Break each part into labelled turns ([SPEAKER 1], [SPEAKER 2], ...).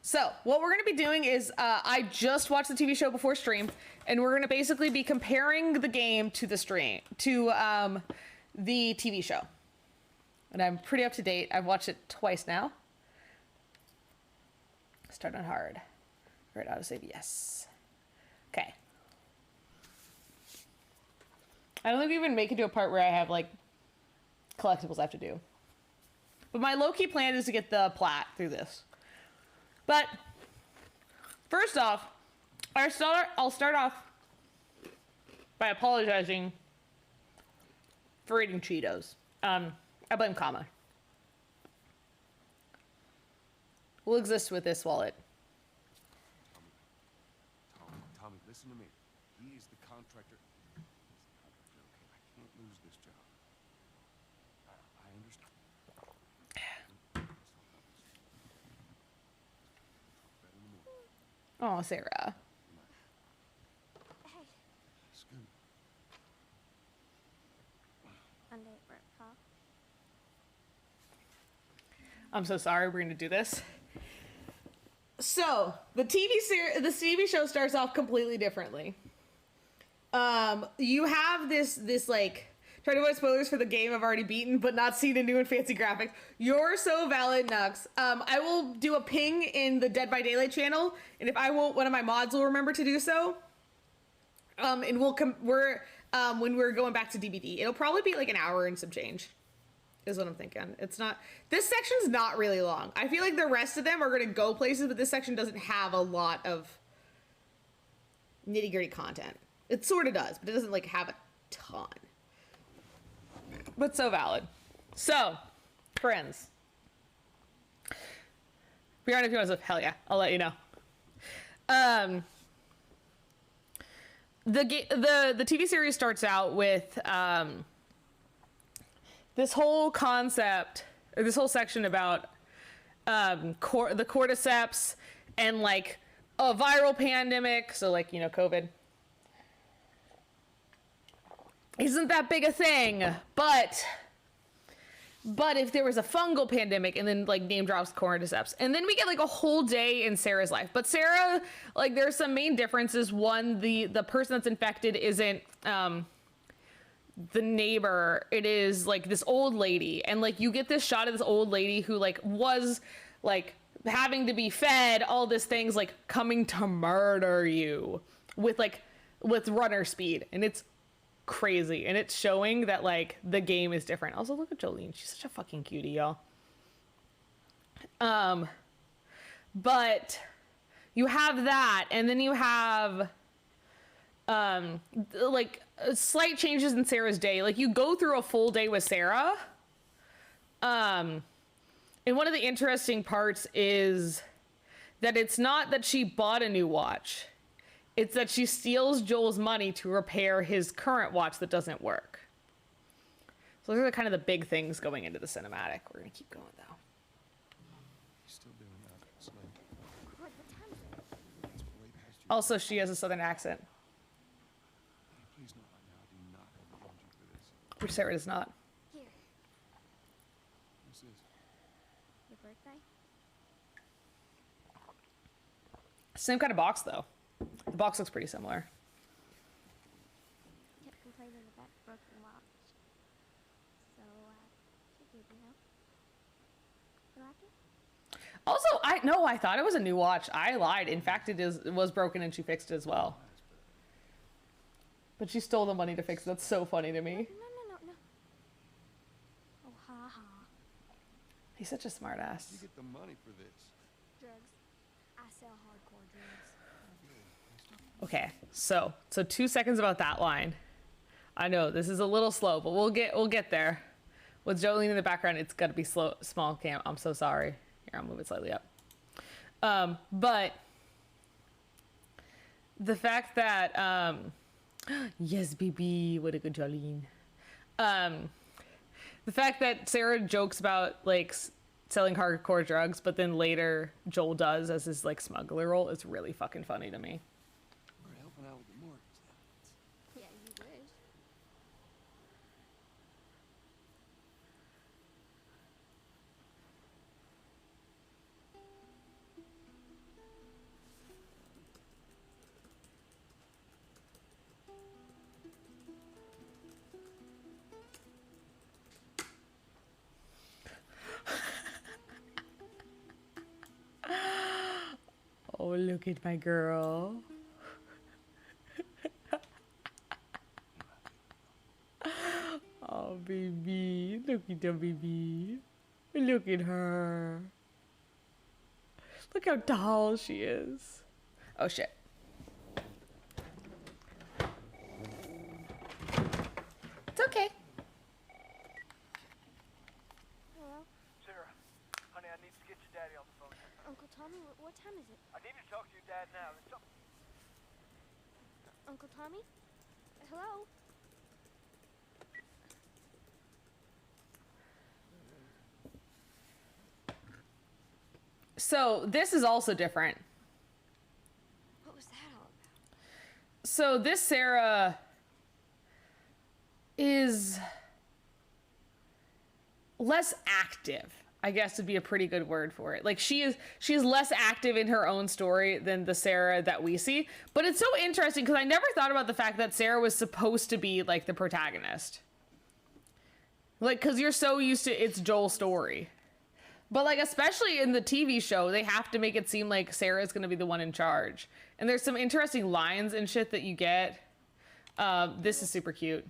[SPEAKER 1] So what we're going to be doing is I just watched the TV show before stream, and we're going to basically be comparing the game to the stream, to the TV show. And I'm pretty up to date. I've watched it twice now. Start on hard. Right, autosave, yes. Okay. I don't think we even make it to a part where I have like collectibles I have to do. But my low-key plan is to get the plat through this. But first off, I'll start off by apologizing for eating Cheetos. I blame Kama. We'll exist with this wallet.
[SPEAKER 2] Tommy, listen to me. He is the contractor. Okay, I can't lose this job. I understand.
[SPEAKER 1] Oh, Sarah.
[SPEAKER 3] Hey.
[SPEAKER 2] Scoot.
[SPEAKER 3] Under work call.
[SPEAKER 1] I'm so sorry. We're going to do this. So the TV show starts off completely differently. You have this like, try to avoid spoilers for the game I've already beaten, but not seen in new and fancy graphics. You're so valid, Nux. I will do a ping in the Dead by Daylight channel, and if I won't, one of my mods will remember to do so. And when we're going back to DBD, it'll probably be like an hour and some change. Is what I'm thinking. It's not, this section's not really long. I feel like the rest of them are gonna go places, but this section doesn't have a lot of nitty gritty content. It sort of does, but it doesn't like have a ton. But so valid. So, friends. Beyond if you want to, hell yeah, I'll let you know. The TV series starts out with this whole concept, or this whole section about the cordyceps and like a viral pandemic. So like, you know, COVID isn't that big a thing, but if there was a fungal pandemic, and then like name drops cordyceps, and then we get like a whole day in Sarah's life. But Sarah, like, there's some main differences. One, the person that's infected isn't the neighbor, it is like this old lady, and like you get this shot of this old lady who like was like having to be fed all these things, like coming to murder you with runner speed, and it's crazy, and it's showing that like the game is different. Also, look at Jolene, she's such a fucking cutie, y'all. But you have that, and then you have like slight changes in Sarah's day. Like you go through a full day with Sarah, and one of the interesting parts is that it's not that she bought a new watch, it's that she steals Joel's money to repair his current watch that doesn't work. So those are kind of the big things going into the cinematic. We're gonna keep going though.
[SPEAKER 2] He's still doing that. It's like,
[SPEAKER 3] What time is it?
[SPEAKER 2] it's way past your...
[SPEAKER 1] Also, she has a southern accent,
[SPEAKER 2] Please not right now. I do not have the energy for this.
[SPEAKER 1] which Sarah does not.
[SPEAKER 3] Here.
[SPEAKER 2] What's this?
[SPEAKER 3] Your birthday?
[SPEAKER 1] Same kind of box though. The box looks pretty similar.
[SPEAKER 3] Kept complaining about broken watch. So, figured, you know. You like it?
[SPEAKER 1] Also, I thought it was a new watch. I lied. In fact, it was broken and she fixed it as well. But she stole the money to fix it. That's so funny to me.
[SPEAKER 3] No. Oh, ha ha.
[SPEAKER 1] He's such a smart
[SPEAKER 2] You
[SPEAKER 1] ass.
[SPEAKER 2] get the money for this.
[SPEAKER 3] Drugs. I sell hardcore drugs.
[SPEAKER 1] Okay, so 2 seconds about that line. I know this is a little slow, but we'll get there. With Jolene in the background, it's got to be slow, small cam. I'm so sorry. Here, I'll move it slightly up. But the fact that yes, baby, what a good Jolene. The fact that Sarah jokes about like selling hardcore drugs, but then later Joel does as his like smuggler role is really fucking funny to me.
[SPEAKER 2] We're helping out with the mortgage.
[SPEAKER 3] Yeah, you wish.
[SPEAKER 1] look at my girl. Oh, baby. Look at the baby. Look at her. Look how tall she is. Oh, shit. It's okay.
[SPEAKER 3] Hello?
[SPEAKER 4] Sarah, honey, I need to get your daddy on the phone.
[SPEAKER 3] Uncle Tommy, what time is it?
[SPEAKER 4] I need to talk to your dad now. There's something.
[SPEAKER 3] Uncle Tommy? Hello?
[SPEAKER 1] So this is also different.
[SPEAKER 3] What was that all about?
[SPEAKER 1] So this Sarah is less active, I guess would be a pretty good word for it. Like she is less active in her own story than the Sarah that we see. But it's so interesting because I never thought about the fact that Sarah was supposed to be like the protagonist. Like, because you're so used to it's Joel's story. But like, especially in the TV show, they have to make it seem like Sarah's going to be the one in charge. And there's some interesting lines and shit that you get. This is super cute.
[SPEAKER 3] I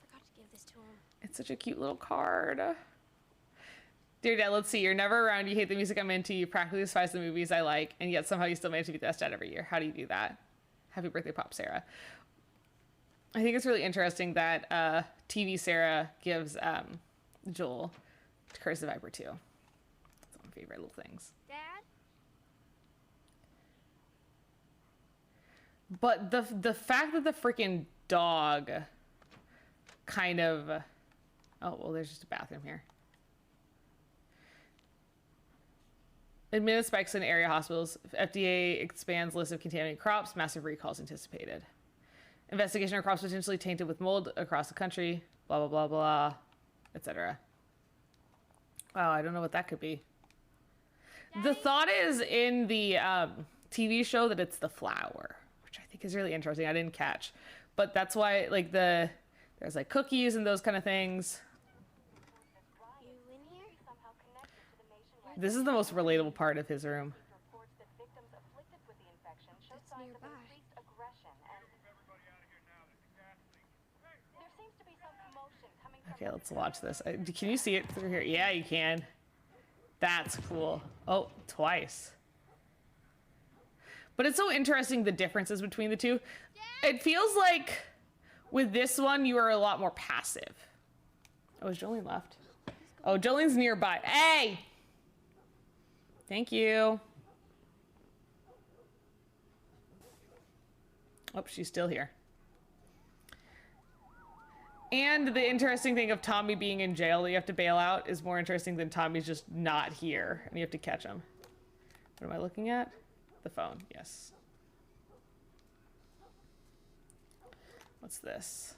[SPEAKER 3] forgot to give this to him.
[SPEAKER 1] It's such a cute little card. Dear Dad, let's see. You're never around. You hate the music I'm into. You practically despise the movies I like. And yet somehow you still manage to be the best dad every year. How do you do that? Happy birthday, Pop Sarah. I think it's really interesting that TV Sarah gives Joel Curse the Viper too. It's one of my favorite little things.
[SPEAKER 3] Dad?
[SPEAKER 1] But the fact that the freaking dog kind of... Oh, well, there's just a bathroom here. Admitted spikes in area hospitals. FDA expands list of contaminated crops. Massive recalls anticipated. Investigation of crops potentially tainted with mold across the country. Blah, blah, blah, blah, etc. Wow, I don't know what that could be. The thought is in the TV show that it's the flower, which I think is really interesting. I didn't catch. But that's why, like, there's, like, cookies and those kind of things.
[SPEAKER 3] You in here?
[SPEAKER 1] This is the most relatable part of his room.
[SPEAKER 3] That's nearby.
[SPEAKER 1] Okay, let's watch this. Can you see it through here? Yeah, you can. That's cool. Oh, twice. But it's so interesting the differences between the two. It feels like with this one, you are a lot more passive. Oh, is Jolene left? Oh, Jolene's nearby. Hey! Thank you. Oh, she's still here. And the interesting thing of Tommy being in jail that you have to bail out is more interesting than Tommy's just not here and you have to catch him. What am I looking at? The phone, yes. What's this?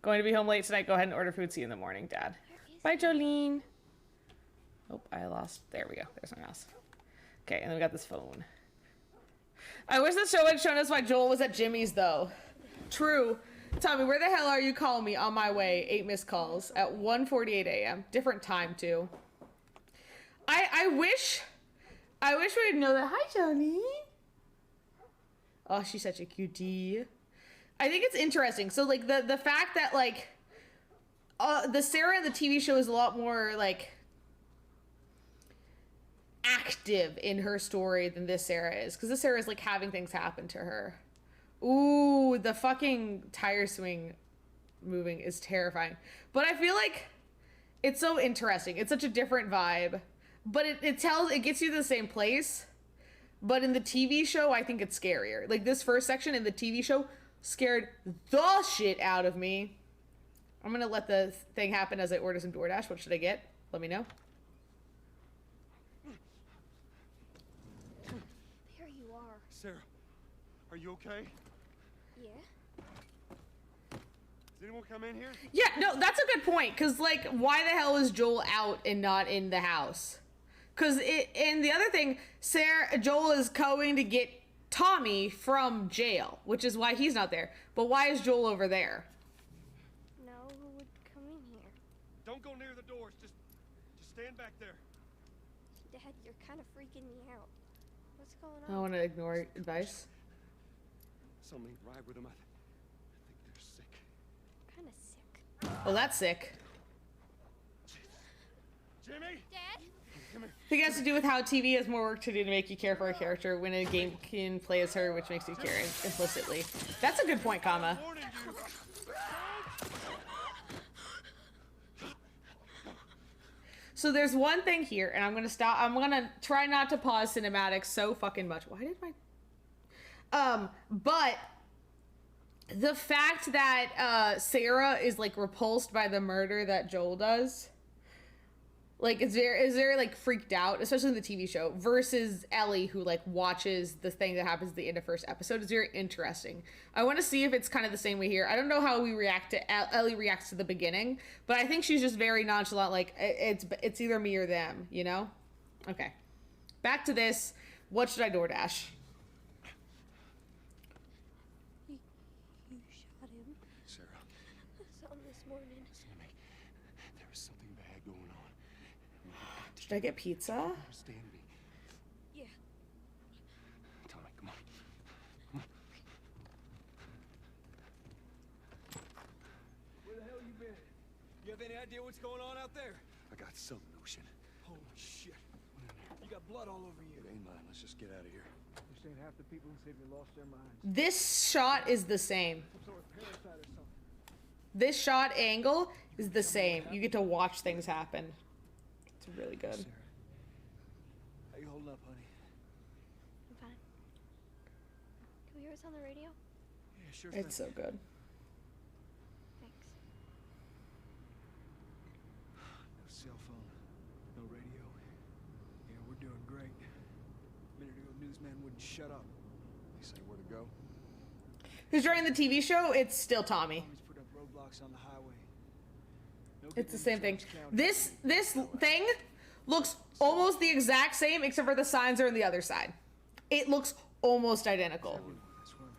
[SPEAKER 1] Going to be home late tonight. Go ahead and order food. See you in the morning, Dad. Bye, Jolene. Oh, I lost. There we go. There's my mouse. Okay, and then we got this phone. I wish the show had shown us why Joel was at Jimmy's, though. True. Tommy, where the hell are you? Calling me on my way. 8 missed calls at 1:48 a.m. Different time, too. I wish we'd know that. Hi, Jolene. Oh, she's such a cutie. I think it's interesting. So, like, the fact that, like, the Sarah in the TV show is a lot more, like, active in her story than this Sarah is. Because this Sarah is, like, having things happen to her. Ooh, the fucking tire swing moving is terrifying. But I feel like it's so interesting. It's such a different vibe. But it gets you to the same place. But in the TV show, I think it's scarier. Like, this first section in the TV show scared the shit out of me. I'm gonna let the thing happen as I order some DoorDash. What should I get? Let me know.
[SPEAKER 3] There you are.
[SPEAKER 2] Sarah, are you okay?
[SPEAKER 3] Yeah?
[SPEAKER 2] Does anyone come in here?
[SPEAKER 1] Yeah, no, that's a good point. Because, like, why the hell is Joel out and not in the house? Because and the other thing, Joel is going to get Tommy from jail, which is why he's not there. But why is Joel over there?
[SPEAKER 3] No, who would come in here?
[SPEAKER 2] Don't go near the doors. Just stand back there.
[SPEAKER 3] Dad, you're kind of freaking me out. What's going
[SPEAKER 1] I
[SPEAKER 3] on?
[SPEAKER 1] want to ignore advice.
[SPEAKER 2] Something ain't right with them. I think they're sick.
[SPEAKER 3] Kind of sick.
[SPEAKER 1] Oh, that's sick.
[SPEAKER 2] Jimmy!
[SPEAKER 3] Dad?
[SPEAKER 2] Come here.
[SPEAKER 1] I think it has to do with how TV has more work to do to make you care for a character when a game can play as her, which makes you care implicitly. That's a good point, comma.
[SPEAKER 2] Warning you.
[SPEAKER 1] So there's one thing here, and I'm gonna stop. I'm gonna try not to pause cinematics so fucking much. Why did my... But the fact that Sarah is like repulsed by the murder that Joel does, like is very like freaked out, especially in the TV show, versus Ellie, who like watches the thing that happens at the end of first episode. Is very interesting. I want to see if it's kind of the same way here. I don't know how we react to Ellie reacts to the beginning, but I think she's just very nonchalant. Like it's either me or them, you know? Okay, back to this. What should I DoorDash?
[SPEAKER 3] You shot him.
[SPEAKER 2] Sarah,
[SPEAKER 3] I saw him this morning.
[SPEAKER 2] listen to me. There is something bad going on. We have got to
[SPEAKER 1] Should I get pizza?
[SPEAKER 2] understand me.
[SPEAKER 3] Yeah.
[SPEAKER 2] Tommy, come on. Come on.
[SPEAKER 4] Where the hell you been? You have any idea what's going on out there?
[SPEAKER 2] I got some notion.
[SPEAKER 4] Holy shit. You got blood all over you.
[SPEAKER 2] It ain't mine. Let's just get out of here.
[SPEAKER 4] This ain't half the people who saved me lost their minds.
[SPEAKER 1] This shot is the same.
[SPEAKER 4] Some sort of parasite or something.
[SPEAKER 1] This shot angle is the same. You get to watch things happen. It's really good.
[SPEAKER 4] Sarah. How you holding up, honey?
[SPEAKER 3] I'm fine. Can we hear us on the radio?
[SPEAKER 4] Yeah, sure
[SPEAKER 1] It's so good.
[SPEAKER 3] Thanks.
[SPEAKER 4] No cell phone. No radio. Yeah, we're doing great. A minute ago, newsman wouldn't shut up.
[SPEAKER 2] They say where to go?
[SPEAKER 1] Who's running the TV show? It's still Tommy.
[SPEAKER 4] Always put up roadblocks on the highway. No
[SPEAKER 1] It's the
[SPEAKER 4] getting
[SPEAKER 1] same thing.
[SPEAKER 4] into Travis County.
[SPEAKER 1] This thing looks almost the exact same, except for the signs are on the other side. It looks almost identical.
[SPEAKER 4] That's where I'm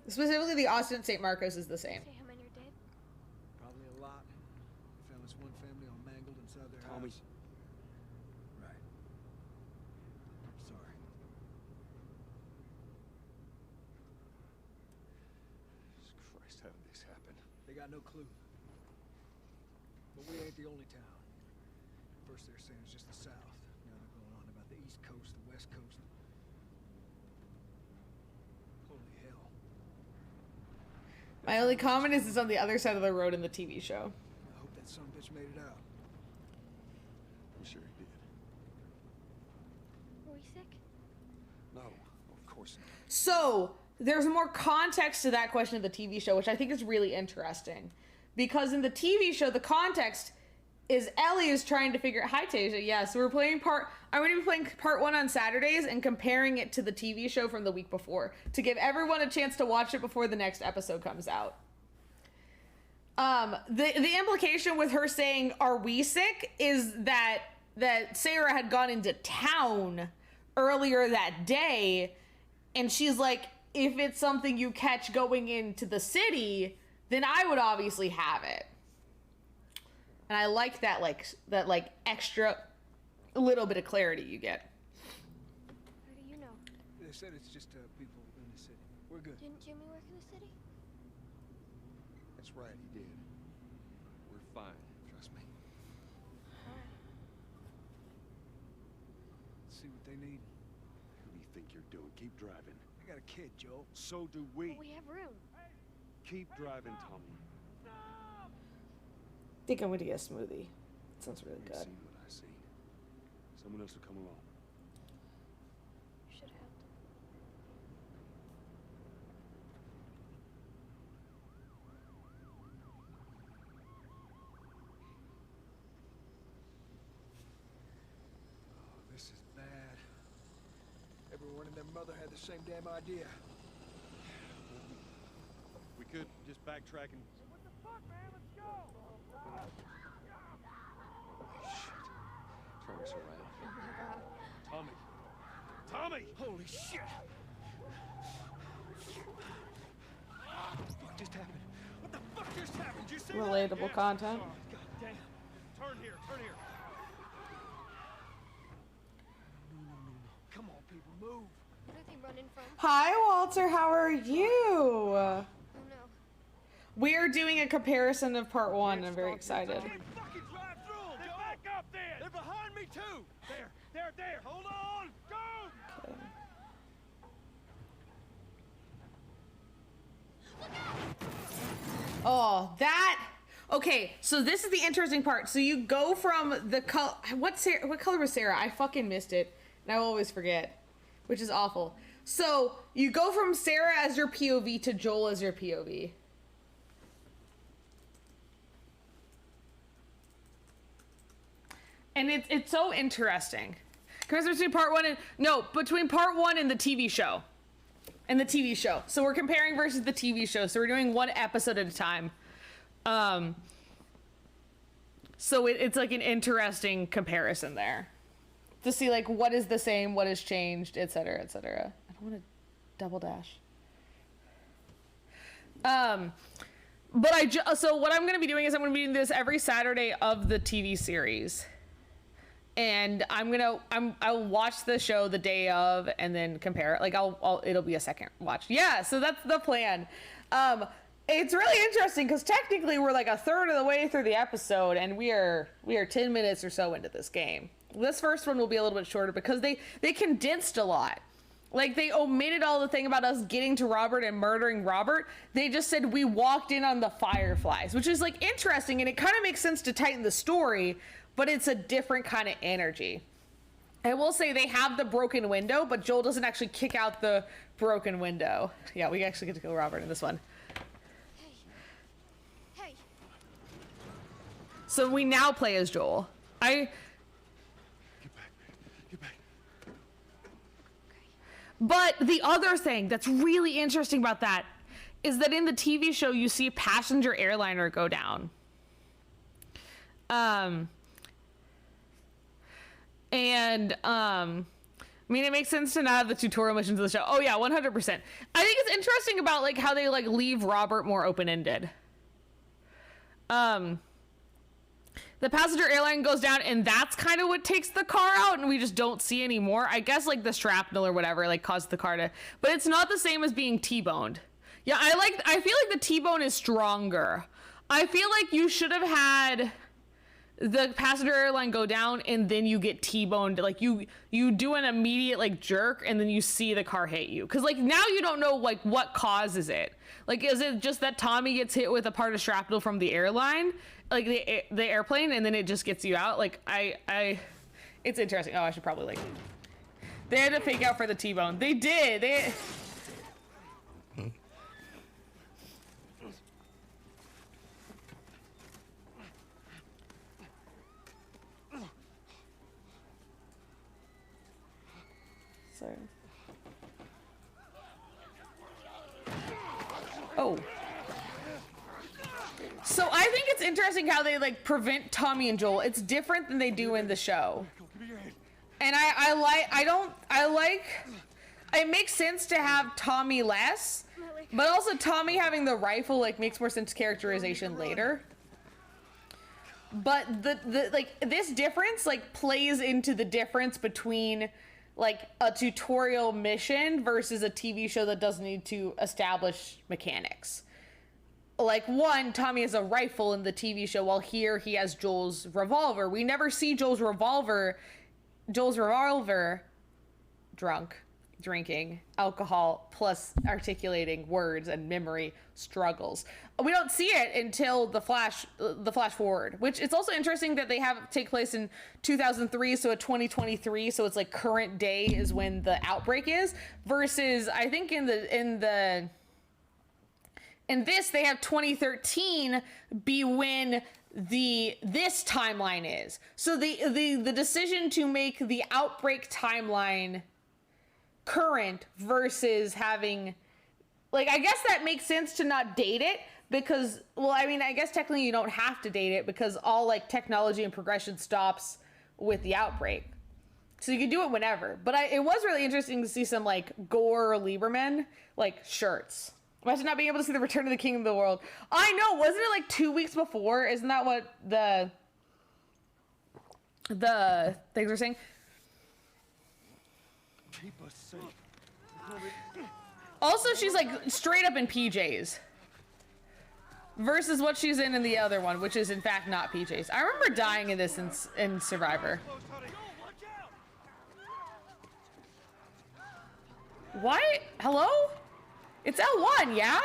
[SPEAKER 4] headed.
[SPEAKER 1] Specifically, the Austin St. Marcos is the same.
[SPEAKER 3] Say how many are dead?
[SPEAKER 4] Probably a lot. We found this one family all mangled inside their
[SPEAKER 2] Tommy.
[SPEAKER 4] house. Right. I'm sorry.
[SPEAKER 2] Christ, how did this happen?
[SPEAKER 4] They got no clue. But we ain't the only town. First they're saying it's just the South. Now they're going on about the East Coast, the West Coast. Holy hell.
[SPEAKER 1] My only comment is it's on the other side of the road in the TV show.
[SPEAKER 4] I hope that son of a bitch made it out.
[SPEAKER 2] I'm sure he did.
[SPEAKER 3] Were we sick?
[SPEAKER 2] No, of course not.
[SPEAKER 1] So there's more context to that question of the TV show, which I think is really interesting. Because in the TV show, the context is Ellie is trying to figure out... Hi, Tasia. Yeah, so I'm going to be playing part 1 on Saturdays and comparing it to the TV show from the week before to give everyone a chance to watch it before the next episode comes out. The implication with her saying, "Are we sick?" is that Sarah had gone into town earlier that day, and she's like, if it's something you catch going into the city, then I would obviously have it. And I like that extra little bit of clarity you get.
[SPEAKER 3] How do you know?
[SPEAKER 4] They said it's just people in the city. We're good.
[SPEAKER 3] Didn't Jimmy work in the city?
[SPEAKER 2] That's right, he did. We're fine, trust me.
[SPEAKER 3] Alright.
[SPEAKER 4] Let's see what they need.
[SPEAKER 2] Who do you think you're doing? Keep driving.
[SPEAKER 4] I got a kid, Joel.
[SPEAKER 2] So do we.
[SPEAKER 3] But we have room.
[SPEAKER 2] Keep driving, Tommy.
[SPEAKER 1] I think I'm going to get a smoothie. It sounds really
[SPEAKER 2] You've
[SPEAKER 1] good.
[SPEAKER 2] seen what I see. Someone else will come along.
[SPEAKER 3] Should have.
[SPEAKER 4] Oh, this is bad. Everyone and their mother had the same damn idea.
[SPEAKER 2] We could just backtrack and...
[SPEAKER 4] What the fuck, man? Let's go!
[SPEAKER 2] Turn us around. Tommy! Tommy!
[SPEAKER 4] Holy shit! What the fuck just happened? What the fuck just happened? Did you see that?
[SPEAKER 1] Relatable content.
[SPEAKER 4] Oh, God damn.
[SPEAKER 2] Turn here, turn here.
[SPEAKER 4] No. Come on, people. Move.
[SPEAKER 3] What are they running from?
[SPEAKER 1] Hi, Walter. How are you?
[SPEAKER 3] Oh no.
[SPEAKER 1] We're doing a comparison of part one. I'm very excited.
[SPEAKER 4] Can't fucking drive through them, Joe. Back up there. They're behind me too. There. Hold on. Go.
[SPEAKER 1] Okay. Oh, that. Okay, so this is the interesting part. So you go from the color. What color was Sarah? I fucking missed it, and I will always forget, which is awful. So you go from Sarah as your POV to Joel as your POV. And it's so interesting. Comparison between part one and between part one and the TV show. And the TV show. So we're comparing versus the TV show. So we're doing one episode at a time. So it's like an interesting comparison there. To see like what is the same, what has changed, etc., etc. I don't want to double dash. So what I'm going to be doing is I'm going to be doing this every Saturday of the TV series. And I'll watch the show the day of and then compare it. Like it'll be a second watch. Yeah, so that's the plan. It's really interesting because technically we're like a third of the way through the episode and we are 10 minutes or so into this game. This first one will be a little bit shorter because they condensed a lot. Like they omitted all the thing about us getting to Robert and murdering Robert. They just said we walked in on the Fireflies, which is like interesting and it kind of makes sense to tighten the story. But it's a different kind of energy. I will say they have the broken window, but Joel doesn't actually kick out the broken window. Yeah, we actually get to kill Robert in this one.
[SPEAKER 3] Hey.
[SPEAKER 1] So we now play as Joel.
[SPEAKER 2] Get back.
[SPEAKER 1] But the other thing that's really interesting about that is that in the TV show, you see a passenger airliner go down. I mean, it makes sense to not have the tutorial missions of the show. Oh yeah, 100%. I think it's interesting about like how they like leave Robert more open-ended. The passenger airline goes down and that's kind of what takes the car out and we just don't see anymore. I guess like the shrapnel or whatever like caused the car to, but it's not the same as being T-boned. Yeah, I feel like the T-bone is stronger. I feel like you should have had the passenger airline go down and then you get T-boned. Like you do an immediate like jerk and then you see the car hit you. Cause like now you don't know like what causes it. Like, is it just that Tommy gets hit with a part of shrapnel from the airline, like the airplane, and then it just gets you out? Like it's interesting. Oh, I should probably like, they had to fake out for the T-bone. They did. Oh. So I think it's interesting how they like prevent Tommy and Joel. It's different than they do in the show. And it makes sense to have Tommy less, but also Tommy having the rifle like makes more sense characterization later. But the like this difference like plays into the difference between like a tutorial mission versus a TV show that doesn't need to establish mechanics. Like one, Tommy has a rifle in the TV show while here he has Joel's revolver. We never see Joel's revolver drunk, drinking, alcohol, plus articulating words and memory struggles. We don't see it until the flash forward, which it's also interesting that they take place in 2003, so at 2023, so it's like current day is when the outbreak is, versus I think in this they have 2013 be when this timeline is. So the decision to make the outbreak timeline current versus having, like, I guess that makes sense to not date it because, well, I mean, I guess technically you don't have to date it because all like technology and progression stops with the outbreak. So you can do it whenever. But it was really interesting to see some like Gore Lieberman like shirts. Imagine not being able to see the Return of the King of the World. I know, wasn't it like 2 weeks before? Isn't that what the things were saying?
[SPEAKER 2] Keep us safe.
[SPEAKER 1] Also, she's like straight up in PJs. Versus what she's in the other one, which is in fact not PJs. I remember dying in this in Survivor. What? Hello? It's L1, yeah?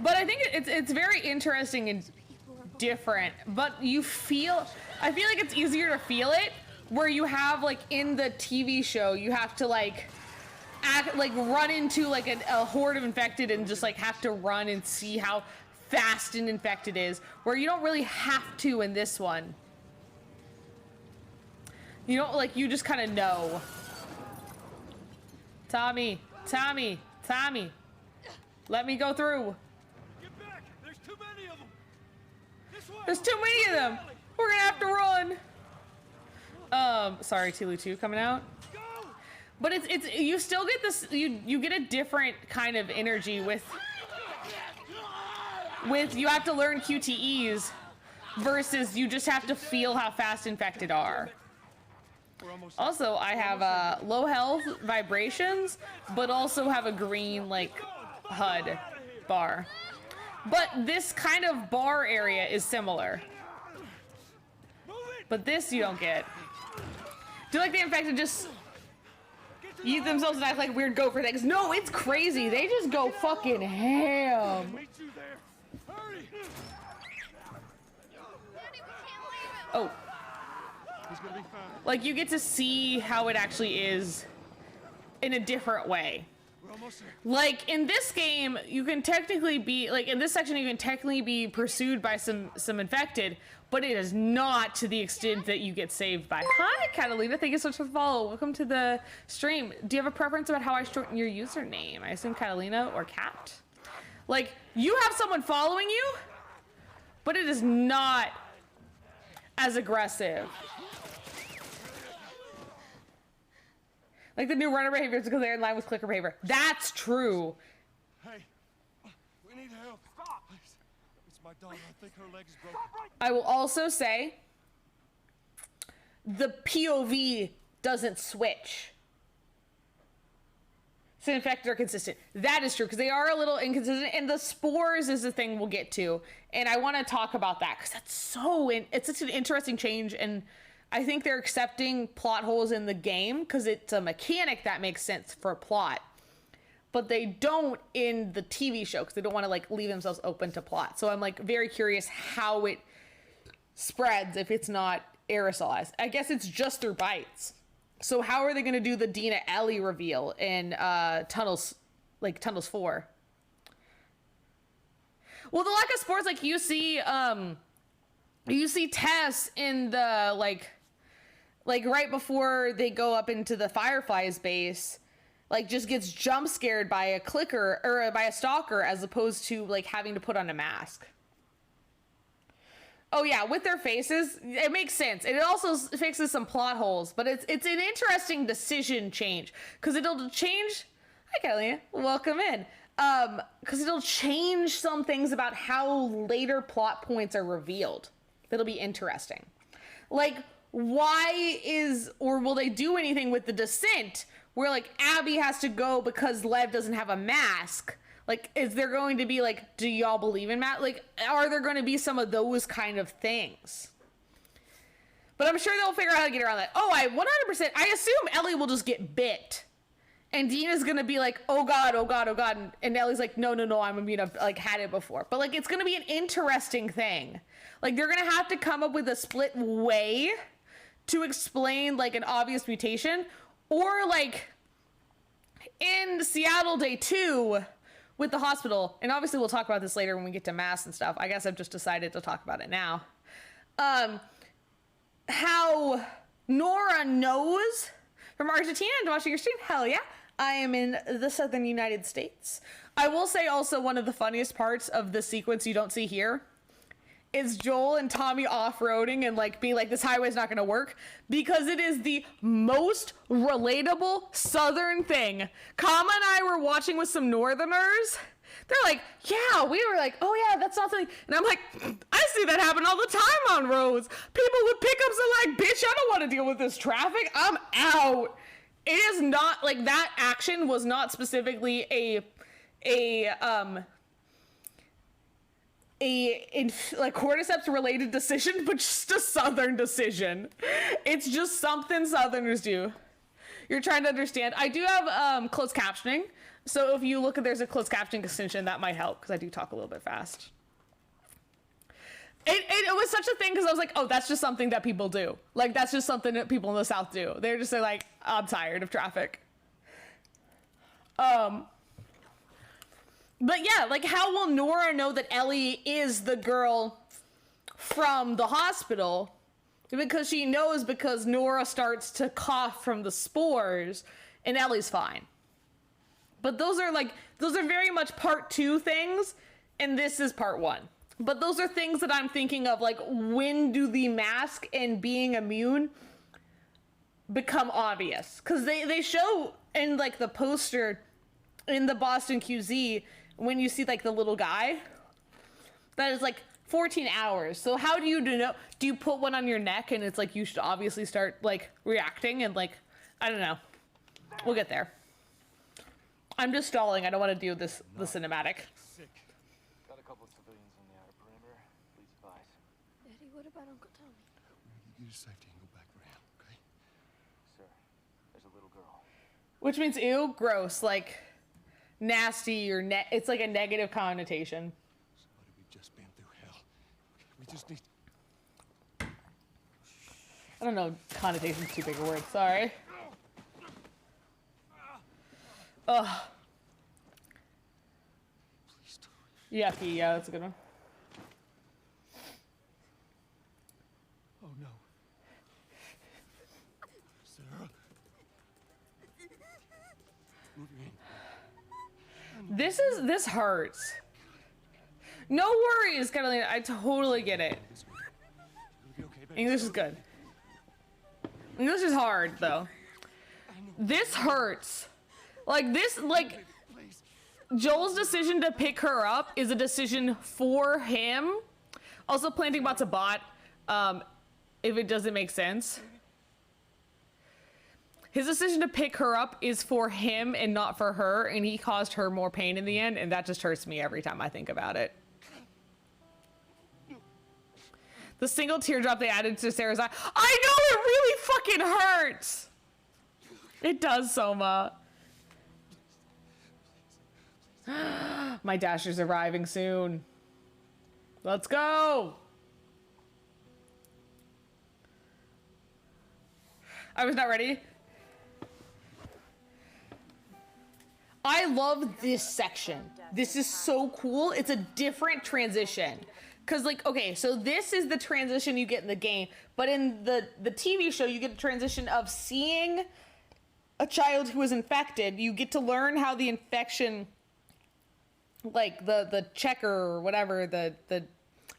[SPEAKER 1] But I think it's very interesting and different. But you feel, I feel like it's easier to feel it where you have like in the TV show, you have to like run into like a horde of infected and just like have to run and see how fast an infected is, where you don't really have to in this one. You don't, like, you just kind of know. Tommy, Tommy, Tommy, let me go through.
[SPEAKER 4] Get back! There's too many of them. This way.
[SPEAKER 1] There's too many of them. We're gonna have to run. Sorry, Tulu 2 coming out. But it's you still get this, you get a different kind of energy with you have to learn QTEs versus you just have to feel how fast infected are. Also, I have low health vibrations, but also have a green like HUD bar. But this kind of bar area is similar. But this you don't get. Do you like the infected just eat themselves and act like weird gopher things? No, it's crazy. They just go fucking ham. Oh. Like, you get to see how it actually is in a different way. Like, in this game, you can technically be, like, in this section, you can technically be pursued by some infected, but it is not to the extent that you get saved by. Hi, Catalina. Thank you so much for the follow. Welcome to the stream. Do you have a preference about how I shorten your username? I assume Catalina or Cat. Like, you have someone following you, but it is not as aggressive. Like the new runner behavior is because they're in line with clicker behavior. That's true.
[SPEAKER 2] Hey, we need help. Stop. It's my daughter. I think her leg is broken.
[SPEAKER 1] I will also say the POV doesn't switch. So infected are consistent. That is true because they are a little inconsistent, and the spores is the thing we'll get to, and I want to talk about that because that's it's such an interesting change, and I think they're accepting plot holes in the game because it's a mechanic that makes sense for a plot, but they don't in the TV show because they don't want to like leave themselves open to plot. So I'm like very curious how it spreads if it's not aerosolized. I guess it's just through bites. So how are they going to do the Dina Ellie reveal in Tunnels 4? Well, the lack of spores, like you see Tess in the like right before they go up into the Fireflies base, like just gets jump scared by a clicker or by a stalker as opposed to like having to put on a mask. Oh yeah, with their faces, it makes sense. And it also fixes some plot holes, but it's an interesting decision change because it'll change. Hi, Kelly. Welcome in. Because it'll change some things about how later plot points are revealed. That'll be interesting. Like, will they do anything with the descent where like Abby has to go because Lev doesn't have a mask? Like, is there going to be like, do y'all believe in Matt? Like, are there going to be some of those kind of things? But I'm sure they'll figure out how to get around that. Oh, I assume Ellie will just get bit. And Dina's going to be like, oh God, oh God, oh God. And Ellie's like, no, I'm immune. I've like had it before. But like, it's going to be an interesting thing. Like, they're going to have to come up with a split way to explain like an obvious mutation. Or like in Seattle Day 2 with the hospital, and obviously we'll talk about this later when we get to mass and stuff. I guess I've just decided to talk about it now. How Nora knows from Argentina and watching your stream. Hell yeah. I am in the southern United States. I will say also one of the funniest parts of the sequence you don't see here is Joel and Tommy off-roading and like being like, this highway's not gonna work, because it is the most relatable southern thing. Kama and I were watching with some northerners They're like, yeah, we were like, oh yeah, that's not something. And I'm like, I see that happen all the time on roads. People with pickups are like, bitch, I don't want to deal with this traffic. I'm out. It is not like that action was not specifically a like cordyceps related decision, but just a Southern decision. It's just something Southerners do. You're trying to understand. I do have closed captioning, so if you look at there's a closed captioning extension, that might help because I do talk a little bit fast. It was such a thing because I was like, oh, that's just something that people do. Like that's just something that people in the South do. They're just like, I'm tired of traffic. But yeah, like how will Nora know that Ellie is the girl from the hospital? Because she knows because Nora starts to cough from the spores and Ellie's fine. But those are very much part 2 things and this is part 1. But those are things that I'm thinking of, like when do the mask and being immune become obvious? Because they show in like the poster in the Boston QZ when you see like the little guy that is like 14 hours. So how do you know? Do you put one on your neck and it's like you should obviously start like reacting and like I don't know. We'll get there. I'm just stalling. I don't want to do this the cinematic.
[SPEAKER 2] Sick.
[SPEAKER 5] Got a couple of civilians on the outer perimeter. Please advise.
[SPEAKER 3] Daddy, what about Uncle Tommy?
[SPEAKER 2] You get to safety and go back around, okay?
[SPEAKER 5] Sir, there's a little girl.
[SPEAKER 1] Which means ew, gross, like nasty or it's like a negative connotation.
[SPEAKER 2] Somebody, we've just been through hell. We just need...
[SPEAKER 1] I don't know, connotation's too big a word, sorry. Ugh.
[SPEAKER 2] Please don't.
[SPEAKER 1] Yucky, yeah, that's a good one.
[SPEAKER 2] Oh no. Sarah. Move your hand.
[SPEAKER 1] This hurts. No worries, Catalina, I totally get it.
[SPEAKER 2] You're gonna be okay, baby.
[SPEAKER 1] English is good. English is hard, though. This hurts. Like,
[SPEAKER 2] Please.
[SPEAKER 1] Joel's decision to pick her up is a decision for him. Also, planting bot's a bot, if it doesn't make sense. His decision to pick her up is for him and not for her, and he caused her more pain in the end, and that just hurts me every time I think about it. The single teardrop they added to Sarah's eye. I know it really fucking hurts! It does, Soma. My Dasher's arriving soon. Let's go! I was not ready. I love this section. This is so cool. It's a different transition. Cause like, okay, so this is the transition you get in the game, but in the TV show, you get a transition of seeing a child who is infected. You get to learn how the infection, like the checker or whatever, the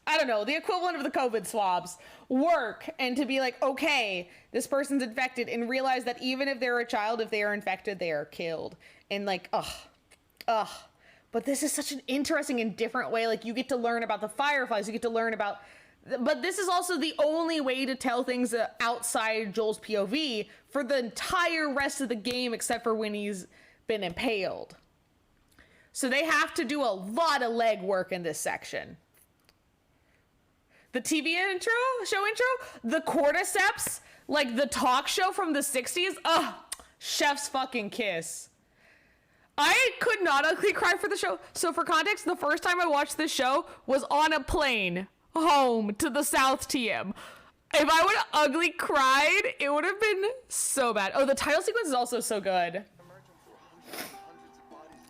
[SPEAKER 1] I don't know, the equivalent of the COVID swabs work, and to be like, okay, this person's infected, and realize that even if they're a child, if they are infected, they are killed. And like, ugh. But this is such an interesting and different way. Like, you get to learn about the fireflies, you get to learn about, but this is also the only way to tell things outside Joel's POV for the entire rest of the game, except for when he's been impaled. So they have to do a lot of legwork in this section. The TV show intro, the cordyceps, like the talk show from the 60s. Ugh, chef's fucking kiss. I could not ugly cry for the show. So for context, the first time I watched this show was on a plane home to the South TM. If I would have ugly cried, it would have been so bad. Oh, the title sequence is also so good.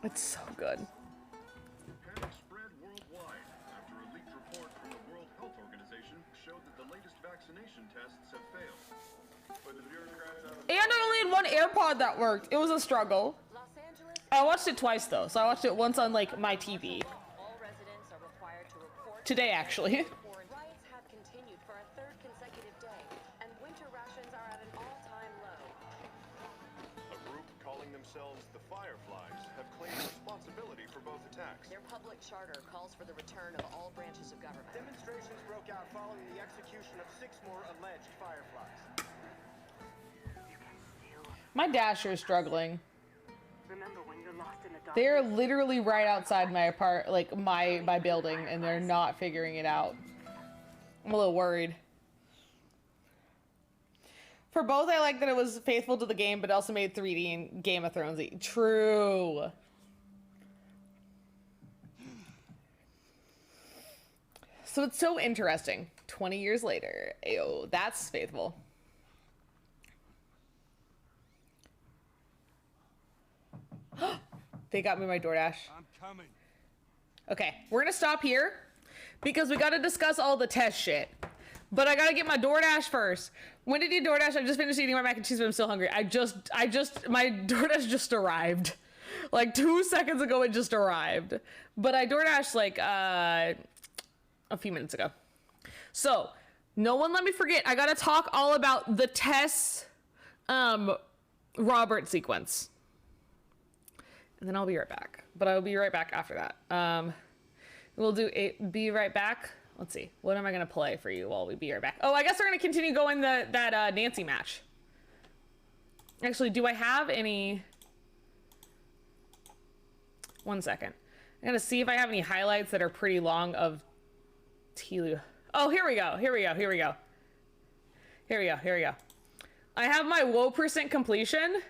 [SPEAKER 1] It's so good.
[SPEAKER 6] Panic spread worldwide after a leaked report from the World Health Organization showed that the latest vaccination tests have failed. But the bureaucrats out of
[SPEAKER 1] And I only had one AirPod that worked. It was a struggle.
[SPEAKER 7] Los Angeles,
[SPEAKER 1] I watched it twice though, so I watched it once on like my TV.
[SPEAKER 7] all residents are required to report
[SPEAKER 1] Today, actually.
[SPEAKER 7] Riots have continued for a third consecutive day, and winter rations are at an all-time low.
[SPEAKER 6] a group calling themselves the Fireflies, have claimed responsibility for both attacks.
[SPEAKER 7] Their public charter calls for the return of all branches of government.
[SPEAKER 8] Demonstrations broke out following the execution of 6 more alleged Fireflies.
[SPEAKER 1] My Dasher is struggling.
[SPEAKER 9] Remember when you're lost in the dark?
[SPEAKER 1] They're literally right outside my my building, and they're not figuring it out. I'm a little worried. For both, I like that it was faithful to the game, but also made 3D and Game of Thronesy. True. So it's so interesting. 20 years later. Ayo, that's faithful. They got me my DoorDash.
[SPEAKER 2] I'm coming.
[SPEAKER 1] Okay, we're gonna stop here because we gotta discuss all the test shit. But I gotta get my DoorDash first. When did you DoorDash? I just finished eating my mac and cheese, but I'm still hungry. My DoorDash just arrived. Like 2 seconds ago, it just arrived. But I DoorDashed like a few minutes ago. So, no one let me forget. I gotta talk all about the Tess Robert sequence. And then I'll be right back. But I'll be right back after that. We'll do be right back. Let's see. What am I going to play for you while we be right back? Oh, I guess we're going to continue going that Nancy match. Actually, do I have any... One second. I'm going to see if I have any highlights that are pretty long of Tilu. Oh, here we go. Here we go. Here we go. Here we go. Here we go. I have my woe % completion.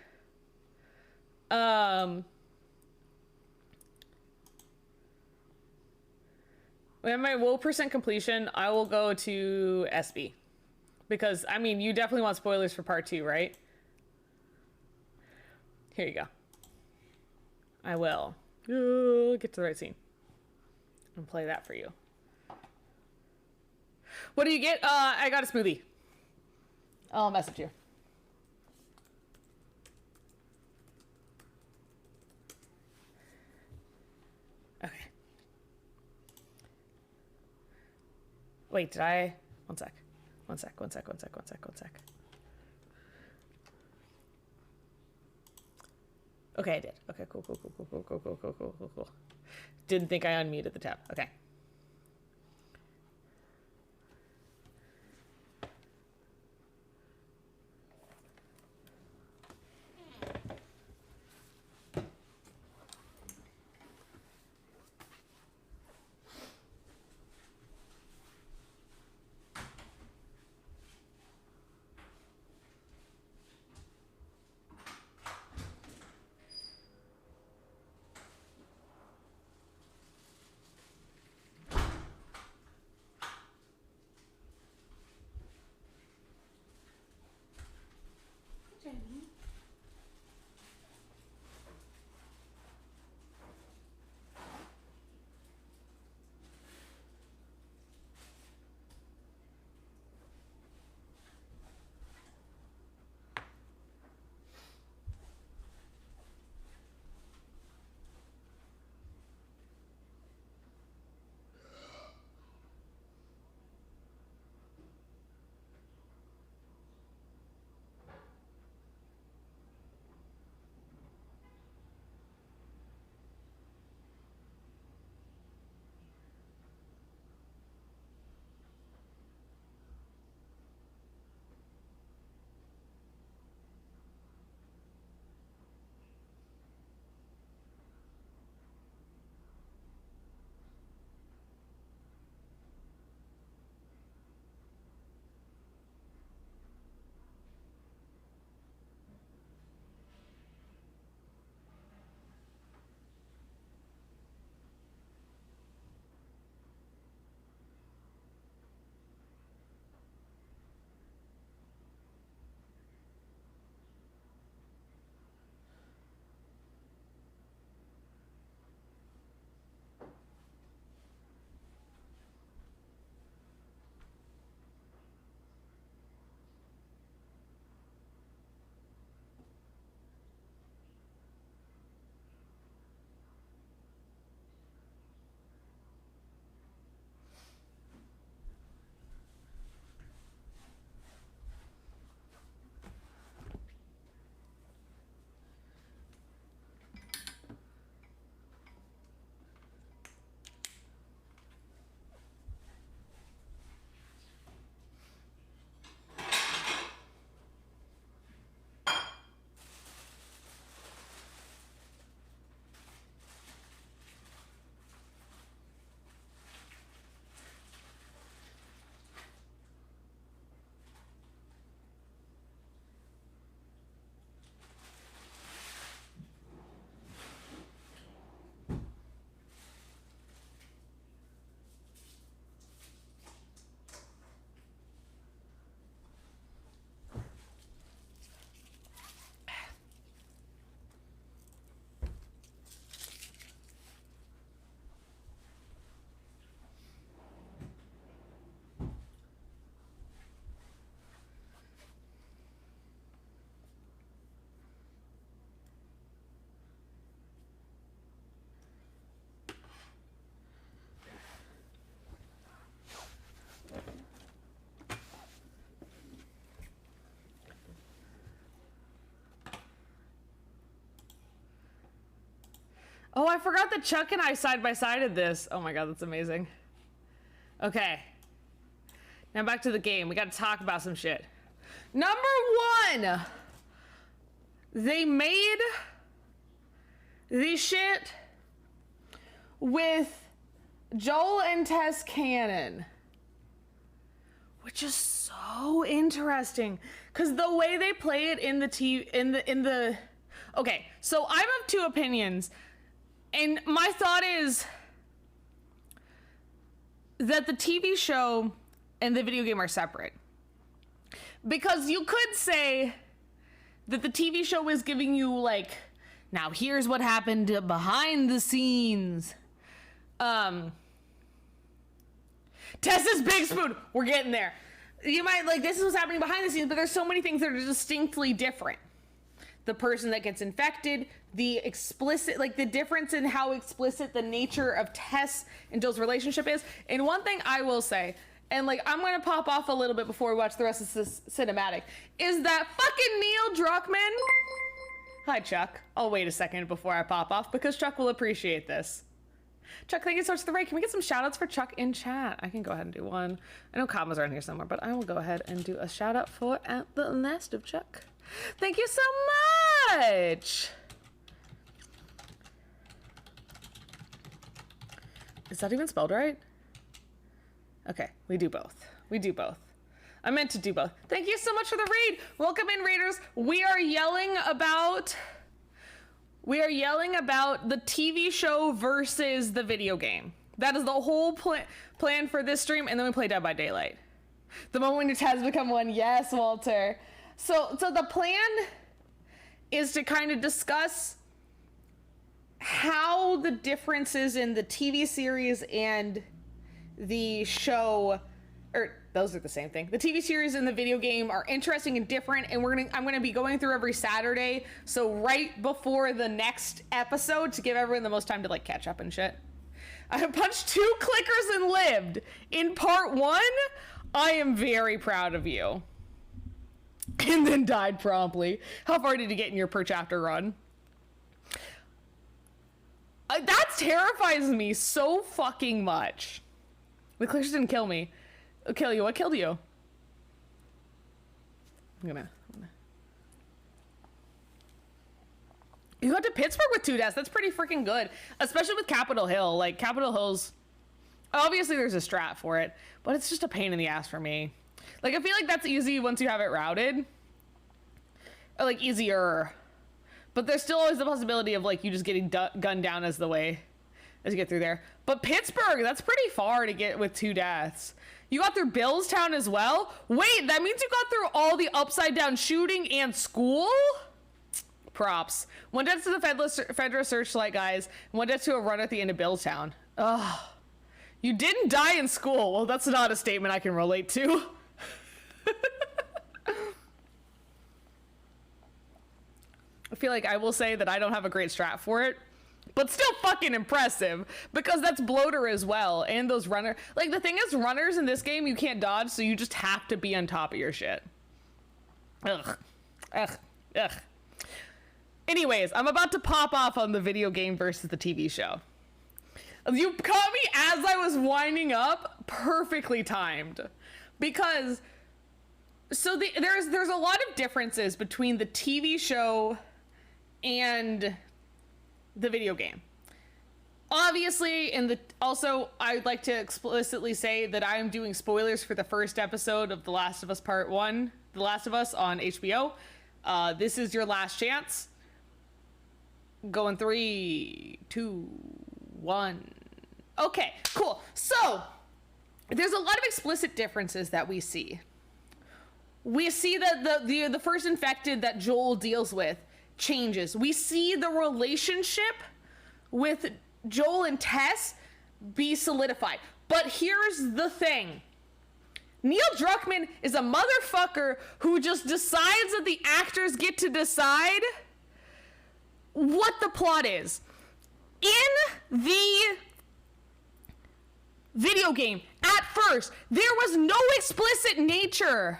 [SPEAKER 1] When my woe % completion, I will go to SB. Because, I mean, you definitely want spoilers for part 2, right? Here you go. I will. Get to the right scene. And play that for you. What do you get? I got a smoothie. I'll message you. Okay. Wait, did I? One sec. One sec. Okay, I did. Okay, cool. Didn't think I unmuted the tab. Okay. Oh, I forgot that Chuck and I side-by-sided this. Oh my god, that's amazing. Okay. Now back to the game. We gotta talk about some shit. Number one! They made the shit with Joel and Tess canon, which is so interesting because the way they play it in the okay, so I'm of two opinions, and my thought is that the TV show and the video game are separate, because you could say that the TV show is giving you like, now here's what happened behind the scenes. Tessa's Big Spoon, we're getting there. You might like, this is what's happening behind the scenes, but there's so many things that are distinctly different. The person that gets infected, the explicit, like the difference in how explicit the nature of Tess and Joel's relationship is. And one thing I will say, and like I'm gonna pop off a little bit before we watch the rest of this cinematic, is that fucking Neil Druckmann. Hi Chuck. I'll wait a second before I pop off because Chuck will appreciate this. Chuck, thank you so much for the raid. Can we get some shout outs for Chuck in chat? I can go ahead and do one. I know commas are in here somewhere, but I will go ahead and do a shout out for At the Last of Chuck. Thank you so much. Is that even spelled right? Okay, we do both. We do both. I meant to do both. Thank you so much for the raid. Welcome in, raiders. We are yelling about the TV show versus the video game. That is the whole plan for this stream, and then we play Dead by Daylight. The moment when your tabs become one. Yes, Walter. So the plan is to kind of discuss how the differences in the TV series and the show, or those are the same thing. The TV series and the video game are interesting and different, and I'm gonna be going through every Saturday. So right before the next episode, to give everyone the most time to like catch up and shit. I punched 2 clickers and lived in part 1. I am very proud of you. And then died promptly. How far did you get in your per chapter run? That terrifies me so fucking much. The clickers didn't kill me. It'll kill you. What killed you? I'm gonna... You got to Pittsburgh with 2 deaths. That's pretty freaking good. Especially with Capitol Hill. Like, Capitol Hill's... Obviously, there's a strat for it. But it's just a pain in the ass for me. Like, I feel like that's easy once you have it routed. Or, like, easier. But there's still always the possibility of, like, you just getting gunned down as the way... as you get through there. But Pittsburgh, that's pretty far to get with 2 deaths. You got through Billstown as well? Wait, that means you got through all the upside down shooting and school? Props. 1 death to the Fedra Searchlight guys, 1 death to a run at the end of Billstown. Ugh. You didn't die in school. Well, that's not a statement I can relate to. I feel like I will say that I don't have a great strat for it, but still fucking impressive, because that's bloater as well. And those runner, like the thing is, runners in this game, you can't dodge, so you just have to be on top of your shit. Ugh. Ugh. Ugh. Anyways, I'm about to pop off on the video game versus the TV show. You caught me as I was winding up, perfectly timed. Because, so there's a lot of differences between the TV show and the video game. Obviously, also, I'd like to explicitly say that I am doing spoilers for the first episode of The Last of Us Part 1, The Last of Us on HBO. This is your last chance. Going 3, 2, 1. Okay, cool. So, there's a lot of explicit differences that we see. We see that the first infected that Joel deals with changes. We see the relationship with Joel and Tess be solidified. But here's the thing. Neil Druckmann is a motherfucker who just decides that the actors get to decide what the plot is. In the video game, at first, there was no explicit nature.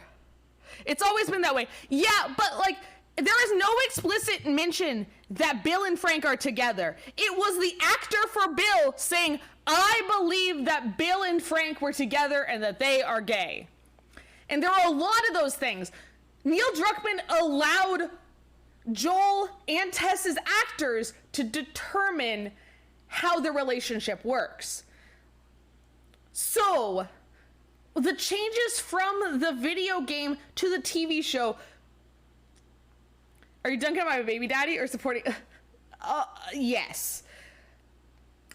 [SPEAKER 1] It's always been that way. Yeah, but like, there is no explicit mention that Bill and Frank are together. It was the actor for Bill saying, I believe that Bill and Frank were together and that they are gay. And there are a lot of those things. Neil Druckmann allowed Joel and Tess's actors to determine how the relationship works. So, the changes from the video game to the TV show. Are you dunking on my baby daddy or supporting? Yes.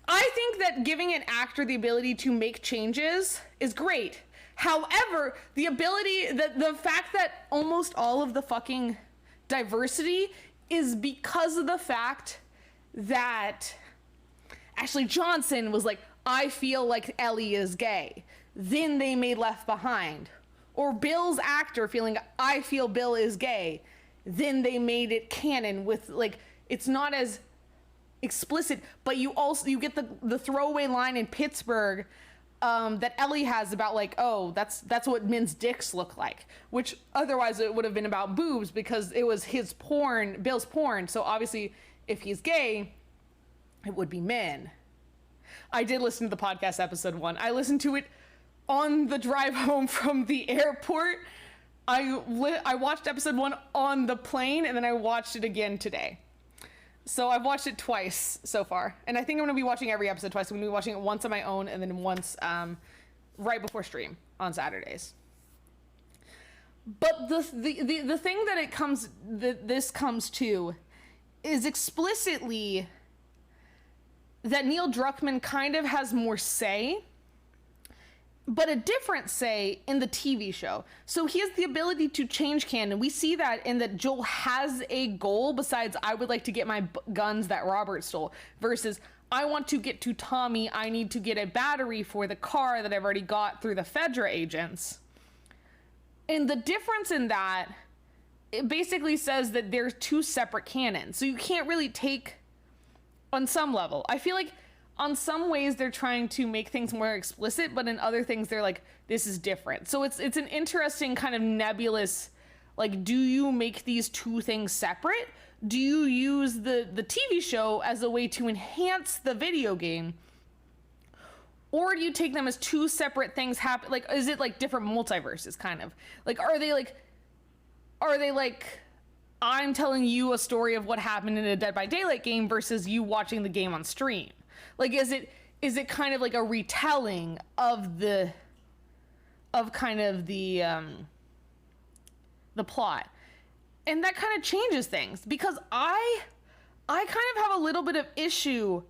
[SPEAKER 1] I think that giving an actor the ability to make changes is great. However, the fact that almost all of the fucking diversity is because of the fact that Ashley Johnson was like, I feel like Ellie is gay. Then they made Left Behind. Or Bill's actor feeling, I feel Bill is gay. Then they made it canon with, like, it's not as explicit, but you get the throwaway line in Pittsburgh that Ellie has about, like, oh, that's what men's dicks look like, which otherwise it would have been about boobs because it was his porn, Bill's porn. So obviously if he's gay, it would be men. I did listen to the podcast episode 1. I listened to it on the drive home from the airport. I watched episode 1 on the plane, and then I watched it again today. So I've watched it twice so far, and I think I'm going to be watching every episode twice. I'm going to be watching it once on my own, and then once right before stream on Saturdays. But the thing that this comes to is explicitly that Neil Druckmann kind of has more say, but a different say in the TV show. So he has the ability to change canon. We see that in that Joel has a goal besides, I would like to get my guns that Robert stole, versus I want to get to Tommy. I need to get a battery for the car that I've already got through the Fedra agents. And the difference in that, it basically says that there's two separate canons. So you can't really take, on some level, I feel like on some ways they're trying to make things more explicit, but in other things they're like, this is different. So it's an interesting kind of nebulous, like, do you make these two things separate? Do you use the TV show as a way to enhance the video game? Or do you take them as two separate things happen? Like, is it like different multiverses kind of? Like, are they like, I'm telling you a story of what happened in a Dead by Daylight game versus you watching the game on stream? Like, is it kind of like a retelling of the plot? And that kind of changes things, because I kind of have a little bit of issue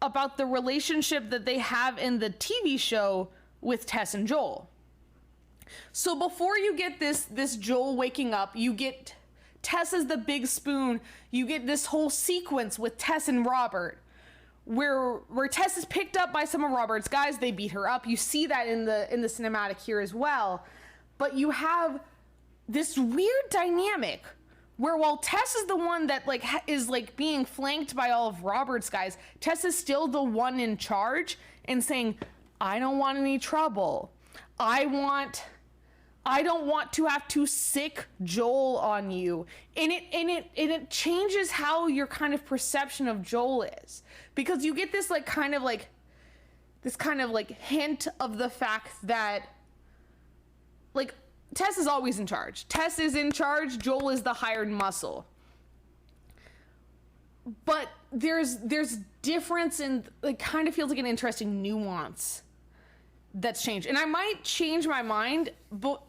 [SPEAKER 1] about the relationship that they have in the TV show with Tess and Joel. So before you get this Joel waking up, you get Tess as the big spoon. You get this whole sequence with Tess and Robert, where Tess is picked up by some of Robert's guys. They beat her up. You see that in the cinematic here as well. But you have this weird dynamic where while Tess is the one that is being flanked by all of Robert's guys, Tess is still the one in charge and saying, I don't want any trouble. I don't want to have to sick Joel on you. And it changes how your kind of perception of Joel is. Because you get this hint of the fact that, like, Tess is always in charge. Tess is in charge, Joel is the hired muscle. But there's difference in, it kind of feels like an interesting nuance that's changed. And I might change my mind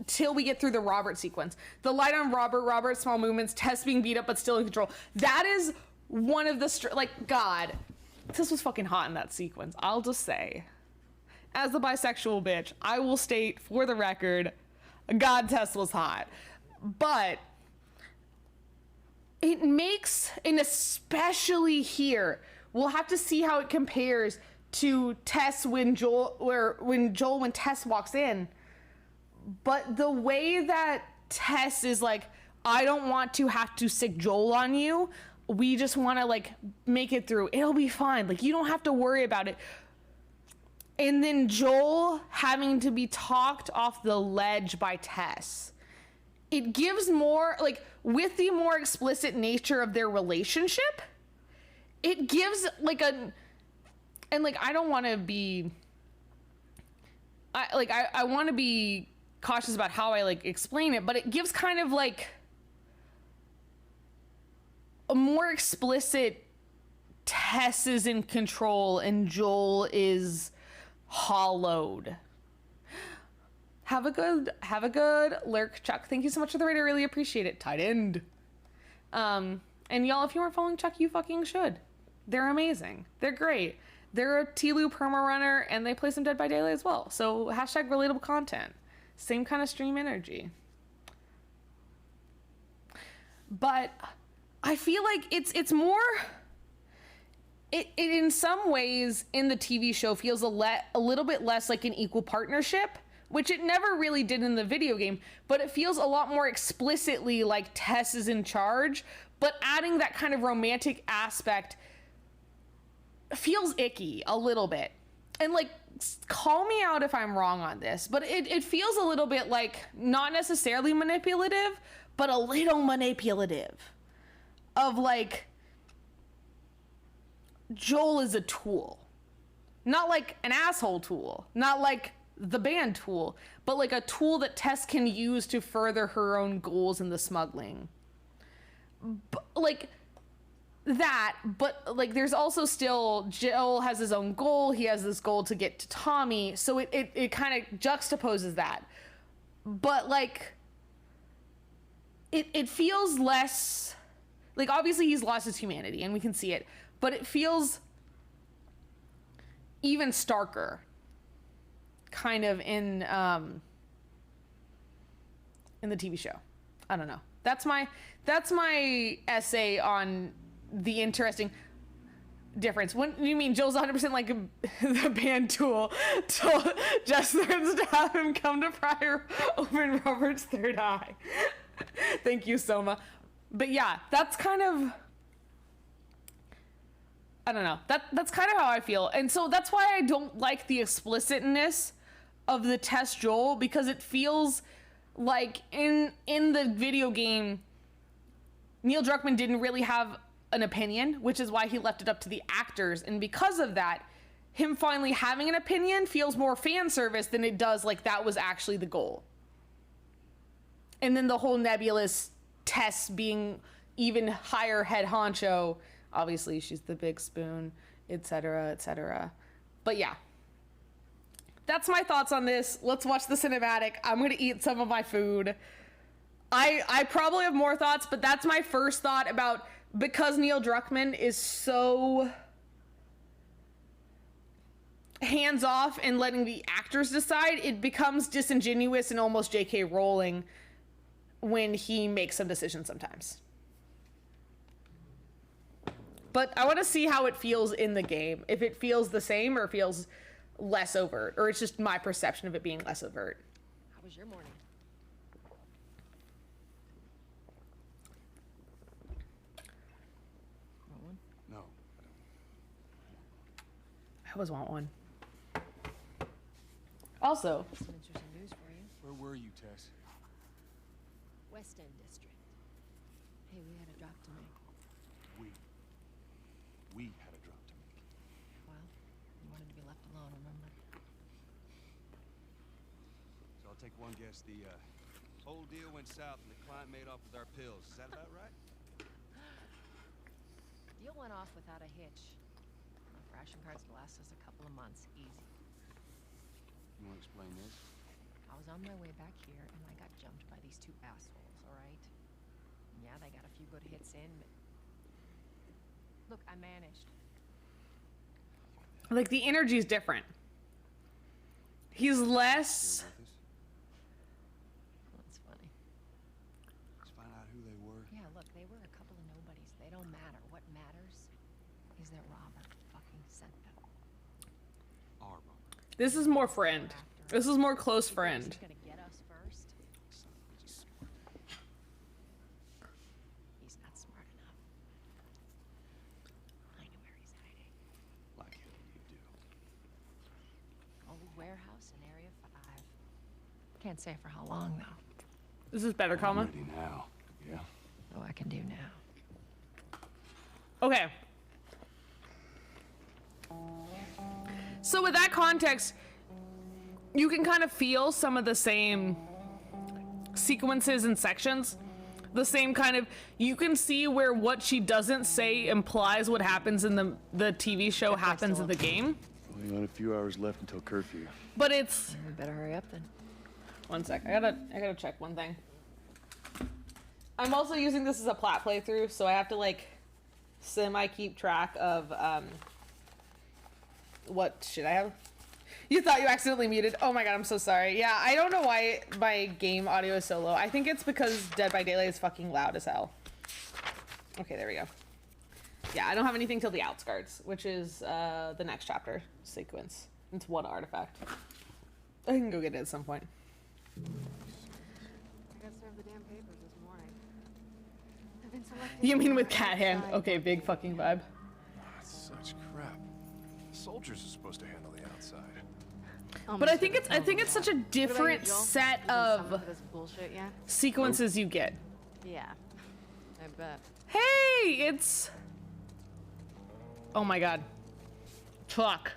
[SPEAKER 1] till we get through the Robert sequence. The light on Robert's small movements, Tess being beat up but still in control. That is one of the, God, Tess was fucking hot in that sequence. I'll just say, as the bisexual bitch, I will state for the record, God, Tess was hot. But it makes, and especially here, we'll have to see how it compares to Tess when Tess walks in. But the way that Tess is like, I don't want to have to sick Joel on you. We just want to make it through. It'll be fine. You don't have to worry about it. And then Joel having to be talked off the ledge by Tess it gives more, like, with the more explicit nature of their relationship, it gives like a, and like, I don't want to be, I want to be cautious about how I like explain it, but it gives kind of like a more explicit Tess is in control and Joel is hollowed. Have a good lurk, Chuck. Thank you so much for the raid. I really appreciate it. Tight end. And y'all, if you weren't following Chuck, you fucking should. They're amazing. They're great. They're a Tlu perma runner and they play some Dead by Daylight as well. So hashtag relatable content. Same kind of stream energy. But I feel like it's more, it in some ways in the TV show feels a little bit less like an equal partnership, which it never really did in the video game, but it feels a lot more explicitly like Tess is in charge, but adding that kind of romantic aspect feels icky a little bit. And like, call me out if I'm wrong on this, but it feels a little bit like not necessarily manipulative, but a little manipulative of like, Joel is a tool, not like an asshole tool, not like the band tool, but like a tool that Tess can use to further her own goals in the smuggling. Like that, but like there's also still, Joel has his own goal. He has this goal to get to Tommy. So it kind of juxtaposes that. But like, it feels less, like obviously he's lost his humanity and we can see it, but it feels even starker kind of in the TV show. I don't know. That's my essay on the interesting difference. When you mean Joel's 100% like the band tool, told Jess threatens to have him come to Pryor open Robert's third eye. Thank you, Soma. But yeah, that's kind of, I don't know. That's kind of how I feel. And so that's why I don't like the explicitness of the Tess Joel, because it feels like in the video game, Neil Druckmann didn't really have an opinion, which is why he left it up to the actors. And because of that, him finally having an opinion feels more fan service than it does like that was actually the goal. And then the whole nebulous Tess being even higher head honcho, obviously she's the big spoon, etc., etc. But yeah, that's my thoughts on this. Let's watch the cinematic. I'm gonna eat some of my food. I probably have more thoughts, but that's my first thought about, because Neil Druckmann is so hands off and letting the actors decide, it becomes disingenuous and almost J.K. Rowling when he makes some decisions sometimes. But I want to see how it feels in the game. If it feels the same or feels less overt, or it's just my perception of it being less overt.
[SPEAKER 7] How was your morning? Want one?
[SPEAKER 2] No.
[SPEAKER 1] I always want one. Also,
[SPEAKER 7] Some interesting news for you.
[SPEAKER 2] Where were you, Tess?
[SPEAKER 7] West End District. Hey, we had a drop to make.
[SPEAKER 2] We had a drop to make.
[SPEAKER 7] Well, you wanted to be left alone, remember?
[SPEAKER 2] So I'll take one guess. The whole deal went south and the client made off with our pills. Is that about right?
[SPEAKER 7] Deal went off without a hitch. Enough ration cards to last us a couple of months, easy.
[SPEAKER 2] You want to explain this?
[SPEAKER 7] I was on my way back here and I got jumped by these two assholes, alright? Yeah, they got a few good hits in, but... Look, I managed.
[SPEAKER 1] like, the energy is different. He's less...
[SPEAKER 2] Still with us?
[SPEAKER 7] That's funny.
[SPEAKER 2] Let's find out who they were.
[SPEAKER 7] Yeah, look, they were a couple of nobodies. They don't matter. What matters is that Robert fucking sent them.
[SPEAKER 2] Our Robert.
[SPEAKER 1] This is more friend. This is more close friend.
[SPEAKER 7] He's gonna get us first.
[SPEAKER 2] Son of a bitch, he's smart.
[SPEAKER 7] He's not smart enough. I know where he's hiding.
[SPEAKER 2] Like hell you do.
[SPEAKER 7] Old warehouse in Area 5. Can't say for how long, though.
[SPEAKER 1] Is this better, comma?
[SPEAKER 2] Ready now. Yeah.
[SPEAKER 7] Oh, I can do now.
[SPEAKER 1] Okay. So with that context, you can kind of feel some of the same sequences and sections. The same kind of, you can see where what she doesn't say implies what happens in the TV show happens in the game.
[SPEAKER 2] Only got a few hours left until curfew.
[SPEAKER 1] But it's,
[SPEAKER 7] We better hurry up then.
[SPEAKER 1] one sec, I gotta check one thing. I'm also using this as a plat playthrough, so I have to like semi keep track of what should I have? You thought you accidentally muted. Oh my god, I'm so sorry. Yeah, I don't know why my game audio is so low. I think it's because Dead by Daylight is fucking loud as hell. Okay, there we go. Yeah, I don't have anything till the Outskirts, which is the next chapter sequence. It's one artifact. I can go get it at some point.
[SPEAKER 10] I got served the damn papers this morning. I've been selected.
[SPEAKER 1] You mean with cat hand? Okay, big fucking vibe.
[SPEAKER 2] That's such crap. The soldiers are supposed to handle the outside.
[SPEAKER 1] But I think it's such a different set of
[SPEAKER 10] This bullshit, yeah?
[SPEAKER 1] sequences you get.
[SPEAKER 10] Yeah. I bet.
[SPEAKER 1] Hey, it's... Oh my god. Fuck.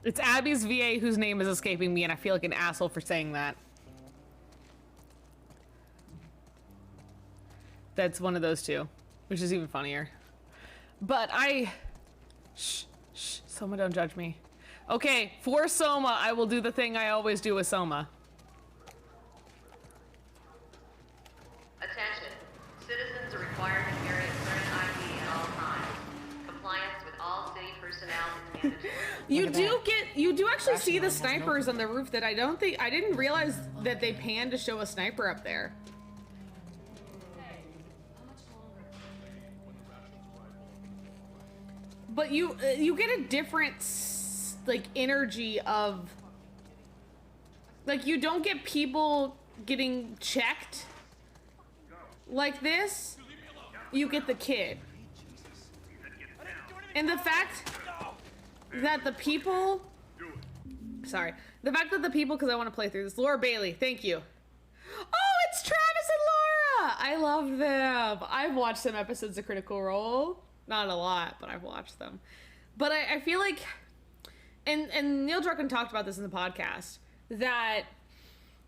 [SPEAKER 1] It's Abby's VA whose name is escaping me, and I feel like an asshole for saying that. That's one of those two, which is even funnier. But Shh, Soma, don't judge me. Okay, for Soma, I will do the thing I always do with Soma.
[SPEAKER 11] Attention. Citizens are required to carry a current ID at all times. Compliance with all city personnel is mandatory.
[SPEAKER 1] You do actually see the snipers on the roof that I didn't realize that they panned to show a sniper up there. But you get a different like energy of like you don't get people getting checked like this. You get the kid. And the fact that the people because I want to play through this. Laura Bailey, thank you. Oh, it's Travis and Laura. I love them. I've watched some episodes of Critical Role. Not a lot, but I've watched them. But I feel like, and Neil Druckmann talked about this in the podcast, that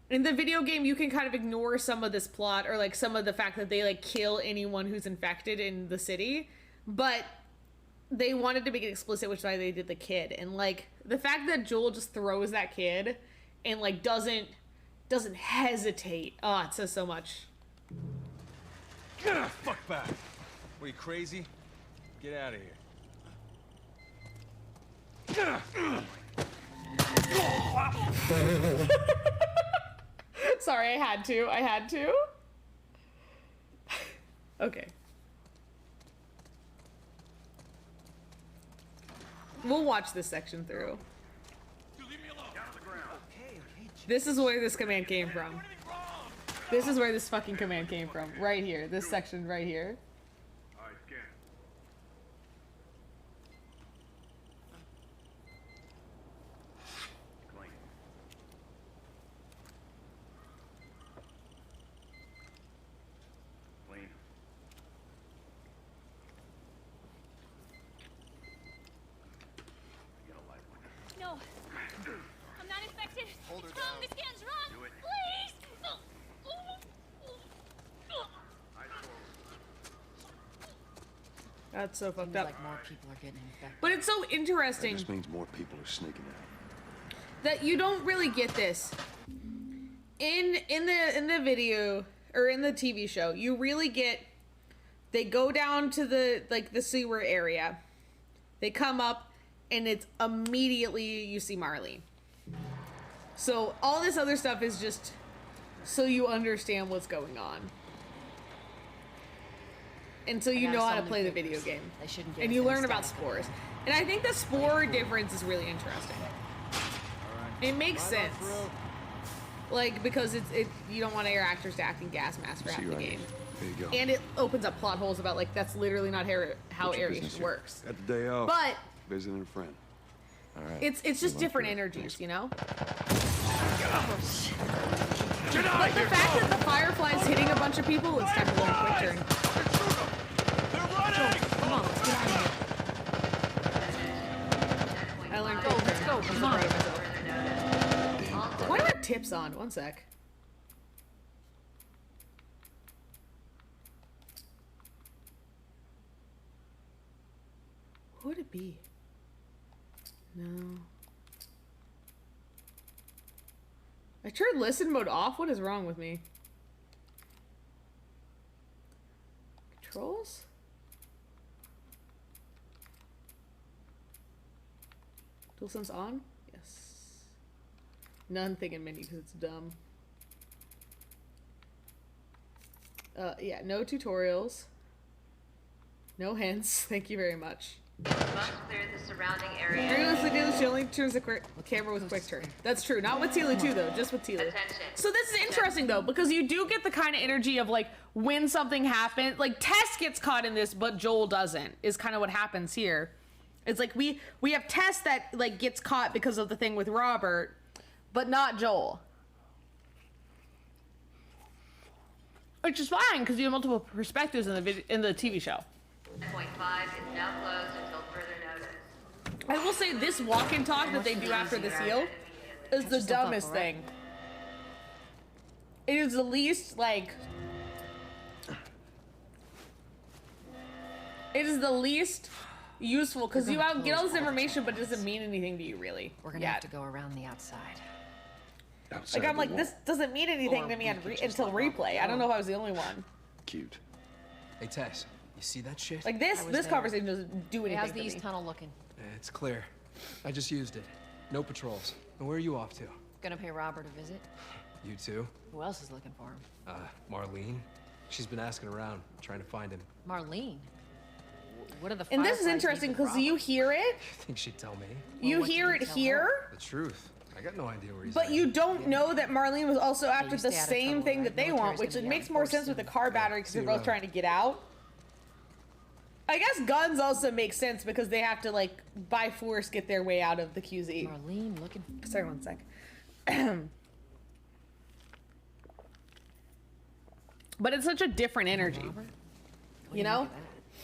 [SPEAKER 1] in the video game you can kind of ignore some of this plot or like some of the fact that they like kill anyone who's infected in the city, but they wanted to make it explicit, which is why they did the kid. And like the fact that Joel just throws that kid and like doesn't hesitate. Oh, it says so much.
[SPEAKER 12] Fuck back. Were you crazy? Get out of here.
[SPEAKER 1] Sorry, I had to. Okay. We'll watch this section through. This is where this command came from. This is where this fucking command came from. Right here. This section right here.
[SPEAKER 3] No. I'm not infected. Hold her down. The scan's wrong. Do it. Please.
[SPEAKER 1] That's so fucked
[SPEAKER 7] Seems
[SPEAKER 1] up.
[SPEAKER 7] like more people are getting infected.
[SPEAKER 1] But it's so interesting.
[SPEAKER 2] That just means more people are sneaking out.
[SPEAKER 1] That you don't really get this in the video or in the TV show. You really get, they go down to the like the sewer area, they come up, and it's immediately you see Marley. So all this other stuff is just so you understand what's going on, and so you know how to play the video game, and you learn about spores. And I think the spore difference is really interesting. It makes sense, like because it you don't want your actors to act in gas masks for half the game,
[SPEAKER 2] There you go.
[SPEAKER 1] and it opens up plot holes about like that's literally not how aeration works.
[SPEAKER 2] Got the day off.
[SPEAKER 1] But
[SPEAKER 2] visiting a friend. All right.
[SPEAKER 1] it's just different energies, you know. But the fact that the Firefly's hitting a bunch of people, it's time to learn quick turn.
[SPEAKER 2] They're running!
[SPEAKER 7] Come on, let's get out of here.
[SPEAKER 1] I learned quick turn.
[SPEAKER 7] Let's go. Come on.
[SPEAKER 1] Why do I have tips on? One sec. Who would it be? No. I turned listen mode off. What is wrong with me? Controls? DualSense on? Yes. None thinking menu because it's dumb. Yeah, no tutorials. No hints. Thank you very much.
[SPEAKER 11] Must clear the surrounding area.
[SPEAKER 1] Rigorously do this, she only turns the camera with quick turn. That's true. Not with Tila 2 though, just with Tila.
[SPEAKER 11] Attention.
[SPEAKER 1] So this is interesting though, because you do get the kind of energy of like when something happens, like Tess gets caught in this, but Joel doesn't, is kind of what happens here. It's like we have Tess that like gets caught because of the thing with Robert, but not Joel. Which is fine, because you have multiple perspectives in the TV show.
[SPEAKER 11] 10.5 is now closed until further notice.
[SPEAKER 1] I will say this walk and talk that they do after the seal is the dumbest thing. It is the least, like... It is the least useful, because you get all this information, but it doesn't mean anything to you, really.
[SPEAKER 7] We're gonna have to go around the outside.
[SPEAKER 1] Like, I'm like, this doesn't mean anything to me until replay. I don't know if I was the only one.
[SPEAKER 2] Cute.
[SPEAKER 4] Hey, Tess, you see that shit?
[SPEAKER 1] Like, this conversation doesn't do anything
[SPEAKER 7] How's
[SPEAKER 1] to
[SPEAKER 7] the
[SPEAKER 1] me.
[SPEAKER 7] east tunnel looking?
[SPEAKER 4] It's clear. I just used it. No patrols. And where are you off to?
[SPEAKER 7] Gonna pay Robert a visit?
[SPEAKER 4] You too?
[SPEAKER 7] Who else is looking for him?
[SPEAKER 4] Marlene. She's been asking around, trying to find him.
[SPEAKER 7] Marlene? What are the
[SPEAKER 1] And this is
[SPEAKER 7] Fireflies
[SPEAKER 1] interesting,
[SPEAKER 7] need with
[SPEAKER 1] because you
[SPEAKER 7] Robert?
[SPEAKER 1] hear it,
[SPEAKER 4] You think she'd tell me?
[SPEAKER 1] you
[SPEAKER 7] what did
[SPEAKER 1] hear
[SPEAKER 7] you
[SPEAKER 1] it
[SPEAKER 7] tell
[SPEAKER 1] here,
[SPEAKER 4] The truth. I got no idea where he's
[SPEAKER 1] but
[SPEAKER 4] at.
[SPEAKER 1] you don't know that Marlene was also after
[SPEAKER 7] you
[SPEAKER 1] the
[SPEAKER 7] stay out of
[SPEAKER 1] same
[SPEAKER 7] trouble,
[SPEAKER 1] thing
[SPEAKER 7] right?
[SPEAKER 1] that they
[SPEAKER 7] Military's
[SPEAKER 1] want, which
[SPEAKER 7] gonna
[SPEAKER 1] it
[SPEAKER 7] be
[SPEAKER 1] makes
[SPEAKER 7] out
[SPEAKER 1] more
[SPEAKER 7] force
[SPEAKER 1] sense with the
[SPEAKER 7] soon.
[SPEAKER 1] car battery because
[SPEAKER 4] see
[SPEAKER 1] they're
[SPEAKER 4] you
[SPEAKER 1] both trying to get out. I guess guns also make sense because they have to, like, by force get their way out of the QZ.
[SPEAKER 7] Marlene looking...
[SPEAKER 1] Sorry, one sec. But it's such a different energy,
[SPEAKER 7] Robert? What do
[SPEAKER 1] you know?
[SPEAKER 7] make of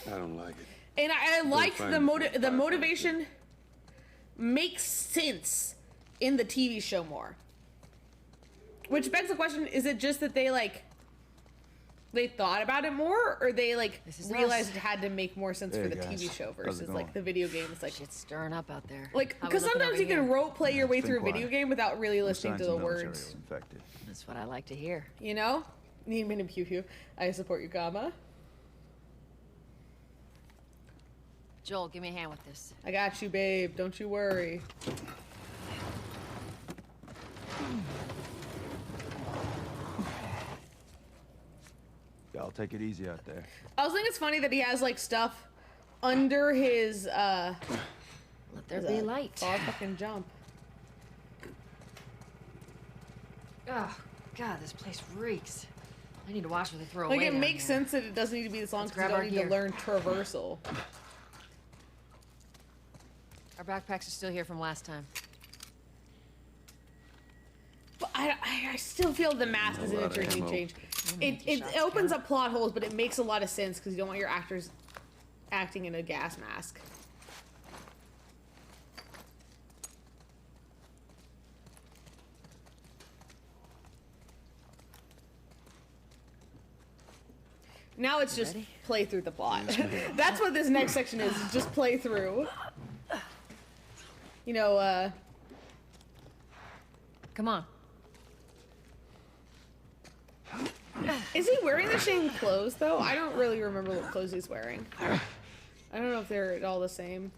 [SPEAKER 7] that?
[SPEAKER 2] I don't like it.
[SPEAKER 1] And I like
[SPEAKER 2] fine.
[SPEAKER 1] the motivation makes sense in the TV show more. Which begs the question, is it just that they thought about it more, or they
[SPEAKER 7] This is
[SPEAKER 1] realized
[SPEAKER 7] us.
[SPEAKER 1] it had to make more sense
[SPEAKER 2] Hey,
[SPEAKER 1] for the
[SPEAKER 2] guys.
[SPEAKER 1] TV show
[SPEAKER 2] How's it
[SPEAKER 1] versus like
[SPEAKER 2] going?
[SPEAKER 1] the video game? It's like
[SPEAKER 7] Shit's stirring up out there.
[SPEAKER 1] like
[SPEAKER 7] How we
[SPEAKER 1] because
[SPEAKER 7] looking
[SPEAKER 1] sometimes
[SPEAKER 7] over
[SPEAKER 1] you can
[SPEAKER 7] here?
[SPEAKER 1] role play your way
[SPEAKER 2] Been
[SPEAKER 1] through a video
[SPEAKER 2] quiet.
[SPEAKER 1] game without really
[SPEAKER 2] No
[SPEAKER 1] listening to
[SPEAKER 2] signs
[SPEAKER 1] the
[SPEAKER 2] of military
[SPEAKER 1] words.
[SPEAKER 2] infected.
[SPEAKER 7] That's what I like to hear.
[SPEAKER 1] You know? Need me to pew pew. I support you, comma.
[SPEAKER 7] Joel, give me a hand with this.
[SPEAKER 1] I got you, babe. Don't you worry.
[SPEAKER 2] Y'all take it easy out there.
[SPEAKER 1] I also think it's funny that he has like stuff under his
[SPEAKER 7] Let there be light.
[SPEAKER 1] I'll fucking jump.
[SPEAKER 7] Oh, God, this place reeks. I need to watch what they throw
[SPEAKER 1] Like
[SPEAKER 7] away
[SPEAKER 1] it
[SPEAKER 7] down
[SPEAKER 1] makes
[SPEAKER 7] here.
[SPEAKER 1] sense that it doesn't need to be this long
[SPEAKER 7] Let's
[SPEAKER 1] because you
[SPEAKER 7] grab
[SPEAKER 1] don't
[SPEAKER 7] our
[SPEAKER 1] need to
[SPEAKER 7] gear.
[SPEAKER 1] learn traversal.
[SPEAKER 7] Our backpacks are still here from last time.
[SPEAKER 1] But I still feel the mask is an
[SPEAKER 2] lot of
[SPEAKER 1] interesting
[SPEAKER 2] ammo.
[SPEAKER 1] change. It opens up plot holes, but it makes a lot of sense because you don't want your actors acting in a gas mask. Now it's just
[SPEAKER 7] Ready?
[SPEAKER 1] play through the plot. That's what this next section is just play through. You know,
[SPEAKER 7] Come on.
[SPEAKER 1] is he wearing the same clothes though? I don't really remember what clothes he's wearing. I don't know if they're at all the same.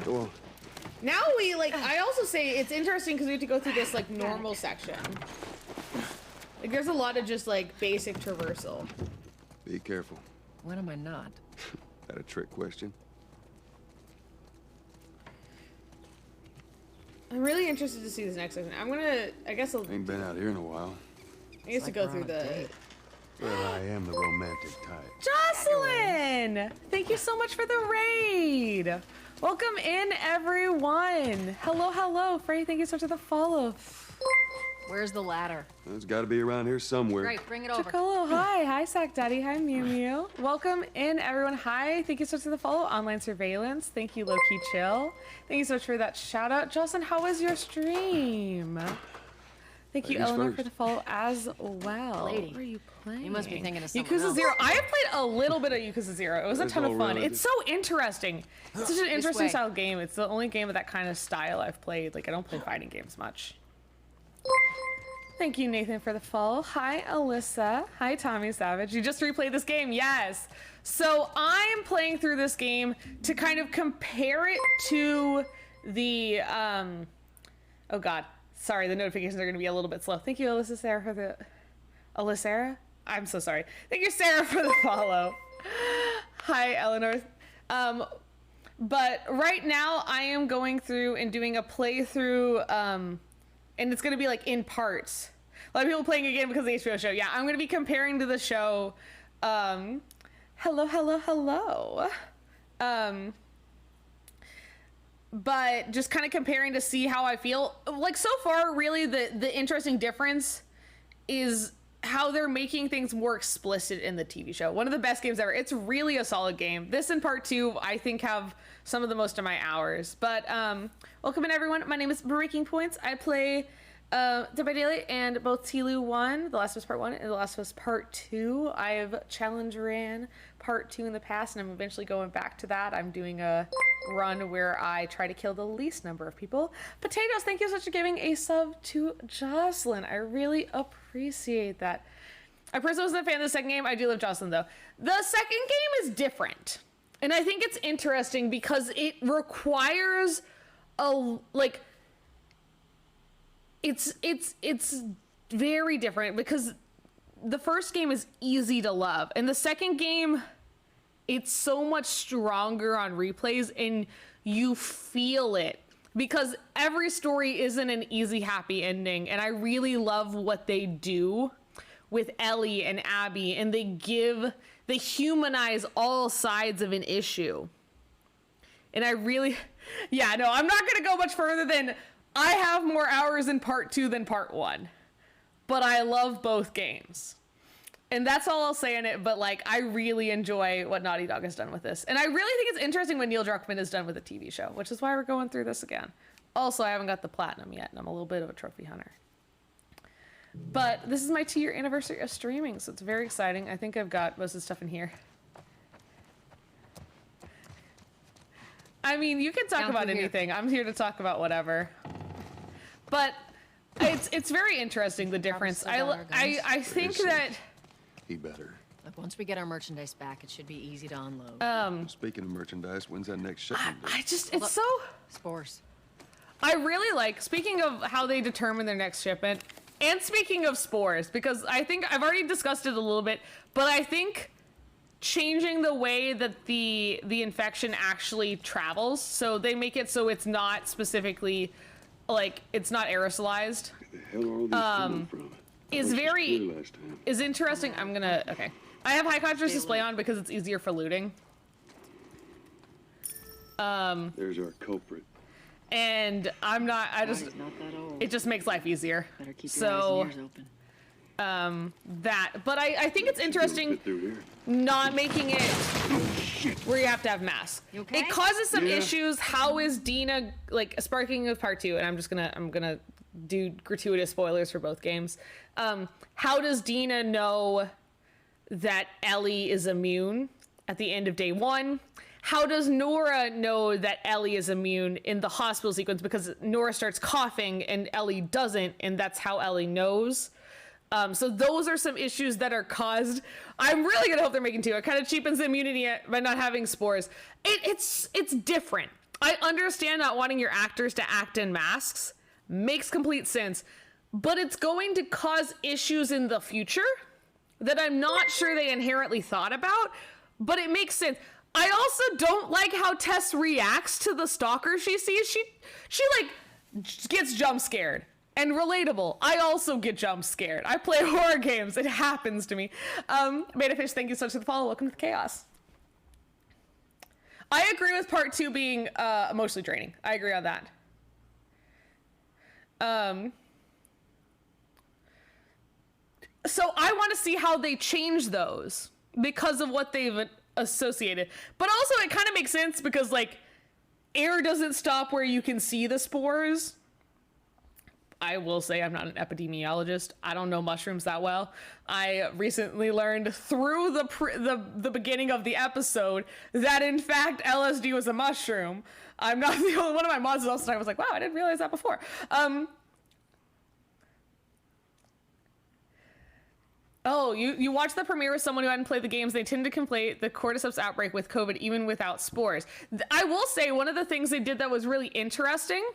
[SPEAKER 2] Go on.
[SPEAKER 1] Now we like. I also say it's interesting because we have to go through this like normal section. Like there's a lot of just like basic traversal.
[SPEAKER 2] Be careful.
[SPEAKER 7] When am I not?
[SPEAKER 2] That a trick question?
[SPEAKER 1] I'm really interested to see this next section. I'm gonna. I guess I'll.
[SPEAKER 2] Ain't been out here in a while.
[SPEAKER 1] I guess to
[SPEAKER 7] like
[SPEAKER 1] go
[SPEAKER 7] we're
[SPEAKER 1] through
[SPEAKER 7] on a
[SPEAKER 1] the.
[SPEAKER 7] date.
[SPEAKER 2] Well, I am the romantic type.
[SPEAKER 1] Jocelyn! Thank you so much for the raid! Welcome in, everyone. Hello, hello. Frey, thank you so much for the follow.
[SPEAKER 7] Where's the ladder?
[SPEAKER 2] It's got to be around here somewhere.
[SPEAKER 7] Great, bring it over.
[SPEAKER 1] Chocolo, hi. Hi, Sack Daddy. Hi, Mew Mew. Welcome in, everyone. Hi. Thank you so much for the follow. Online surveillance. Thank you, Low-Key Chill. Thank you so much for that shout out. Jocelyn, how was your stream? Thank you,
[SPEAKER 2] Ladies
[SPEAKER 1] Eleanor,
[SPEAKER 2] first.
[SPEAKER 1] for the follow as well.
[SPEAKER 7] Lady,
[SPEAKER 1] what are you playing?
[SPEAKER 7] you must be thinking of something
[SPEAKER 1] Yakuza
[SPEAKER 7] else.
[SPEAKER 1] 0. I have played a little bit of Yakuza 0. It was a
[SPEAKER 2] That's
[SPEAKER 1] ton of
[SPEAKER 2] all
[SPEAKER 1] fun.
[SPEAKER 2] right.
[SPEAKER 1] It's so interesting. It's such an interesting
[SPEAKER 7] way.
[SPEAKER 1] style game. It's the only game of that kind of style I've played. Like, I don't play fighting games much. Thank you, Nathan, for the follow. Hi, Alyssa. Hi, Tommy Savage. You just replayed this game? Yes. So I'm playing through this game to kind of compare it to the, oh God. Sorry, the notifications are going to be a little bit slow. Thank you, Alyssa Sarah, for the... Alyssa Sarah? I'm so sorry. Thank you, Sarah, for the follow. Hi, Eleanor. But right now, I am going through and doing a playthrough, and it's going to be like in parts. A lot of people playing a game because of the HBO show. Yeah, I'm going to be comparing to the show. Hello, hello, hello. But just kind of comparing to see how I feel. Like, so far, really, the interesting difference is how they're making things more explicit in the TV show. One of the best games ever. It's really a solid game. This and part 2, I think, have some of the most of my hours. But welcome in, everyone. My name is Breaking Points. I play Dead by Daylight and both TLU 1, The Last of Us Part 1, and The Last of Us Part 2. I've challenge ran Part 2 in the past, and I'm eventually going back to that. I'm doing a run where I try to kill the least number of people. Potatoes, thank you so much for giving a sub to Jocelyn. I really appreciate that. I personally wasn't a fan of the second game. I do love Jocelyn, though. The second game is different. And I think it's interesting because it requires a, like... It's very different because the first game is easy to love, and the second game, it's so much stronger on replays, and you feel it because every story isn't an easy, happy ending, and I really love what they do with Ellie and Abby, and they humanize all sides of an issue. And I really, yeah, no, I'm not gonna go much further than I have more hours in part 2 than part 1, but I love both games. And that's all I'll say in it, but like, I really enjoy what Naughty Dog has done with this. And I really think it's interesting what Neil Druckmann has done with the TV show, which is why we're going through this again. Also, I haven't got the platinum yet, and I'm a little bit of a trophy hunter. But this is my 2-year anniversary of streaming, so it's very exciting. I think I've got most of the stuff in here. I mean, you can talk about anything. I'm here to talk about whatever. But it's very interesting, the difference. I think that...
[SPEAKER 2] He better.
[SPEAKER 7] Look, once we get our merchandise back, it should be easy to unload.
[SPEAKER 2] Speaking of merchandise, when's that next shipment?
[SPEAKER 1] It's so...
[SPEAKER 7] Spores.
[SPEAKER 1] I really like, speaking of how they determine their next shipment, and speaking of spores, because I think I've already discussed it a little bit, but I think changing the way that the infection actually travels, so they make it so it's not specifically, like, it's not aerosolized, is interesting. I'm gonna, okay. I have high contrast display on because it's easier for looting.
[SPEAKER 2] There's our culprit.
[SPEAKER 1] And I'm not, it just makes life easier.
[SPEAKER 13] Better keep your
[SPEAKER 1] so,
[SPEAKER 13] eyes and ears open.
[SPEAKER 1] that, but I think it's interesting not making it where you have to have masks.
[SPEAKER 7] Okay?
[SPEAKER 1] It causes some issues. How is Dina, like, sparking of part 2, and I'm gonna do gratuitous spoilers for both games. How does Dina know that Ellie is immune at the end of day 1? How does Nora know that Ellie is immune in the hospital sequence? Because Nora starts coughing and Ellie doesn't, and that's how Ellie knows. So those are some issues that are caused. I'm really gonna hope they're making 2. It kind of cheapens the immunity by not having spores. It's different. I understand not wanting your actors to act in masks. Makes complete sense. But it's going to cause issues in the future that I'm not sure they inherently thought about, but it makes sense. I also don't like how Tess reacts to the stalker she sees. She like gets jump scared and relatable. I also get jump scared. I play horror games. It happens to me. Betafish, thank you so much for the follow. Welcome to the chaos. I agree with part 2 being emotionally draining. I agree on that. So I want to see how they change those because of what they've associated. But also it kind of makes sense because like air doesn't stop where you can see the spores. I will say I'm not an epidemiologist. I don't know mushrooms that well. I recently learned through the beginning of the episode that in fact LSD was a mushroom. I'm not the only one. Of my mods also I was like, wow, I didn't realize that before. Oh, you watched the premiere with someone who hadn't played the games. They tend to conflate the cordyceps outbreak with COVID even without spores. I will say one of the things they did that was really interesting.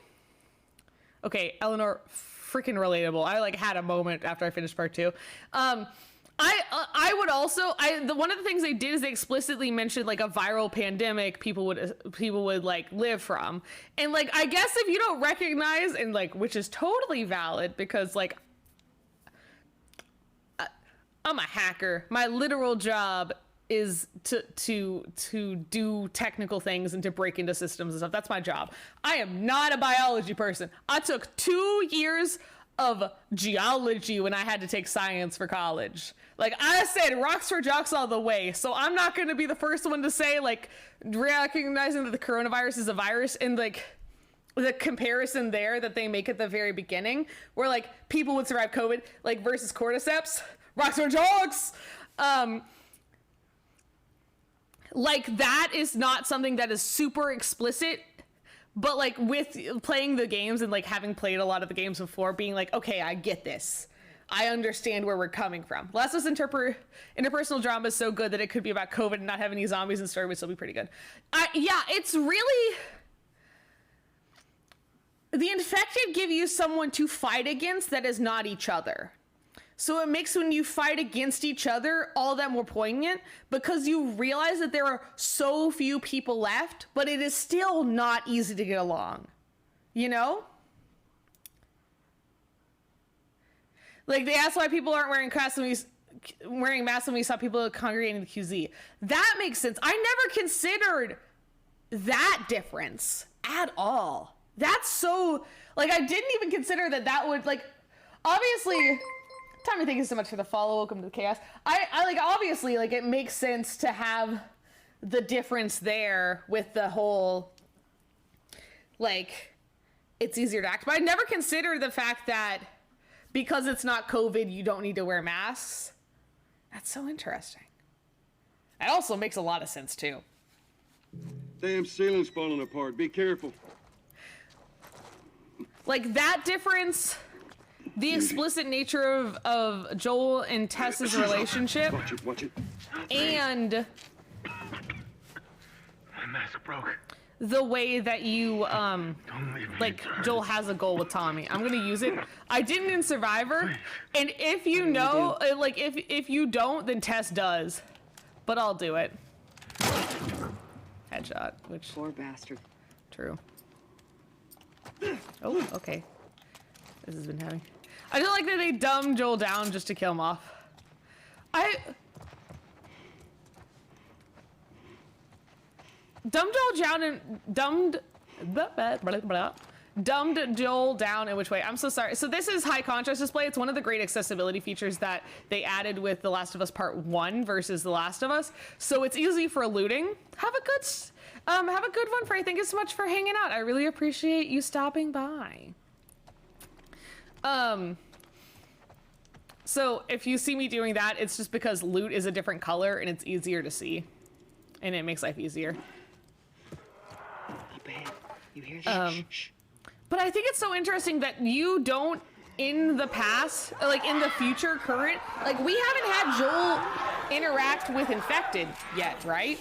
[SPEAKER 1] Okay, Eleanor, freaking relatable. I like had a moment after I finished part 2. I would also one of the things they did is they explicitly mentioned like a viral pandemic people would like live from. And like I guess if you don't recognize and like which is totally valid because like I'm a hacker. My literal job is to do technical things and to break into systems and stuff. That's my job. I am not a biology person. I took 2 years of geology when I had to take science for college. Like I said, rocks for jocks all the way. So I'm not going to be the first one to say like recognizing that the coronavirus is a virus and like the comparison there that they make at the very beginning where like people would survive COVID like versus cordyceps. Rocks or jokes. Like that is not something that is super explicit, but like with playing the games and like having played a lot of the games before being like, okay, I get this. I understand where we're coming from. Last of Us interpersonal drama is so good that it could be about COVID and not have any zombies and story would still be pretty good. Yeah, it's really, the infected give you someone to fight against that is not each other. So it makes when you fight against each other all that more poignant because you realize that there are so few people left, but it is still not easy to get along. You know? Like they asked why people aren't wearing masks when we saw people congregating in the QZ. That makes sense. I never considered that difference at all. That's so, like I didn't even consider that would like, obviously, Tommy, thank you so much for the follow. Welcome to the chaos. I like obviously like it makes sense to have the difference there with the whole like it's easier to act. But I never considered the fact that because it's not COVID, you don't need to wear masks. That's so interesting. That also makes a lot of sense too.
[SPEAKER 14] Damn ceiling's falling apart. Be careful.
[SPEAKER 1] Like that difference. The explicit nature of Joel and Tess's relationship.
[SPEAKER 14] Watch it.
[SPEAKER 1] And
[SPEAKER 5] My mask broke.
[SPEAKER 1] The way that you like Joel has a goal with Tommy. I'm gonna use it. I didn't in Survivor, and if you know, like if you don't, then Tess does, but I'll do it. Headshot. Which
[SPEAKER 15] poor bastard.
[SPEAKER 1] True. Oh, okay. This has been heavy. I feel like that they dumbed Joel down just to kill him off. Dumbed Joel down in which way? I'm so sorry. So this is high contrast display. It's one of the great accessibility features that they added with The Last of Us Part 1 versus The Last of Us. So it's easy for looting. Have a good one, Frey. Thank you so much for hanging out. I really appreciate you stopping by. So if you see me doing that, it's just because loot is a different color and it's easier to see. And it makes life easier.
[SPEAKER 15] You hear that?
[SPEAKER 1] But I think it's so interesting that you don't, in the past, like in the future, current, like we haven't had Joel interact with infected yet, right?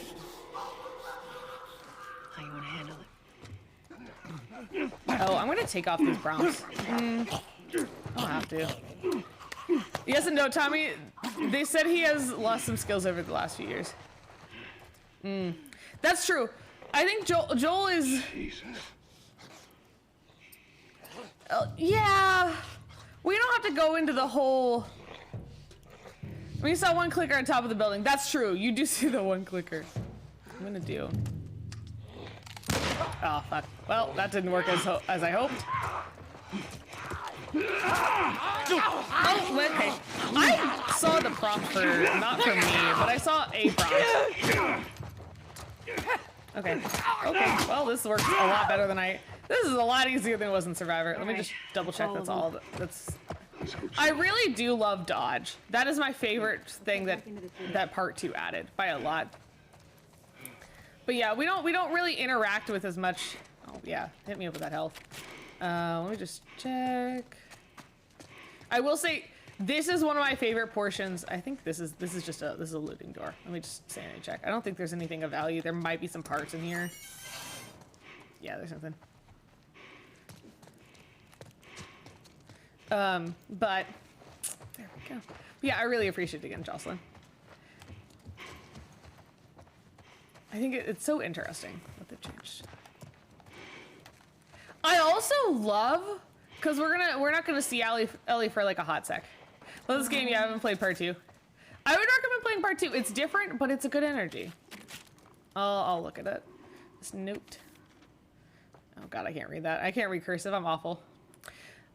[SPEAKER 15] How you want to handle it?
[SPEAKER 1] Oh, I'm gonna take off these browns. I'll have to. Yes and no, Tommy. They said he has lost some skills over the last few years. That's true. I think Joel is. Jesus. Yeah. We don't have to go into the whole. We saw one clicker on top of the building. That's true. You do see the one clicker. I'm gonna do. Oh, fuck. Well, that didn't work as I hoped. Oh, okay. I saw the prompt for, not for me, but I saw a prompt. Okay. Okay. Well, this works a lot better than this is a lot easier than it was in Survivor. Let me just double check that's all. I really do love dodge. That is my favorite thing that part 2 added by a lot. But yeah, we don't really interact with as much. Oh yeah, hit me up with that health. Let me just check. I will say this is one of my favorite portions. I think this is just a looting door. Let me just sanity check. I don't think there's anything of value. There might be some parts in here. Yeah, there's something. But there we go. Yeah, I really appreciate it again, Jocelyn. I think it's so interesting what they've changed. I also love, because we're not gonna see Ellie for like a hot sec. Well, this game, yeah, I haven't played part 2. I would recommend playing part 2. It's different, but it's a good energy. I'll look at it. This note. Oh god, I can't read that. I can't read cursive. I'm awful.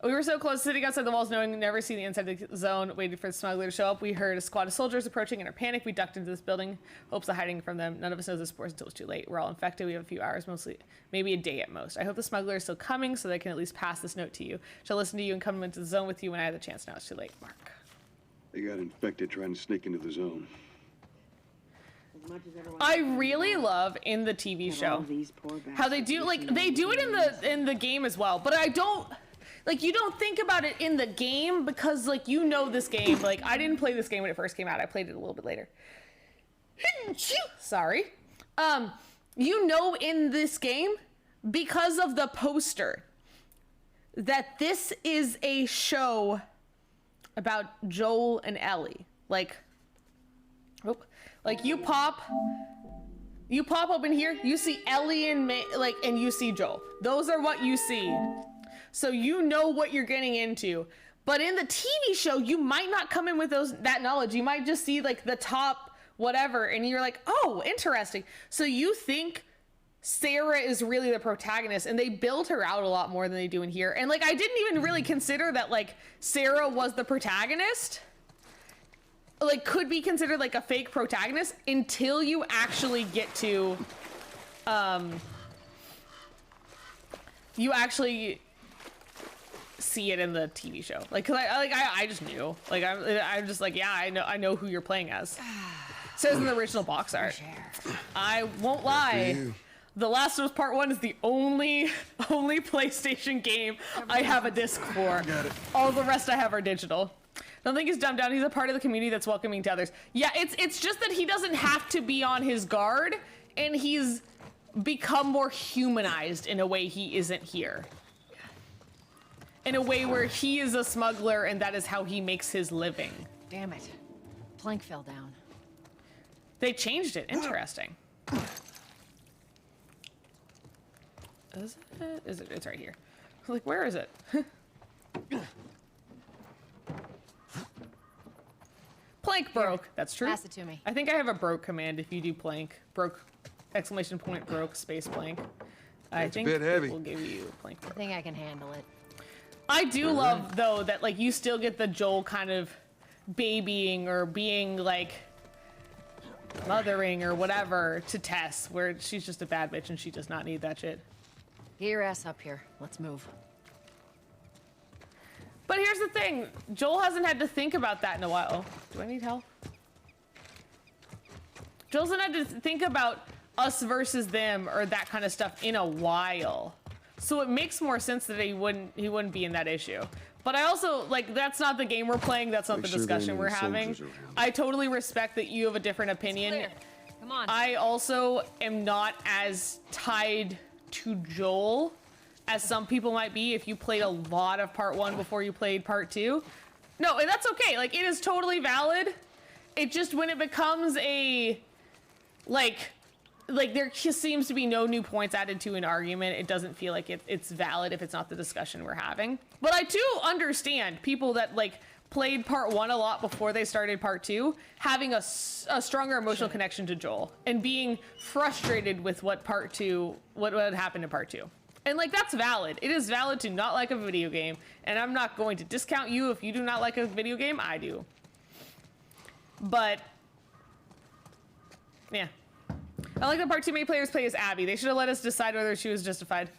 [SPEAKER 1] We were so close, sitting outside the walls, knowing we'd never see the inside of the zone, waiting for the smuggler to show up. We heard a squad of soldiers approaching. In our panic, we ducked into this building, hopes of hiding from them. None of us knows this spores until it's too late. We're all infected. We have a few hours, mostly, maybe a day at most. I hope the smuggler is still coming so they can at least pass this note to you. Shall listen to you and come into the zone with you when I have the chance. Now it's too late. Mark.
[SPEAKER 14] They got infected trying to sneak into the zone.
[SPEAKER 1] I really love in the TV show how they do, like, they do it in the game as well, but I don't. Like, you don't think about it in the game because, like, you know this game. Like, I didn't play this game when it first came out. I played it a little bit later. Sorry. You know in this game, because of the poster, that this is a show about Joel and Ellie. Like, you pop up in here, you see Ellie and and you see Joel. Those are what you see. So you know what you're getting into. But in the TV show, you might not come in with that knowledge. You might just see like the top whatever and you're like, oh, interesting. So you think Sarah is really the protagonist, and they build her out a lot more than they do in here. And like, I didn't even really consider that like Sarah was the protagonist. Like, could be considered like a fake protagonist until you actually get to, you actually see it in the TV show. Like, cause I just knew. Like, I'm just like, yeah, I know who you're playing as. Says in the original box art. I won't lie. The Last of Us Part 1 is the only PlayStation game I have a disc for. All the rest I have are digital. Don't think he's dumbed down. He's a part of the community that's welcoming to others. Yeah, it's just that he doesn't have to be on his guard, and he's become more humanized in a way he isn't here. In a way where he is a smuggler, and that is how he makes his living.
[SPEAKER 7] Damn it. Plank fell down.
[SPEAKER 1] They changed it. Interesting. Is it? Is it? It's right here. Like, where is it? Plank broke. That's true.
[SPEAKER 7] Pass it to me.
[SPEAKER 1] I think I have a broke command if you do plank. Broke, exclamation point, broke, space plank. I think
[SPEAKER 14] a bit heavy.
[SPEAKER 1] It will give you plank broke.
[SPEAKER 7] I think I can handle it.
[SPEAKER 1] I do love, though, that, like, you still get the Joel kind of babying or being, like, mothering or whatever to Tess, where she's just a bad bitch and she does not need that shit.
[SPEAKER 7] Get your ass up here. Let's move.
[SPEAKER 1] But here's the thing. Joel hasn't had to think about that in a while. Do I need help? Joel hasn't had to think about us versus them or that kind of stuff in a while. So it makes more sense that he wouldn't be in that issue. But I also, like, that's not the game we're playing. That's not the discussion we're having. I totally respect that you have a different opinion.
[SPEAKER 7] Come on.
[SPEAKER 1] I also am not as tied to Joel as some people might be if you played a lot of part 1 before you played part 2. No, and that's okay. Like, it is totally valid. It just, when it becomes a, like, like there seems to be no new points added to an argument. It doesn't feel like it's valid if it's not the discussion we're having. But I do understand people that like played part 1 a lot before they started part 2, having a stronger emotional connection to Joel and being frustrated with what part 2, what happened in part 2. And like, that's valid. It is valid to not like a video game. And I'm not going to discount you if you do not like a video game. I do. But yeah. I like that part 2 many players play as Abby. They should have let us decide whether she was justified.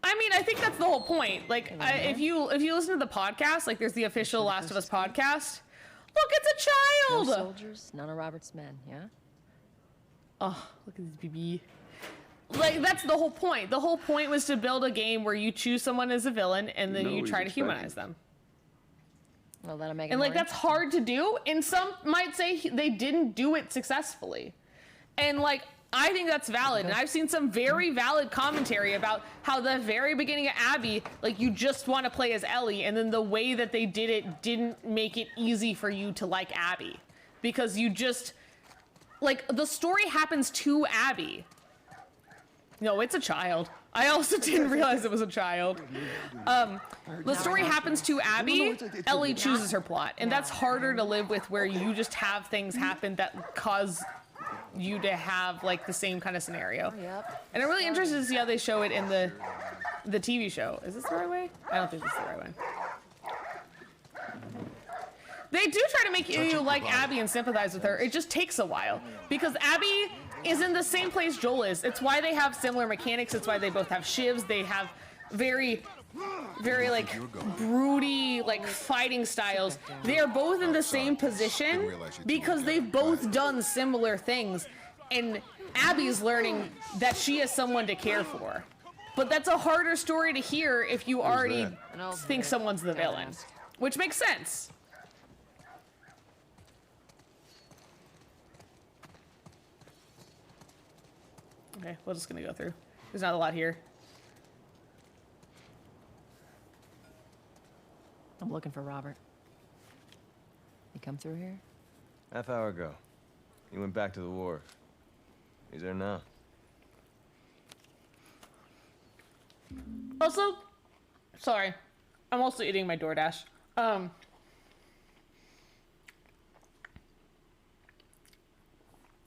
[SPEAKER 1] I mean, I think that's the whole point. Like, if you listen to the podcast, like there's the official Last of Us podcast. Look, it's a child.
[SPEAKER 7] No soldiers, none of Robert's men. Yeah.
[SPEAKER 1] Oh, look at this baby. Like, that's the whole point. The whole point was to build a game where you choose someone as a villain and then you try to humanize them.
[SPEAKER 7] Well, that'll make it
[SPEAKER 1] and like
[SPEAKER 7] more
[SPEAKER 1] that's hard to do, and some might say they didn't do it successfully. And like, I think that's valid, and I've seen some very valid commentary about how the very beginning of Abby, like you just want to play as Ellie, and then the way that they did it didn't make it easy for you to like Abby, because you just like the story happens to Abby. No, it's a child. I also didn't realize it was a child. The story happens to Abby. Ellie chooses her plot, and that's harder to live with, where you just have things happen that cause you to have like the same kind of scenario. And I'm really interested to see how they show it in the TV show. Is this the right way? I don't think this is the right way. They do try to make you like Abby and sympathize with her. It just takes a while because Abby is in the same place Joel is. It's why they have similar mechanics. It's why they both have shivs. They have very like broody like fighting styles. They are both in the same position because they've both done similar things, and Abby's learning that she has someone to care for. But that's a harder story to hear if you already think someone's the villain, which makes sense. Okay, we're just gonna go through. There's not a lot here.
[SPEAKER 7] I'm looking for Robert. He come through here?
[SPEAKER 12] Half hour ago. He went back to the wharf. He's there now.
[SPEAKER 1] Also, sorry, I'm also eating my DoorDash.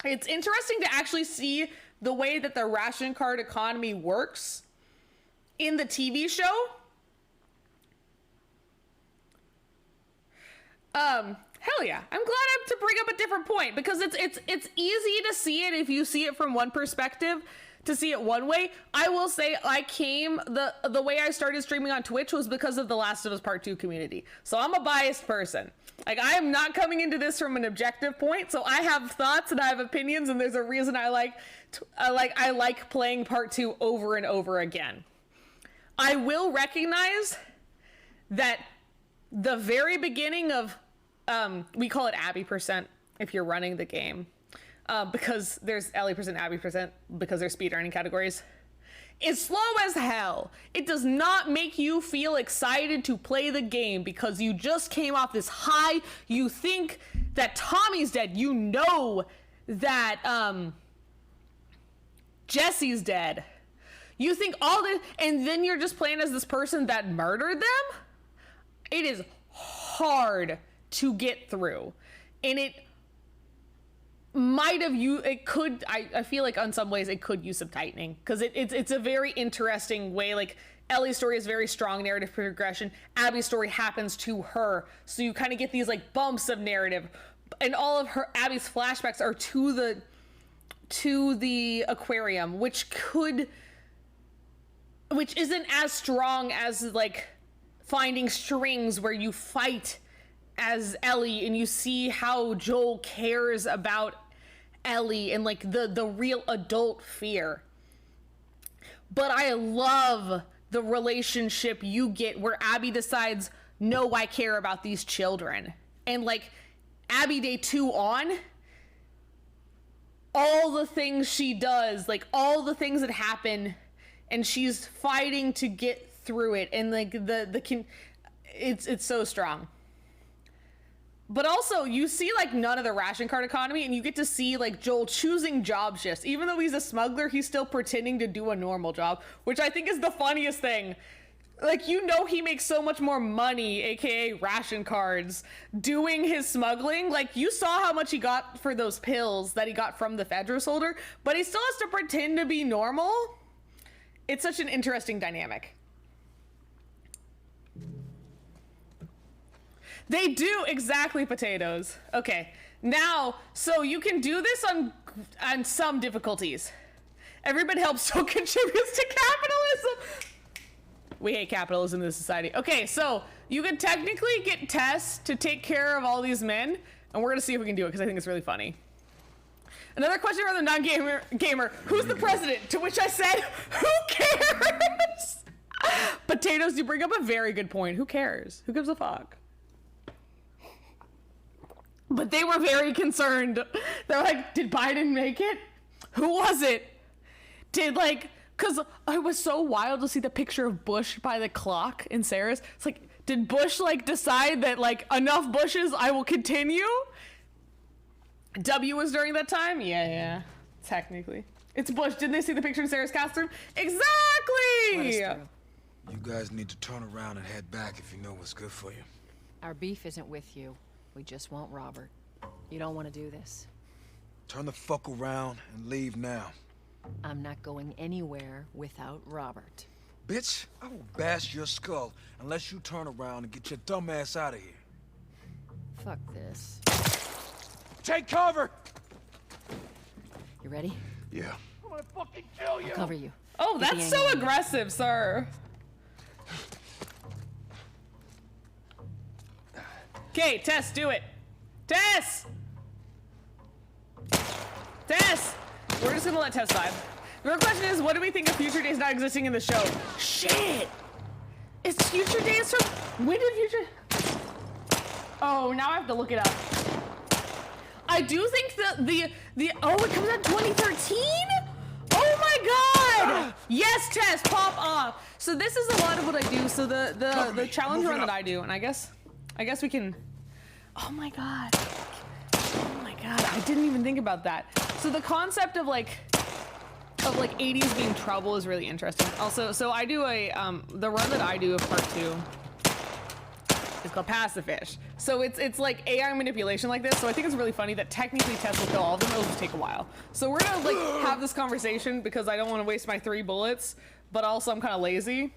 [SPEAKER 1] It's interesting to actually see the way that the ration card economy works in the TV show. Hell yeah. I'm glad to bring up a different point, because it's easy to see it if you see it from one perspective, to see it one way. I will say the way I started streaming on Twitch was because of the Last of Us Part 2 community. So I'm a biased person. Like, I am not coming into this from an objective point. So I have thoughts and I have opinions, and there's a reason I like playing Part 2 over and over again. I will recognize that the very beginning of, we call it Abby percent if you're running the game, because there's Ellie percent, Abby percent, because they're speedrunning categories. It's slow as hell. It does not make you feel excited to play the game because you just came off this high. You think that Tommy's dead. You know that Jesse's dead. You think all this, and then you're just playing as this person that murdered them. It is hard to get through, and it might have I feel like in some ways it could use some tightening, because it's a very interesting way. Like, Ellie's story is very strong narrative progression. Abby's story happens to her, so you kind of get these like bumps of narrative, and all of Abby's flashbacks are to the aquarium, which isn't as strong as like Finding Strings, where you fight as Ellie and you see how Joel cares about Ellie and like the real adult fear. But I love the relationship you get where Abby decides, no, I care about these children. And like Abby day 2 on, all the things she does, like all the things that happen, and she's fighting to get through it, and like it's so strong. But also, you see, like, none of the ration card economy, and you get to see, like, Joel choosing job shifts. Even though he's a smuggler, he's still pretending to do a normal job, which I think is the funniest thing. Like, you know he makes so much more money, aka ration cards, doing his smuggling. Like, you saw how much he got for those pills that he got from the Fedra soldier, but he still has to pretend to be normal. It's such an interesting dynamic. They do, exactly, potatoes. Okay, now, so you can do this on some difficulties. Everybody helps, so contributes to capitalism. We hate capitalism in this society. Okay, so you can technically get Tess to take care of all these men, and we're gonna see if we can do it because I think it's really funny. Another question from the non-gamer, who's the president? To which I said, who cares? Potatoes, you bring up a very good point. Who cares? Who gives a fuck? But they were very concerned. They're like, did Biden make it? Who was it? Did, like, because it was so wild to see the picture of Bush by the clock in Sarah's. It's like, did Bush, like, decide that, like, enough Bushes, I will continue? W was during that time? Yeah, technically. It's Bush. Didn't they see the picture in Sarah's costume? Exactly!
[SPEAKER 16] You guys need to turn around and head back if you know what's good for you.
[SPEAKER 7] Our beef isn't with you. We just want Robert. You don't want to do this.
[SPEAKER 16] Turn the fuck around and leave now.
[SPEAKER 7] I'm not going anywhere without Robert.
[SPEAKER 16] Bitch, I will bash your skull unless you turn around and get your dumb ass out of here.
[SPEAKER 7] Fuck this.
[SPEAKER 16] Take cover!
[SPEAKER 7] You ready?
[SPEAKER 16] Yeah.
[SPEAKER 6] I'm gonna fucking kill you!
[SPEAKER 7] I'll cover you.
[SPEAKER 1] Oh, that's so aggressive, sir. Okay, Tess, do it. Tess! Tess! We're just gonna let Tess die. The real question is, what do we think of Future Days not existing in the show? Shit! It's Future Days from... When did Future... Oh, now I have to look it up. I do think that the... Oh, it comes out 2013? Oh my god! Yes, Tess, pop off. So this is a lot of what I do. So the challenge run that I do, and I guess we can... Oh my god. Oh my god, I didn't even think about that. So the concept of like 80s being trouble is really interesting. Also, so I do a the run that I do of part 2 is called Pass the Fish. So it's like AI manipulation like this. So I think it's really funny that technically Tess will kill all of them. It'll just take a while. So we're gonna like have this conversation because I don't want to waste my 3 bullets, but also I'm kind of lazy.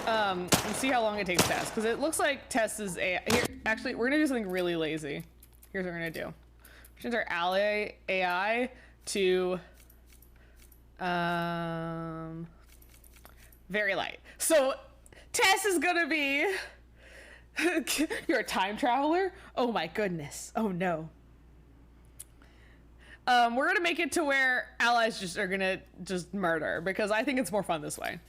[SPEAKER 1] And see how long it takes Tess, because it looks like Tess is AI. Here, actually, we're gonna do something really lazy. Here's what we're gonna do. Change our ally AI to very light. So Tess is gonna be you're a time traveler? Oh my goodness. Oh no. We're gonna make it to where allies just are gonna just murder, because I think it's more fun this way.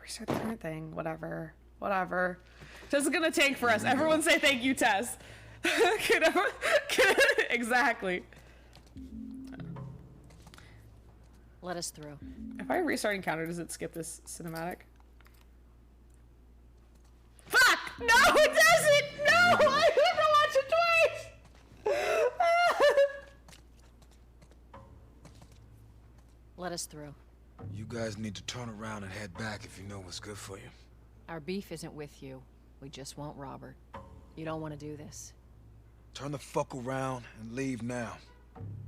[SPEAKER 1] Restart the current thing. Whatever. This is gonna take for us. Everyone say thank you, Tess. Exactly.
[SPEAKER 7] Let us through.
[SPEAKER 1] If I restart encounter, does it skip this cinematic? Fuck! No, it doesn't! No! I have to watch it twice!
[SPEAKER 7] Let us through.
[SPEAKER 16] You guys need to turn around and head back if you know what's good for you.
[SPEAKER 7] Our beef isn't with you. We just want Robert. You don't want to do this.
[SPEAKER 16] Turn the fuck around and leave now.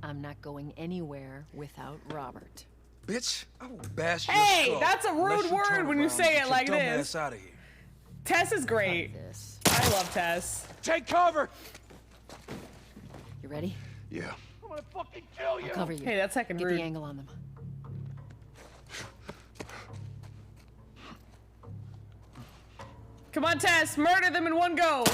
[SPEAKER 7] I'm not going anywhere without Robert.
[SPEAKER 16] Bitch, I will bash your
[SPEAKER 1] Hey,
[SPEAKER 16] skull
[SPEAKER 1] that's a rude word when you say it like this.
[SPEAKER 16] Out of here.
[SPEAKER 1] Tess is great. I love Tess.
[SPEAKER 16] Take cover!
[SPEAKER 7] You ready?
[SPEAKER 16] Yeah.
[SPEAKER 6] I'm gonna fucking kill you!
[SPEAKER 7] I'll cover you.
[SPEAKER 1] Hey, that's heckin'
[SPEAKER 7] Get
[SPEAKER 1] rude.
[SPEAKER 7] the angle on them.
[SPEAKER 1] Come on, Tess, murder them in one go.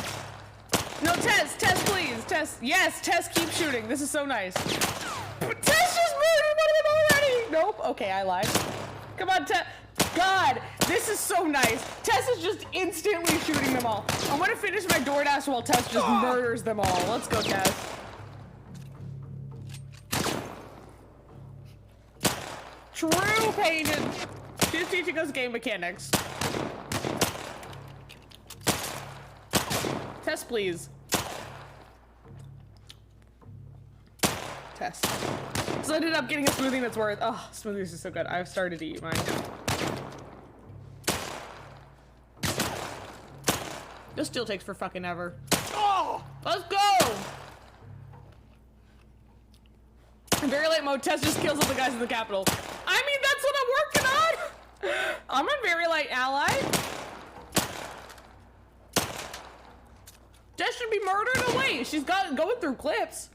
[SPEAKER 1] No, Tess, please. Tess, yes, Tess, keep shooting. This is so nice. But Tess just murdered one of them already. Nope, okay, I lied. Come on, Tess. God, this is so nice. Tess is just instantly shooting them all. I'm gonna finish my DoorDash while Tess just murders them all. Let's go, Tess. True painted. She's teaching us game mechanics. Test, please. Test. So I ended up getting a smoothie that's worth. Oh, smoothies are so good. I've started to eat mine. This still takes for fucking ever. Oh, let's go! In very late mode, Tess just kills all the guys in the Capitol. I mean, that's what I'm working on! I'm a very light ally. Tess should be murdered away. She's got going through clips.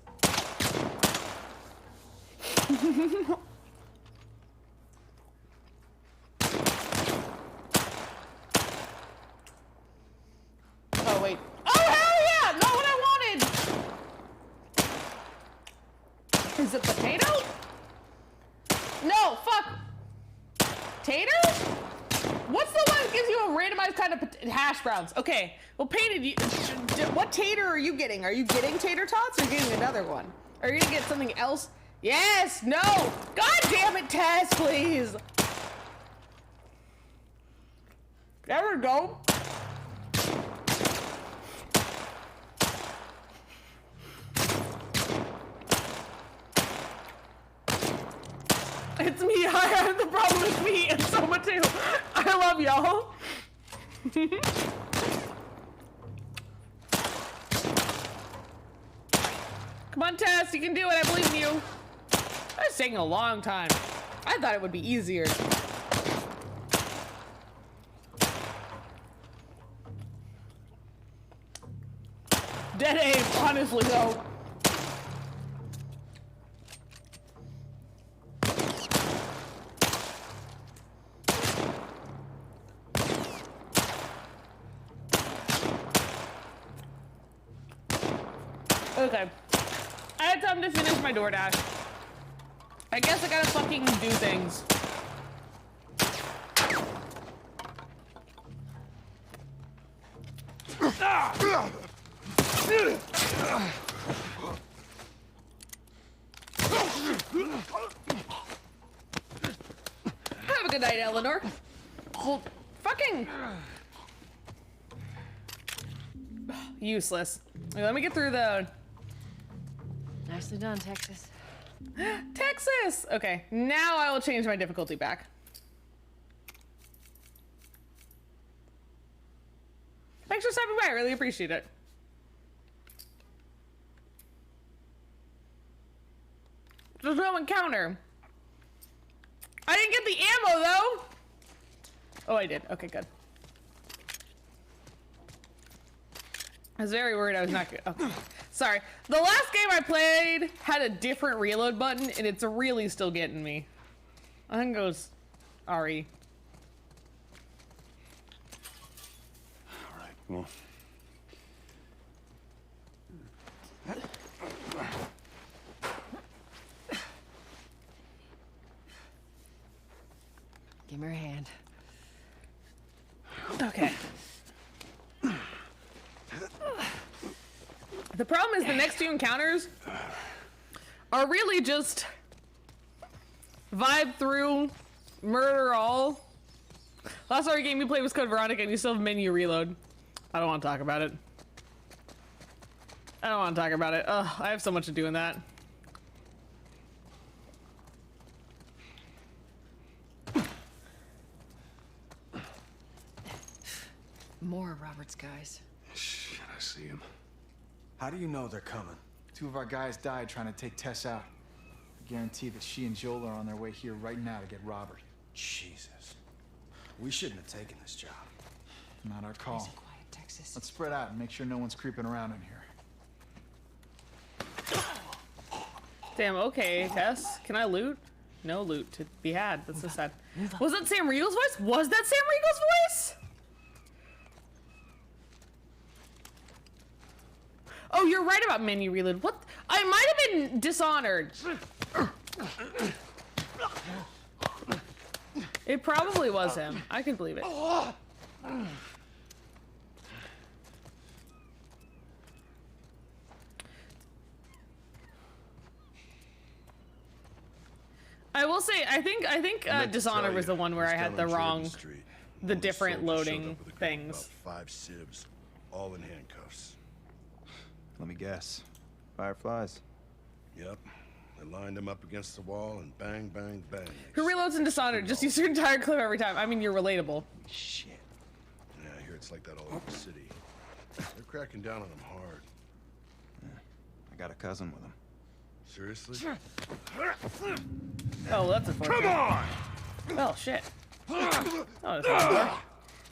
[SPEAKER 1] Oh, wait. Oh, hell yeah! Not what I wanted! Is it potato? No, fuck. Tater? What's the one that gives you a randomized kind of hash browns? Okay, well, painted, what tater are you getting? Are you getting tater tots or are you getting another one? Are you gonna get something else? Yes, no! God damn it, Tess, please! There we go. It's me. I have the problem with me and Soma too. I love y'all. Come on, Tess. You can do it. I believe in you. That's taking a long time. I thought it would be easier. Dead aim, honestly, though. Okay. I had time to finish my DoorDash. I guess I gotta fucking do things. Have a good night, Eleanor. Well, fucking useless. Okay, let me get through the.
[SPEAKER 7] Nicely done, Texas.
[SPEAKER 1] Texas! Okay, now I will change my difficulty back. Thanks for stopping by, I really appreciate it. There's no encounter. I didn't get the ammo, though! Oh, I did. Okay, good. I was very worried I was not good. Okay. Sorry. The last game I played had a different reload button, and it's really still getting me. I think it was Ari.
[SPEAKER 2] All right, come on.
[SPEAKER 7] Give me your hand.
[SPEAKER 1] Okay. The problem is the next two encounters are really just vibe through, murder all. Last other game you played was Code Veronica and you still have menu reload. I don't want to talk about it. I don't want to talk about it. Ugh, I have so much to do in that.
[SPEAKER 7] More of Robert's guys.
[SPEAKER 2] Shit, I see him.
[SPEAKER 5] How do you know they're coming? 2 of our guys died trying to take Tess out. I guarantee that she and Joel are on their way here right now to get Robert.
[SPEAKER 17] Jesus. We shouldn't have taken this job.
[SPEAKER 5] Not our call.
[SPEAKER 7] Nice and quiet, Texas.
[SPEAKER 5] Let's spread out and make sure no one's creeping around in here.
[SPEAKER 1] Damn, okay, Tess. Can I loot? No loot to be had. That's so sad. Was that Sam Riegel's voice? Was that Sam Riegel's voice? Oh, you're right about menu reload. What? I might have been Dishonored. It probably was him. I can believe it. I will say, I think Dishonored was the one where I had the wrong, the different loading things.
[SPEAKER 17] 5 civs,
[SPEAKER 18] all in handcuffs.
[SPEAKER 5] Let me guess.
[SPEAKER 12] Fireflies.
[SPEAKER 18] Yep. They lined them up against the wall and bang, bang, bang.
[SPEAKER 1] Who reloads in Dishonored? Just use your entire clip every time. I mean, you're relatable.
[SPEAKER 5] Shit.
[SPEAKER 18] Yeah, I hear it's like that all over the city. They're cracking down on them hard.
[SPEAKER 5] Yeah, I got a cousin with him.
[SPEAKER 18] Seriously?
[SPEAKER 1] Oh, that's a
[SPEAKER 18] Come on!
[SPEAKER 1] Oh, shit. Oh, that's hard.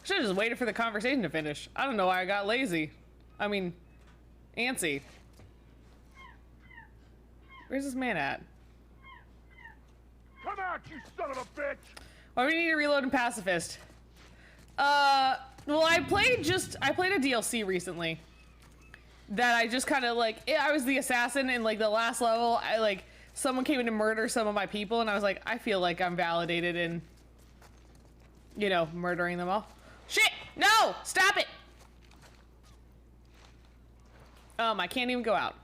[SPEAKER 1] Should have just waited for the conversation to finish. I don't know why I got lazy. I mean, antsy. Where's this man at?
[SPEAKER 18] Come out, you son of a bitch!
[SPEAKER 1] Why do we need to reload in Pacifist? Well, I played a DLC recently that I just kind of like, I was the assassin in like the last level. Someone came in to murder some of my people and I was like, I feel like I'm validated in, you know, murdering them all. Shit! No! Stop it! I can't even go out.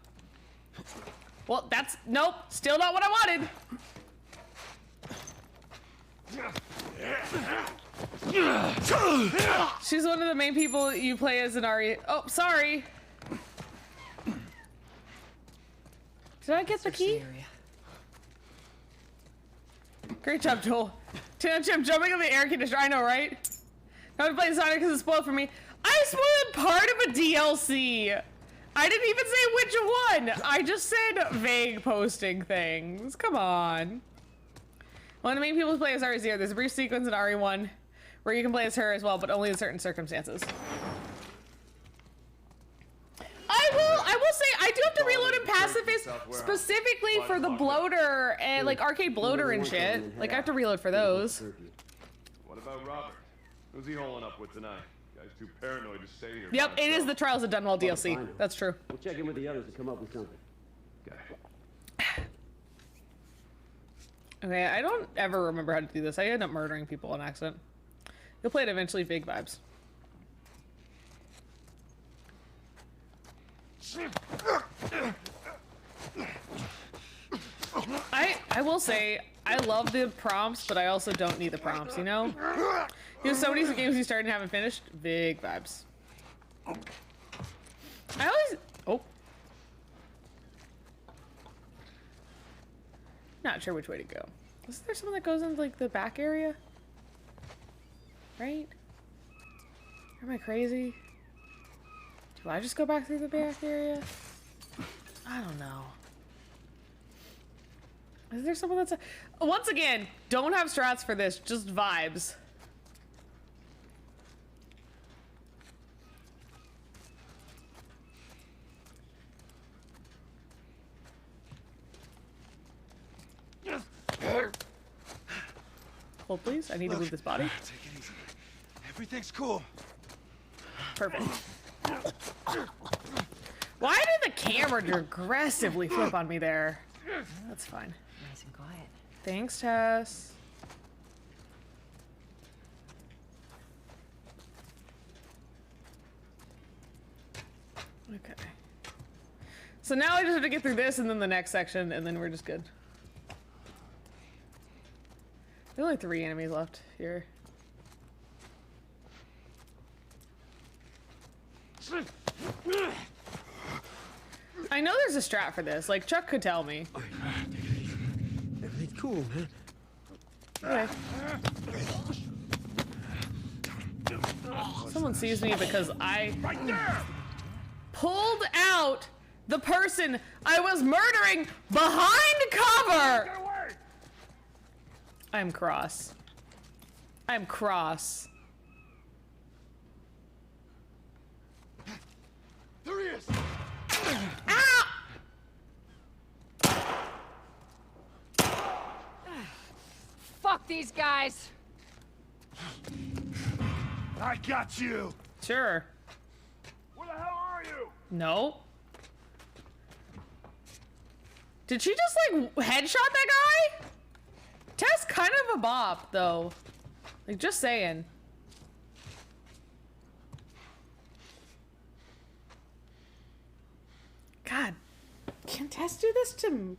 [SPEAKER 1] Well, that's, nope, still not what I wanted. She's one of the main people you play as an Ari. Oh, sorry. Did I get the key? Great job, Joel. I'm jumping on the air conditioner. I know, right? Now to play Sonic because it's spoiled for me. I spoiled part of a DLC. I didn't even say which one. I just said vague posting things. Come on. One of the main people who play as Ari is here. There's a brief sequence in RE1 where you can play as her as well, but only in certain circumstances. I will say I do have to reload in Pacifist specifically for the bloater and like arcade bloater and shit. Like I have to reload for those.
[SPEAKER 2] What about Robert? Who's he holding up with tonight? Guy's too paranoid to stay here.
[SPEAKER 1] Yep, it is the Trials of Dunwall DLC. That's true.
[SPEAKER 13] We'll check in with the others and come up with something.
[SPEAKER 1] Okay, I don't ever remember how to do this. I end up murdering people on accident. You'll play it eventually, big vibes. I will say, I love the prompts, but I also don't need the prompts, you know? There's so many games you started and haven't finished. Big vibes. I always... Oh. Not sure which way to go. Isn't there someone that goes into, like, the back area? Right? Am I crazy? Do I just go back through the back area? I don't know. Is there someone that's... Once again, don't have strats for this, just vibes. Hold, please. I need to move this body.
[SPEAKER 5] Take it easy. Everything's cool.
[SPEAKER 1] Perfect. Why did the camera aggressively flip on me there? That's fine.
[SPEAKER 7] Nice and quiet.
[SPEAKER 1] Thanks, Tess. Okay. So now I just have to get through this and then the next section, and then we're just good. There are only 3 enemies left here. I know there's a strat for this. Like, Chuck could tell me.
[SPEAKER 13] Everything's cool, man.
[SPEAKER 1] Okay. Someone sees me because I pulled out the person I was murdering behind cover! I'm cross. I'm cross.
[SPEAKER 18] There he is!
[SPEAKER 1] Ah!
[SPEAKER 7] Fuck these guys!
[SPEAKER 18] I got you!
[SPEAKER 1] Sure.
[SPEAKER 18] Where the hell are you?
[SPEAKER 1] No. Did she just like headshot that guy? Tess kind of a bop though. Like just saying. God, can Tess do this to me?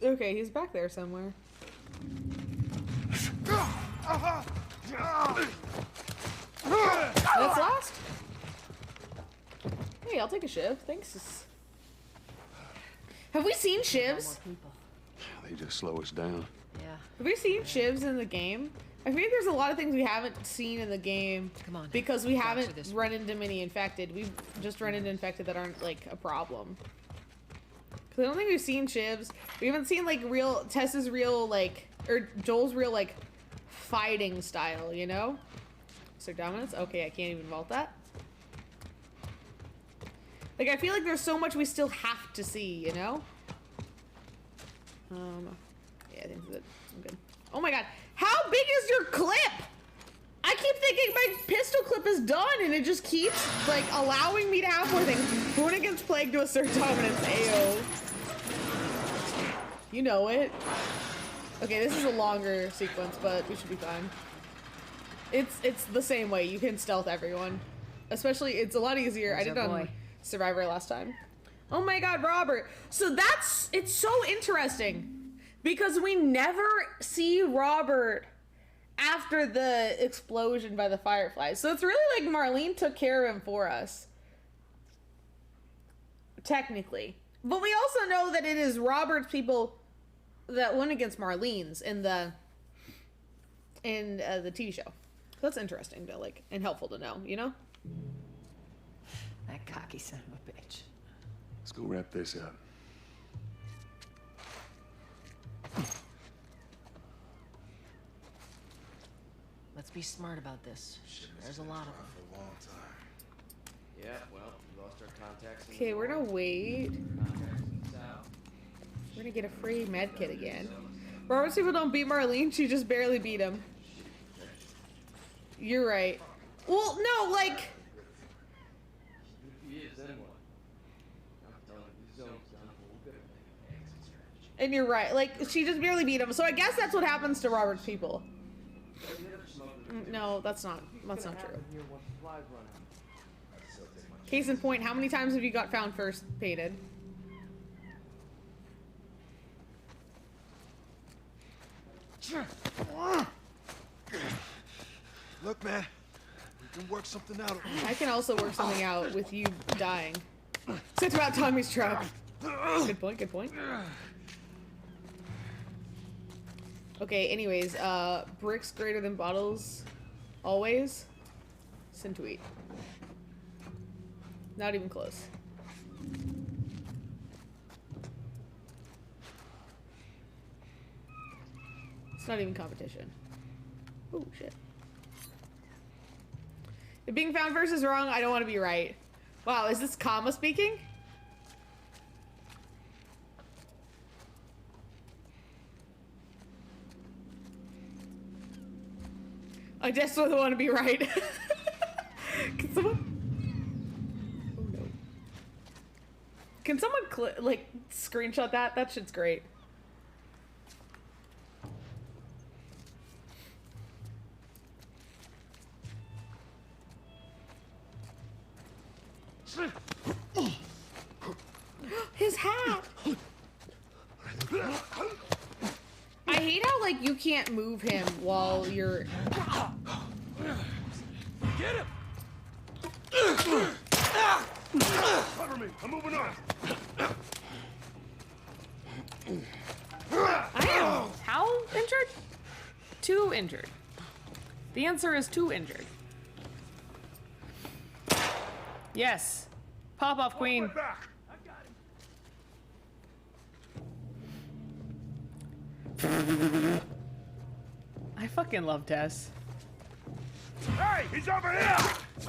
[SPEAKER 1] Okay, he's back there somewhere. Hey, I'll take a shiv. Thanks. Have we seen shivs?
[SPEAKER 18] They just slow us down.
[SPEAKER 7] Yeah.
[SPEAKER 1] Have we seen shivs in the game? I feel like there's a lot of things we haven't seen in the game because we haven't run into many infected. We've just run into infected that aren't like a problem. Cause I don't think we've seen shivs. We haven't seen like real Tess's real like or Joel's real like fighting style, you know? So dominance. Okay, I can't even vault that. Like I feel like there's so much we still have to see, you know? Yeah, I think that I'm good. Oh my god. How big is your clip? I keep thinking my pistol clip is done and it just keeps like allowing me to have more things. Born against plague to assert dominance. Ayo. You know it. Okay, this is a longer sequence, but we should be fine. It's the same way. You can stealth everyone. Especially, it's a lot easier. I did it on Survivor last time. Oh my god, Robert. So it's so interesting. Because we never see Robert after the explosion by the fireflies. So it's really like Marlene took care of him for us. Technically. But we also know that it is Robert's people that went against Marlene's in the TV show. So that's interesting to like, and helpful to know, you know?
[SPEAKER 7] That cocky son of a bitch.
[SPEAKER 18] Let's go wrap this up.
[SPEAKER 7] Let's be smart about this. There's a lot of them.
[SPEAKER 12] For a long time. Yeah, well, we lost our contacts.
[SPEAKER 1] Okay, we're gonna wait. We're gonna get a free med kit again. Robert's people don't beat Marlene, she just barely beat him. You're right. Well, no, like... And you're right, like, she just barely beat him, so I guess that's what happens to Robert's people. No, that's not true. Case in point, how many times have you got found first painted?
[SPEAKER 16] Look, man, we can work something out.
[SPEAKER 1] I can also work something out with you dying. So it's about Tommy's truck. Good point, good point. Okay, anyways, bricks greater than bottles, always. Send tweet. Not even close. It's not even competition. Oh, shit. If being found first is wrong, I don't want to be right. Wow, is this comma speaking? I just want to be right. Can someone? Oh no. Can someone like screenshot that? That shit's great. His hat. I hate how like you can't move him while you're.
[SPEAKER 18] Get him! Cover me. I'm moving on.
[SPEAKER 1] I am how injured? 2 injured. The answer is 2 injured. Yes. Pop off, queen. I fucking love Tess.
[SPEAKER 18] Hey, he's over here!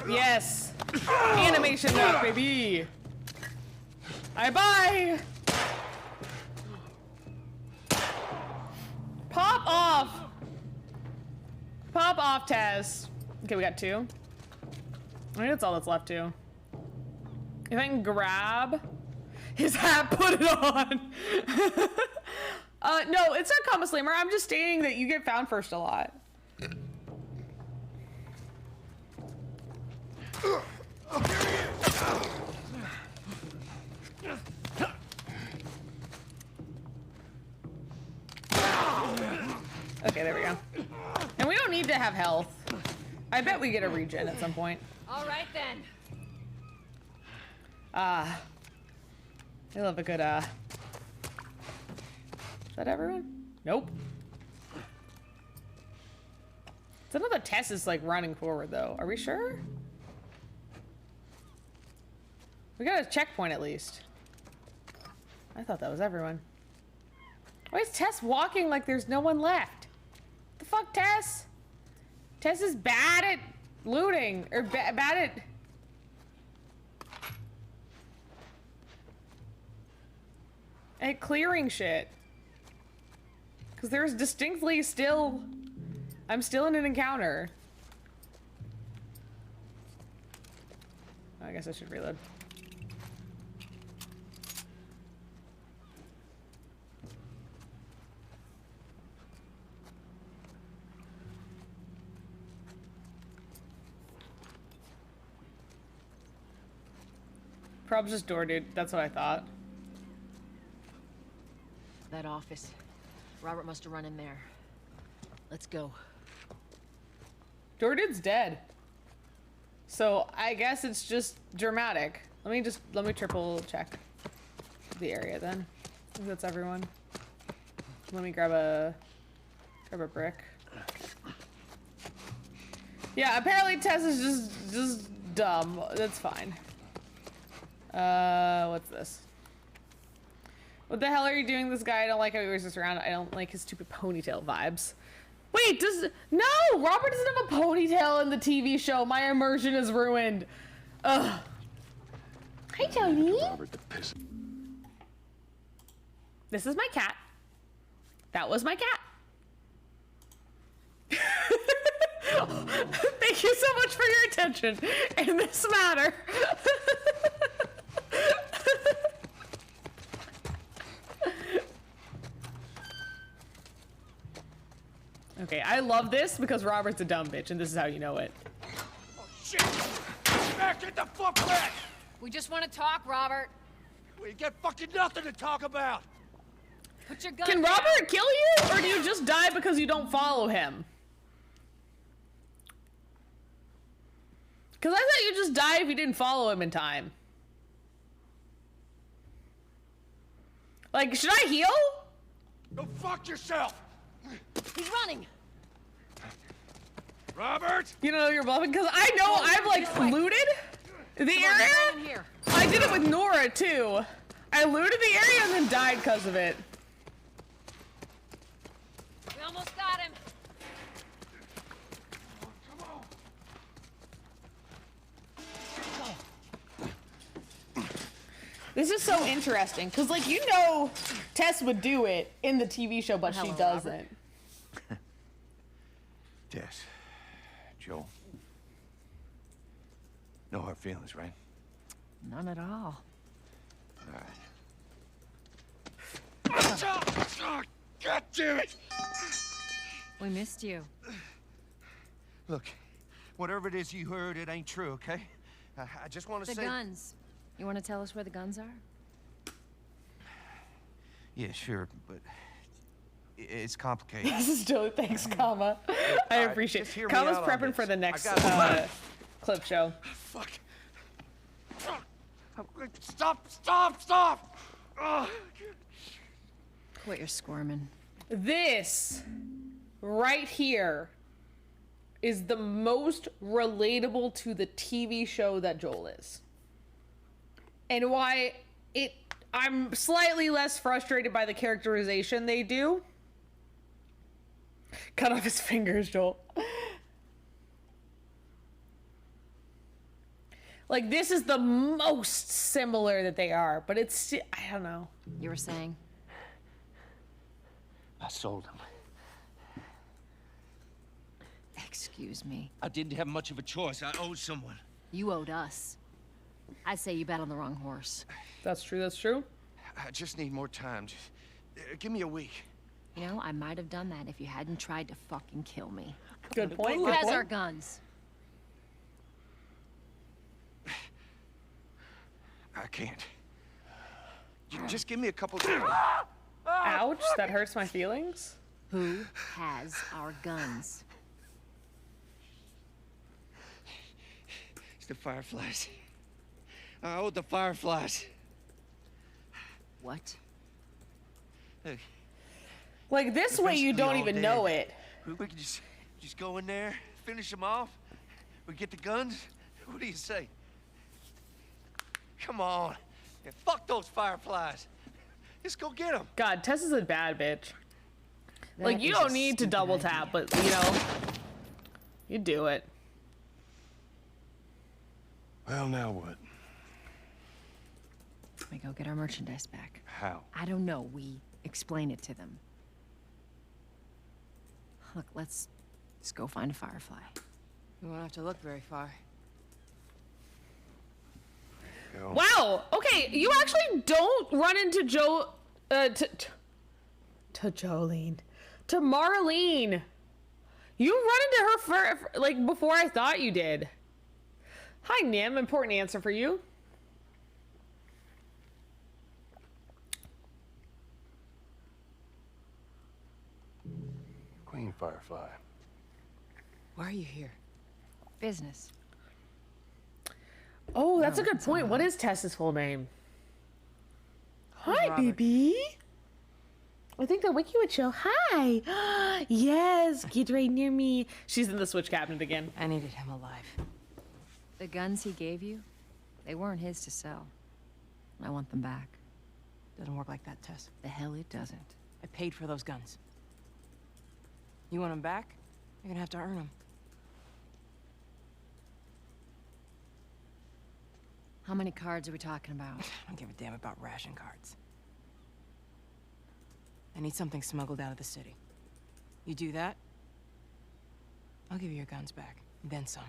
[SPEAKER 1] Yes. Animation up, baby. Bye. Pop off. Pop off, Tess. Okay, we got 2. I think that's all that's left, too. If I can grab his hat, put it on. No, it's not comma slammer. I'm just stating that you get found first a lot. Okay, there we go. And we don't need to have health. I bet we get a regen at some point.
[SPEAKER 7] All right then.
[SPEAKER 1] I love a good, Is that everyone? Nope. It's another Tess is like running forward though. Are we sure? We got a checkpoint at least. I thought that was everyone. Why is Tess walking like there's no one left? The fuck, Tess? Tess is bad at looting, or bad at clearing shit. Because there's distinctly still... I'm still in an encounter. I guess I should reload. Probably just door, dude. That's what I thought.
[SPEAKER 7] That office. Robert must have run in there. Let's go.
[SPEAKER 1] Door dude's dead. So I guess it's just dramatic. Let me triple check the area then. I think that's everyone. Let me grab a brick. Yeah, apparently Tess is just dumb. That's fine. What's this? What the hell are you doing, this guy? I don't like how he wears this around. I don't like his stupid ponytail vibes. Wait, no! Robert doesn't have a ponytail in the TV show. My immersion is ruined. Ugh. Hi, Tony.
[SPEAKER 2] Robert the piss.
[SPEAKER 1] This is my cat. That was my cat. Thank you so much for your attention in this matter. Okay, I love this because Robert's a dumb bitch, and this is how you know it.
[SPEAKER 16] Oh, shit! Back, get the fuck back!
[SPEAKER 7] We just want to talk, Robert.
[SPEAKER 16] We get fucking nothing to talk about!
[SPEAKER 7] Put your gun
[SPEAKER 1] Can
[SPEAKER 7] down.
[SPEAKER 1] Robert kill you, or do you just die because you don't follow him? Because I thought you just die if you didn't follow him in time. Like, should I heal?
[SPEAKER 16] Go fuck yourself!
[SPEAKER 7] He's running.
[SPEAKER 16] Robert!
[SPEAKER 1] You know you're bluffing? Because I know I've, like, looted the area. I did it with Nora, too. I looted the area and then died because of it.
[SPEAKER 7] We almost got him.
[SPEAKER 1] This is so interesting, because, like, you know Tess would do it in the TV show, but she doesn't.
[SPEAKER 2] Tess. Joel. No hard feelings, right?
[SPEAKER 7] None at all.
[SPEAKER 2] All
[SPEAKER 16] right. God damn it!
[SPEAKER 7] We missed you.
[SPEAKER 2] Look, whatever it is you heard, it ain't true, okay? I just want to say...
[SPEAKER 7] The guns. You want to tell us where the guns are?
[SPEAKER 2] Yeah, sure, but it's complicated.
[SPEAKER 1] This is totally thanks, comma. I appreciate it.
[SPEAKER 2] Comma's
[SPEAKER 1] Comma's prepping for the next clip show.
[SPEAKER 16] Fuck. Stop!
[SPEAKER 7] Quit your squirming.
[SPEAKER 1] This right here is the most relatable to the TV show that Joel is. And why I'm slightly less frustrated by the characterization they do. Cut off his fingers, Joel. Like, this is the most similar that they are, but it's, I don't know.
[SPEAKER 7] You were saying?
[SPEAKER 2] I sold him.
[SPEAKER 7] Excuse me.
[SPEAKER 2] I didn't have much of a choice. I owed someone.
[SPEAKER 7] You owed us. I'd say you bet on the wrong horse.
[SPEAKER 1] That's true, that's true.
[SPEAKER 2] I just need more time. Just, give me a week.
[SPEAKER 7] You know, I might have done that if you hadn't tried to fucking kill me.
[SPEAKER 1] Good point.
[SPEAKER 7] Who has our guns?
[SPEAKER 2] I can't. Just give me a couple days.
[SPEAKER 1] Ouch, that hurts my feelings.
[SPEAKER 7] Who has our guns?
[SPEAKER 2] It's the Fireflies.
[SPEAKER 19] I owed the Fireflies.
[SPEAKER 15] What?
[SPEAKER 19] Hey,
[SPEAKER 1] Like this way you don't even know it.
[SPEAKER 19] we could just go in there, finish them off. We get the guns. What do you say? Come on. Yeah, fuck those Fireflies. Let's go get them.
[SPEAKER 1] God, Tess is a bad bitch. Like,
[SPEAKER 15] That
[SPEAKER 1] you
[SPEAKER 15] is
[SPEAKER 1] don't
[SPEAKER 15] a
[SPEAKER 1] need to
[SPEAKER 15] stupid
[SPEAKER 1] double
[SPEAKER 15] idea.
[SPEAKER 1] tap, but, you know, you do it.
[SPEAKER 18] Well, now what?
[SPEAKER 15] We go get our merchandise back.
[SPEAKER 18] How?
[SPEAKER 15] I don't know. We explain it to them. Look, let's just go find a Firefly.
[SPEAKER 10] We won't have to look very far.
[SPEAKER 18] Go.
[SPEAKER 1] Wow. Okay, you actually don't run into Jolene. To Marlene. You run into her for like before I thought you did. Hi, Nim. Important answer for you.
[SPEAKER 18] Queen Firefly.
[SPEAKER 10] Why are you here?
[SPEAKER 15] Business.
[SPEAKER 1] Oh, that's a good point. What is Tess's full name? Hi,
[SPEAKER 10] Robert.
[SPEAKER 1] baby. I think the wiki would show. Hi. Yes, get right near me. She's in the switch cabinet again.
[SPEAKER 10] I needed him alive.
[SPEAKER 15] The guns he gave you, they weren't his to sell. I want them back.
[SPEAKER 10] Doesn't work like that, Tess.
[SPEAKER 15] The hell it doesn't.
[SPEAKER 10] I paid for those guns. You want them back? You're gonna have to earn them.
[SPEAKER 15] How many cards are we talking about?
[SPEAKER 10] I don't give a damn about ration cards. I need something smuggled out of the city. You do that, I'll give you your guns back. And then some.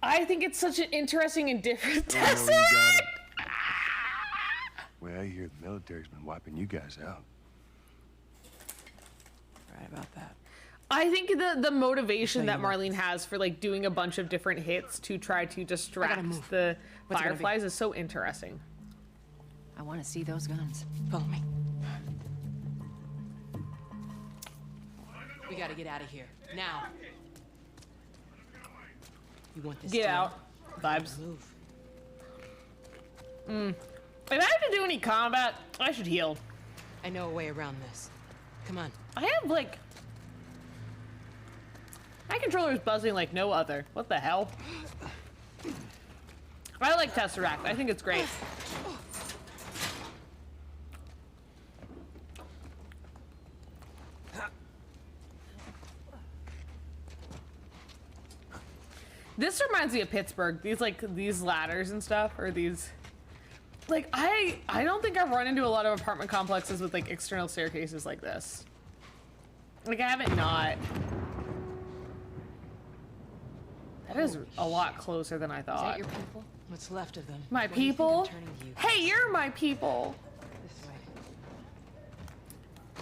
[SPEAKER 1] I think it's such an interesting and different
[SPEAKER 18] Oh, no, you
[SPEAKER 1] Tessa.
[SPEAKER 18] got it. Well, I hear the military's been wiping you guys out.
[SPEAKER 10] Right about that.
[SPEAKER 1] I think the motivation that Marlene has for like doing a bunch of different hits to try to distract the
[SPEAKER 10] What's it gonna be?
[SPEAKER 1] Fireflies is so interesting.
[SPEAKER 15] I want to see those guns.
[SPEAKER 10] Follow me. We gotta get out of here. Now. You want this
[SPEAKER 1] Get
[SPEAKER 10] deal?
[SPEAKER 1] out. Vibes.
[SPEAKER 10] Move.
[SPEAKER 1] If I have to do any combat, I should heal.
[SPEAKER 10] I know a way around this. Come on.
[SPEAKER 1] I have like my controller's buzzing like no other. What the hell? I like Tesseract. I think it's great. This reminds me of Pittsburgh. These ladders and stuff, or these like I don't think I've run into a lot of apartment complexes with like external staircases like this. Like I haven't not. That is a lot closer than I
[SPEAKER 10] Is
[SPEAKER 1] thought.
[SPEAKER 10] that your people? What's left of them?
[SPEAKER 1] My
[SPEAKER 10] What do you think
[SPEAKER 1] people?
[SPEAKER 10] I'm turning to you?
[SPEAKER 1] Hey, you're my people.
[SPEAKER 10] This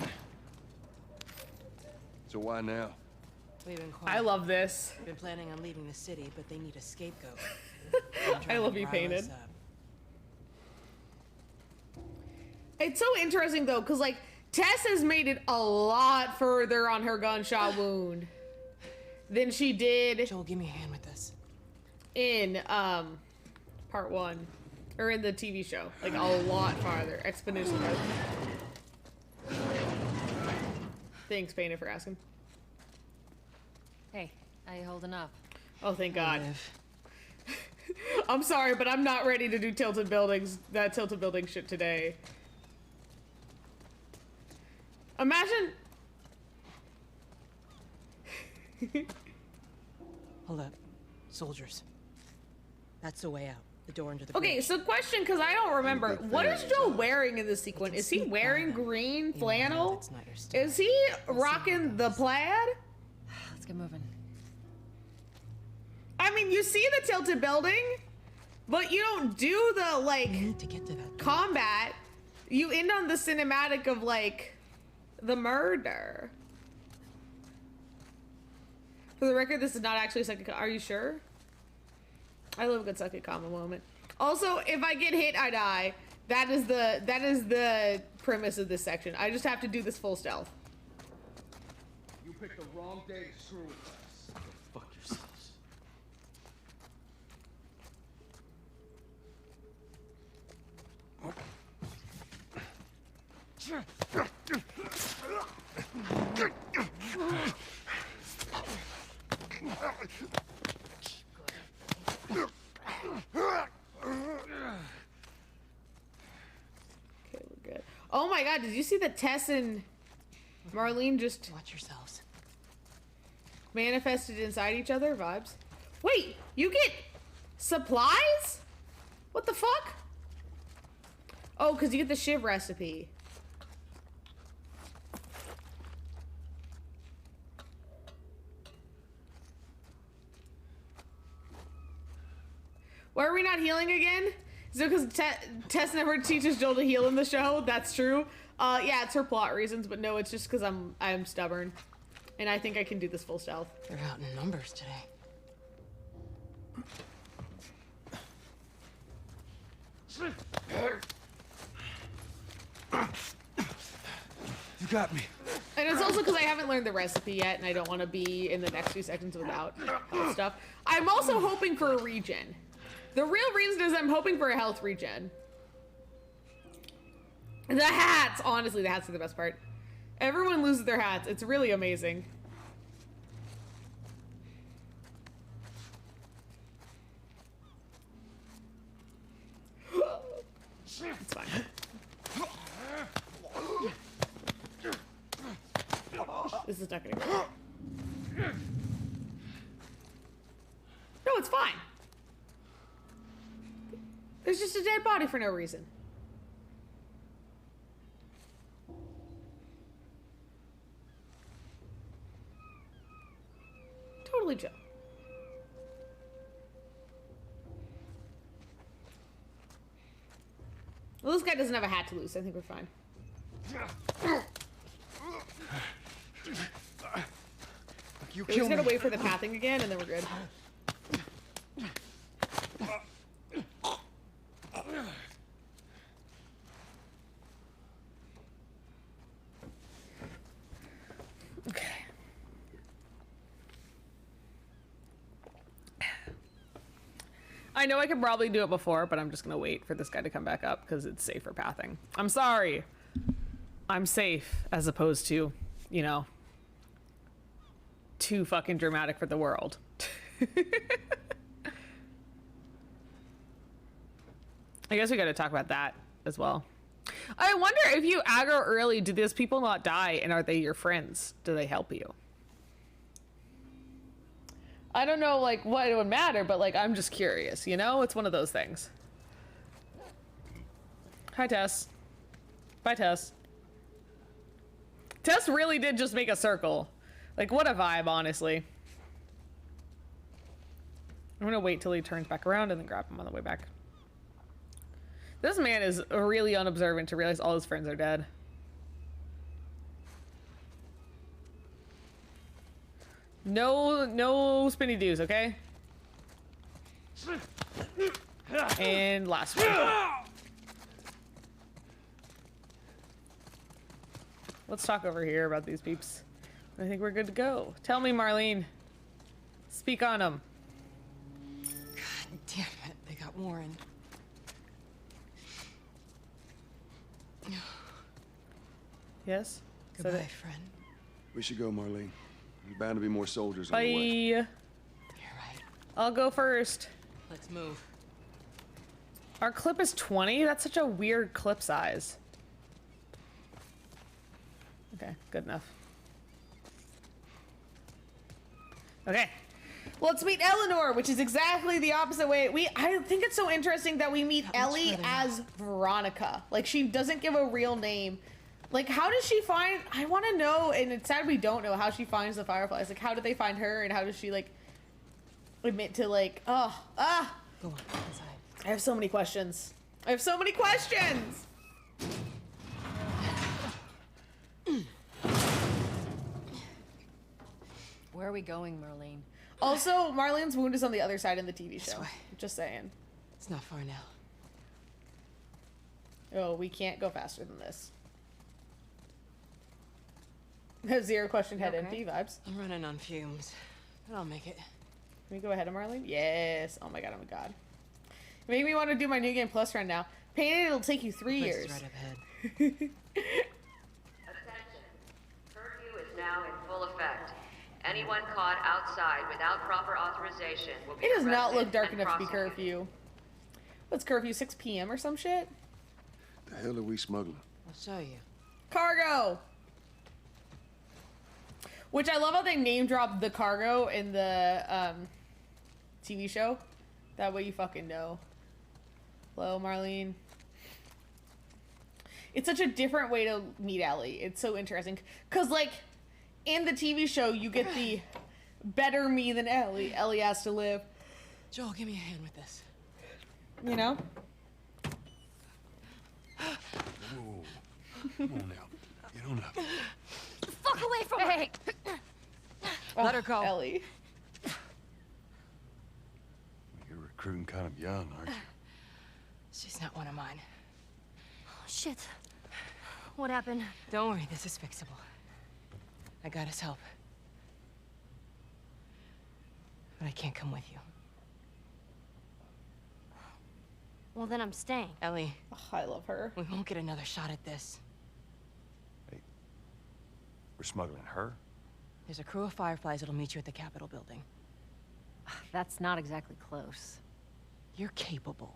[SPEAKER 10] way.
[SPEAKER 18] So why now?
[SPEAKER 10] We've been quiet.
[SPEAKER 1] I love this.
[SPEAKER 10] Been planning on leaving the city, but they need a scapegoat.
[SPEAKER 1] I love you painted. It's so interesting though, because like Tess has made it a lot further on her gunshot wound than she did.
[SPEAKER 10] Joel, give me a hand with this.
[SPEAKER 1] In part 1, or in the TV show, like a lot farther, exponentially farther. Thanks, Painted, for asking.
[SPEAKER 15] Hey, how you holding up?
[SPEAKER 1] Oh, thank God. I'm sorry, but I'm not ready to do tilted buildings, that tilted building shit today. Imagine.
[SPEAKER 10] Hold up. Soldiers. That's the way out. The door into the
[SPEAKER 1] Okay,
[SPEAKER 10] bridge.
[SPEAKER 1] so question, because I don't remember. What is Joe wearing in this sequence? Is he wearing green flannel? Is he rocking the plaid?
[SPEAKER 15] Let's get moving.
[SPEAKER 1] I mean, you see the tilted building, but you don't do the, like,
[SPEAKER 10] need to get to that
[SPEAKER 1] combat. You end on the cinematic of, like, the murder. For the record, this is not actually a second. Are you sure? I love a good second comma moment. Also, if I get hit, I die. That is the premise of this section. I just have to do this full stealth.
[SPEAKER 17] You picked the wrong day to screw with us. Go fuck yourselves.
[SPEAKER 1] my god, did you see that Tess and Marlene just
[SPEAKER 10] watch yourselves?
[SPEAKER 1] Manifested inside each other? Vibes. Wait, you get supplies? What the fuck? Oh, because you get the shiv recipe. Why are we not healing again? Is it because Tess never teaches Joel to heal in the show? That's true. Yeah, it's for plot reasons, but no, it's just because I'm stubborn. And I think I can do this full stealth.
[SPEAKER 10] They're out in numbers today.
[SPEAKER 16] You got me.
[SPEAKER 1] And it's also because I haven't learned the recipe yet, and I don't want to be in the next few seconds without health stuff. I'm also hoping for a regen. The real reason is I'm hoping for a health regen. The hats! Honestly, the hats are the best part. Everyone loses their hats. It's really amazing. It's fine. This is not gonna go. No, it's fine. There's just a dead body for no reason. Totally chill. Well, this guy doesn't have a hat to lose. I think we're fine.
[SPEAKER 16] You
[SPEAKER 1] We're just gonna wait for the pathing again, and then we're good. Okay. I know I could probably do it before, but I'm just gonna wait for this guy to come back up because it's safer pathing. I'm sorry. I'm safe as opposed to, you know, too fucking dramatic for the world. I guess we gotta talk about that as well. I wonder if you aggro early, do those people not die, and are they your friends? Do they help you? I don't know, like, what it would matter, but, like, I'm just curious, you know? It's one of those things. Hi, Tess. Bye, Tess. Tess really did just make a circle. Like, what a vibe, honestly. I'm gonna wait till he turns back around and then grab him on the way back. This man is really unobservant to realize all his friends are dead. No spinny doos, okay? And last one. Let's talk over here about these peeps. I think we're good to go. Tell me, Marlene. Speak on them.
[SPEAKER 10] God damn it, they got Warren.
[SPEAKER 1] Yes?
[SPEAKER 10] Goodbye, friend.
[SPEAKER 18] We should go, Marlene. There's bound to be more soldiers
[SPEAKER 1] Bye.
[SPEAKER 18] on the way.
[SPEAKER 10] You're right.
[SPEAKER 1] I'll go first.
[SPEAKER 10] Let's move.
[SPEAKER 1] Our clip is 20? That's such a weird clip size. Okay, good enough. Okay. Let's meet Eleanor, which is exactly the opposite way. I think it's so interesting that we meet Ellie as Veronica. Like, she doesn't give a real name. Like, how does she find... I want to know, and it's sad we don't know how she finds the Fireflies. Like, how did they find her, and how does she, like, admit to, like...
[SPEAKER 10] Go on, inside.
[SPEAKER 1] I have so many questions. I have so many questions!
[SPEAKER 15] Where are we going, Marlene?
[SPEAKER 1] Also, Marlene's wound is on the other side in the TV show.
[SPEAKER 10] This way.
[SPEAKER 1] Just saying.
[SPEAKER 10] It's not far now.
[SPEAKER 1] Oh, we can't go faster than this. Zero question head empty vibes.
[SPEAKER 10] I'm running on fumes, but I'll make it.
[SPEAKER 1] Can we go ahead of Marlene? Yes. Oh my god, oh my god. It made me want to do my New Game Plus run now. Painted, it'll take you 3 years.
[SPEAKER 10] Right up ahead.
[SPEAKER 11] Attention. Curfew is now in full effect. Anyone caught outside without proper authorization will be
[SPEAKER 1] It does not
[SPEAKER 11] arrested
[SPEAKER 1] look dark
[SPEAKER 11] and
[SPEAKER 1] enough to be
[SPEAKER 11] prosecuted.
[SPEAKER 1] curfew. What's curfew, 6 p.m. or some shit?
[SPEAKER 18] The hell are we smuggling?
[SPEAKER 10] I'll show you.
[SPEAKER 1] Cargo! Which I love how they name dropped the cargo in the TV show. That way you fucking know. Hello, Marlene. It's such a different way to meet Ellie. It's so interesting. Because, like, in the TV show, you get the better me than Ellie. Ellie has to live.
[SPEAKER 10] Joel, give me a hand with this.
[SPEAKER 1] You know?
[SPEAKER 18] Whoa. Come on now. Get on up.
[SPEAKER 3] Fuck away from her!
[SPEAKER 10] Hey! Let her go.
[SPEAKER 1] Ellie.
[SPEAKER 18] You're recruiting kind of young, aren't you?
[SPEAKER 10] She's not one of mine.
[SPEAKER 3] Oh, shit. What happened?
[SPEAKER 10] Don't worry, this is fixable. I got his help. But I can't come with you.
[SPEAKER 3] Well, then I'm staying.
[SPEAKER 10] Ellie.
[SPEAKER 1] Oh, I love her.
[SPEAKER 10] We won't get another shot at this.
[SPEAKER 18] Hey, we're smuggling her?
[SPEAKER 10] There's a crew of Fireflies that'll meet you at the Capitol building.
[SPEAKER 15] That's not exactly close.
[SPEAKER 10] You're capable.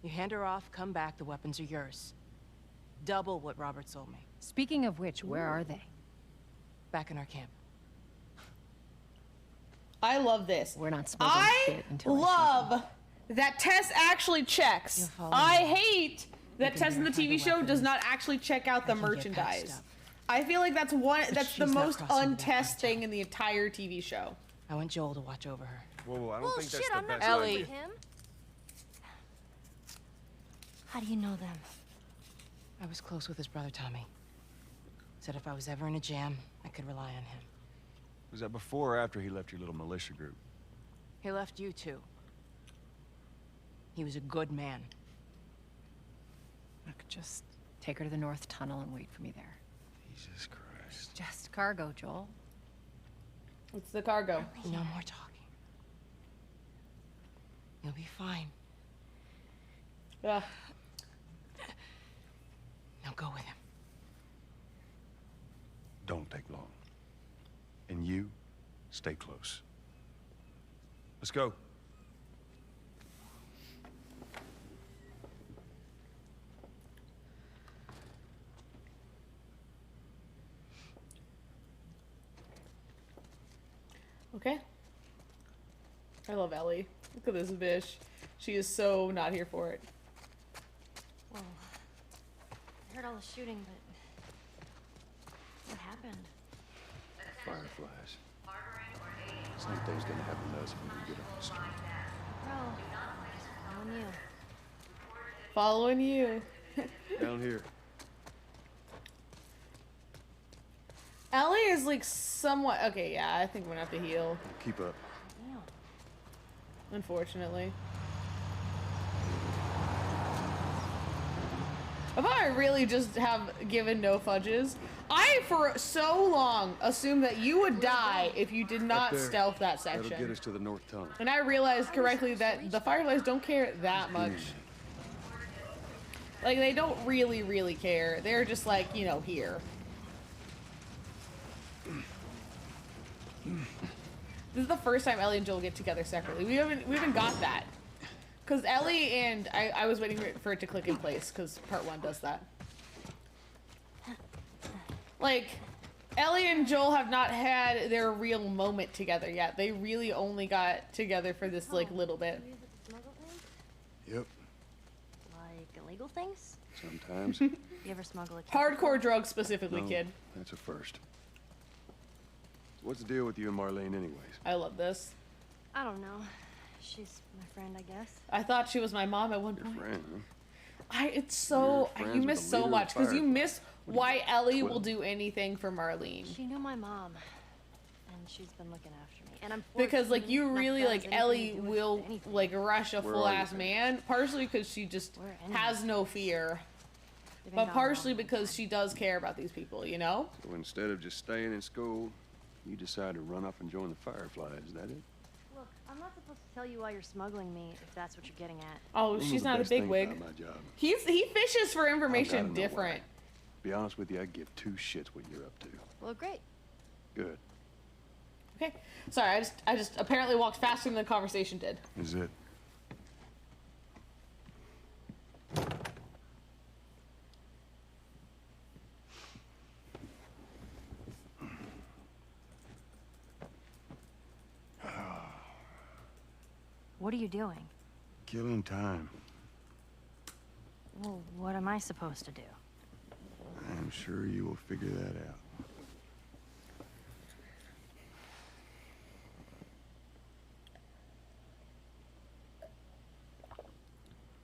[SPEAKER 10] You hand her off, come back, the weapons are yours. Double what Robert sold me.
[SPEAKER 15] Speaking of which, where are they?
[SPEAKER 10] Back in our camp.
[SPEAKER 1] I love this.
[SPEAKER 15] We're not smuggling shit until
[SPEAKER 1] love that Tess actually checks. I hate that Tess in the TV show does not actually check out the merchandise. I feel like that's the most untest thing in the entire TV show.
[SPEAKER 10] I want Joel to watch over her.
[SPEAKER 18] Whoa, I don't think that's
[SPEAKER 3] Shit,
[SPEAKER 18] the
[SPEAKER 3] I'm not
[SPEAKER 18] best
[SPEAKER 3] going
[SPEAKER 10] Ellie.
[SPEAKER 3] with him. How do you know them?
[SPEAKER 10] I was close with his brother Tommy. Said if I was ever in a jam, I could rely on him.
[SPEAKER 18] Was that before or after he left your little militia group?
[SPEAKER 10] He left you too. He was a good man.
[SPEAKER 15] Look, just take her to the North Tunnel and wait for me there.
[SPEAKER 18] Jesus Christ.
[SPEAKER 15] Just cargo, Joel.
[SPEAKER 1] It's the cargo.
[SPEAKER 10] No more talking. You'll be fine.
[SPEAKER 1] Yeah.
[SPEAKER 10] Now go with him.
[SPEAKER 18] Don't take long. And you, stay close. Let's go.
[SPEAKER 1] Okay. I love Ellie. Look at this bitch. She is so not here for it.
[SPEAKER 3] Well, I heard all the shooting, but what happened?
[SPEAKER 18] Fireflies. Same thing's gonna happen to us when we get on the street.
[SPEAKER 3] Bro, on you.
[SPEAKER 1] Following you.
[SPEAKER 18] Down here.
[SPEAKER 1] Ellie is like somewhat okay. Yeah, I think I'm gonna have to heal.
[SPEAKER 18] Keep up.
[SPEAKER 1] Unfortunately. I thought I really just have given no fudges. I, for so long, assumed that you would die if you did not stealth that
[SPEAKER 18] That'll get
[SPEAKER 1] section.
[SPEAKER 18] us to the North Tunnel.
[SPEAKER 1] And I realized correctly that the Fireflies don't care that much. Like, they don't really care. They're just like, you know, here. This is the first time Ellie and Joel get together separately. We haven't got that. Because Ellie and I was waiting for it to click in place because part 1 does that. Like, Ellie and Joel have not had their real moment together yet. They really only got together for this like little bit.
[SPEAKER 3] Smuggle things?
[SPEAKER 18] Yep.
[SPEAKER 3] Like illegal things?
[SPEAKER 18] Sometimes.
[SPEAKER 3] You ever smuggle a
[SPEAKER 1] Hardcore drugs specifically,
[SPEAKER 18] No,
[SPEAKER 1] kid.
[SPEAKER 18] That's a first. What's the deal with you and Marlene anyways?
[SPEAKER 1] I love this.
[SPEAKER 3] I don't know. She's my friend, I guess.
[SPEAKER 1] I thought she was my mom at one
[SPEAKER 18] Your
[SPEAKER 1] point.
[SPEAKER 18] friend, huh?
[SPEAKER 1] It's so
[SPEAKER 18] You're friends
[SPEAKER 1] you
[SPEAKER 18] with
[SPEAKER 1] miss
[SPEAKER 18] the
[SPEAKER 1] so
[SPEAKER 18] leader of
[SPEAKER 1] much because you
[SPEAKER 18] Fireflies.
[SPEAKER 1] miss
[SPEAKER 18] What are you,
[SPEAKER 1] why Ellie
[SPEAKER 18] 12?
[SPEAKER 1] will do anything for Marlene.
[SPEAKER 3] She knew my mom, and she's been looking after me. And I'm
[SPEAKER 1] Because like you really like Ellie will
[SPEAKER 3] anything.
[SPEAKER 1] like rush a
[SPEAKER 18] Where
[SPEAKER 1] full
[SPEAKER 18] are you
[SPEAKER 1] ass
[SPEAKER 18] then?
[SPEAKER 1] man, partially because she just
[SPEAKER 3] We're enemies.
[SPEAKER 1] has no fear,
[SPEAKER 3] They've been
[SPEAKER 1] but
[SPEAKER 3] gone
[SPEAKER 1] partially
[SPEAKER 3] long.
[SPEAKER 1] because she does care about these people. You know?
[SPEAKER 18] So instead of just staying in school, you decide to run off and join the Fireflies, is that it?
[SPEAKER 3] Look, I'm not supposed to tell you why you're smuggling me, if that's what you're getting at.
[SPEAKER 1] Oh,
[SPEAKER 18] You know
[SPEAKER 1] she's
[SPEAKER 18] the
[SPEAKER 1] not a
[SPEAKER 18] best thing
[SPEAKER 1] big wig.
[SPEAKER 18] about my job.
[SPEAKER 1] He fishes for
[SPEAKER 18] I've
[SPEAKER 1] information
[SPEAKER 18] gotta know
[SPEAKER 1] different.
[SPEAKER 18] Be honest with you, I give 2 shits what you're up to.
[SPEAKER 3] Well, great.
[SPEAKER 18] Good.
[SPEAKER 1] Okay, sorry. I just apparently walked faster than the conversation did.
[SPEAKER 18] Is it?
[SPEAKER 3] What are you doing?
[SPEAKER 18] Killing time.
[SPEAKER 3] Well, what am I supposed to do?
[SPEAKER 18] I'm sure you will figure that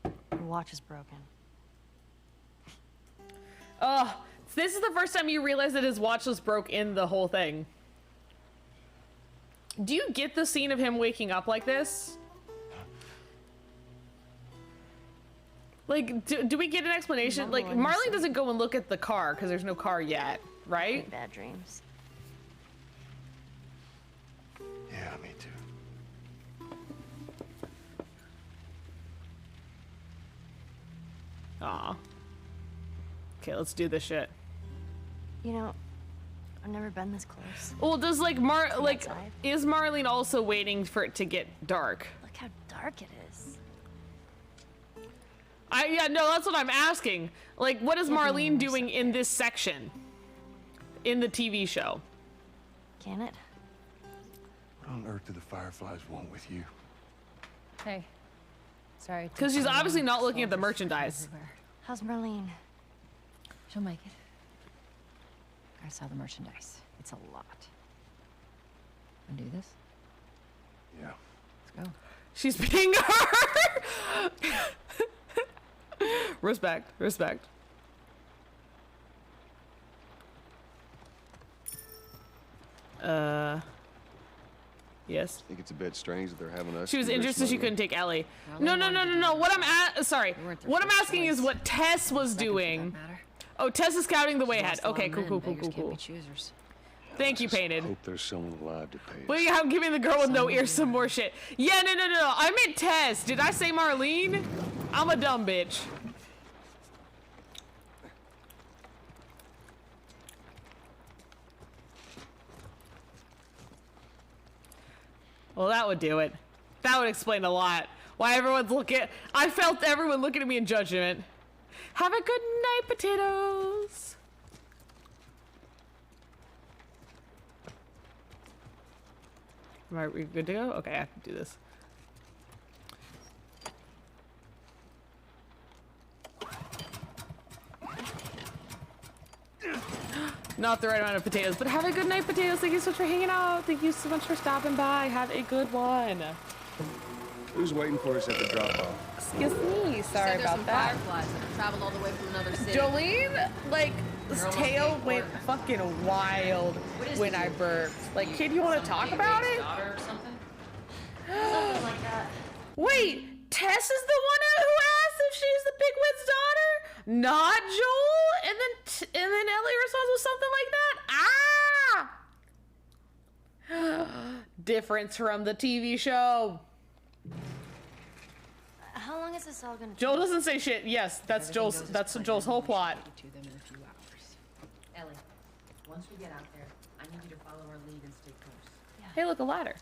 [SPEAKER 18] out.
[SPEAKER 3] Your watch is broken.
[SPEAKER 1] Oh, this is the first time you realize that his watch was broke in the whole thing. Do you get the scene of him waking up like this? Like, do we get an explanation? Like, Marlene doesn't go and look at the car because there's no car yet, right?
[SPEAKER 3] Bad dreams.
[SPEAKER 18] Yeah, me too.
[SPEAKER 1] Aw. Okay, let's do this shit.
[SPEAKER 3] You know, I've never been this close.
[SPEAKER 1] Well, does like is Marlene also waiting for it to get dark?
[SPEAKER 3] Look how dark it is.
[SPEAKER 1] Yeah, no, that's what I'm asking. Like, what is Marlene doing in this section? In the TV show?
[SPEAKER 3] Can it?
[SPEAKER 18] What on earth do the Fireflies want with you?
[SPEAKER 15] Hey. Sorry.
[SPEAKER 1] Because she's obviously not looking at the merchandise.
[SPEAKER 3] How's Marlene?
[SPEAKER 15] She'll make it. I saw the merchandise. It's a lot. Wanna do this?
[SPEAKER 18] Yeah.
[SPEAKER 15] Let's go.
[SPEAKER 1] She's being her! Respect, respect. Yes.
[SPEAKER 18] I think it's a bit strange that they're having us.
[SPEAKER 1] She was
[SPEAKER 18] do this
[SPEAKER 1] interested she
[SPEAKER 18] smuggling.
[SPEAKER 1] couldn't take Ellie. No. What I'm sorry. What I'm asking is what Tess was doing. Oh, Tess is scouting the way ahead. Okay, cool. Thank you, Painted.
[SPEAKER 18] Hope there's someone alive to pay us.
[SPEAKER 1] Wait, I'm giving the girl with no ears some more shit. Yeah, no. I meant Tess. Did I say Marlene? I'm a dumb bitch. Well, that would do it. That would explain a lot. Why everyone's looking. I felt everyone looking at me in judgment. Have a good night, potatoes. Are we good to go? Okay, I have to do this. Not the right amount of potatoes, but have a good night, potatoes. Thank you so much for hanging out. Thank you so much for stopping by. Have a good one.
[SPEAKER 18] Who's waiting for us at the drop-off?
[SPEAKER 1] Excuse me. Sorry about that.
[SPEAKER 7] Fireflies that have traveled all the way from another city.
[SPEAKER 1] Jolene, like, this tail went fucking wild when I burped. Like, kid, you want to talk about it?
[SPEAKER 11] Daughter or something?
[SPEAKER 3] Something like that.
[SPEAKER 1] Wait, Tess is the one who asked if she's the Bigwoods daughter, not Joel. And then Ellie responds with something like that. Ah, difference from the TV show.
[SPEAKER 3] How long is this all gonna take?
[SPEAKER 1] Joel doesn't say shit. Yes, that's Joel's whole plot.
[SPEAKER 7] To them in a few hours. Ellie, once we get out there, I need you to follow our lead and stay close.
[SPEAKER 1] Hey, look, a ladder.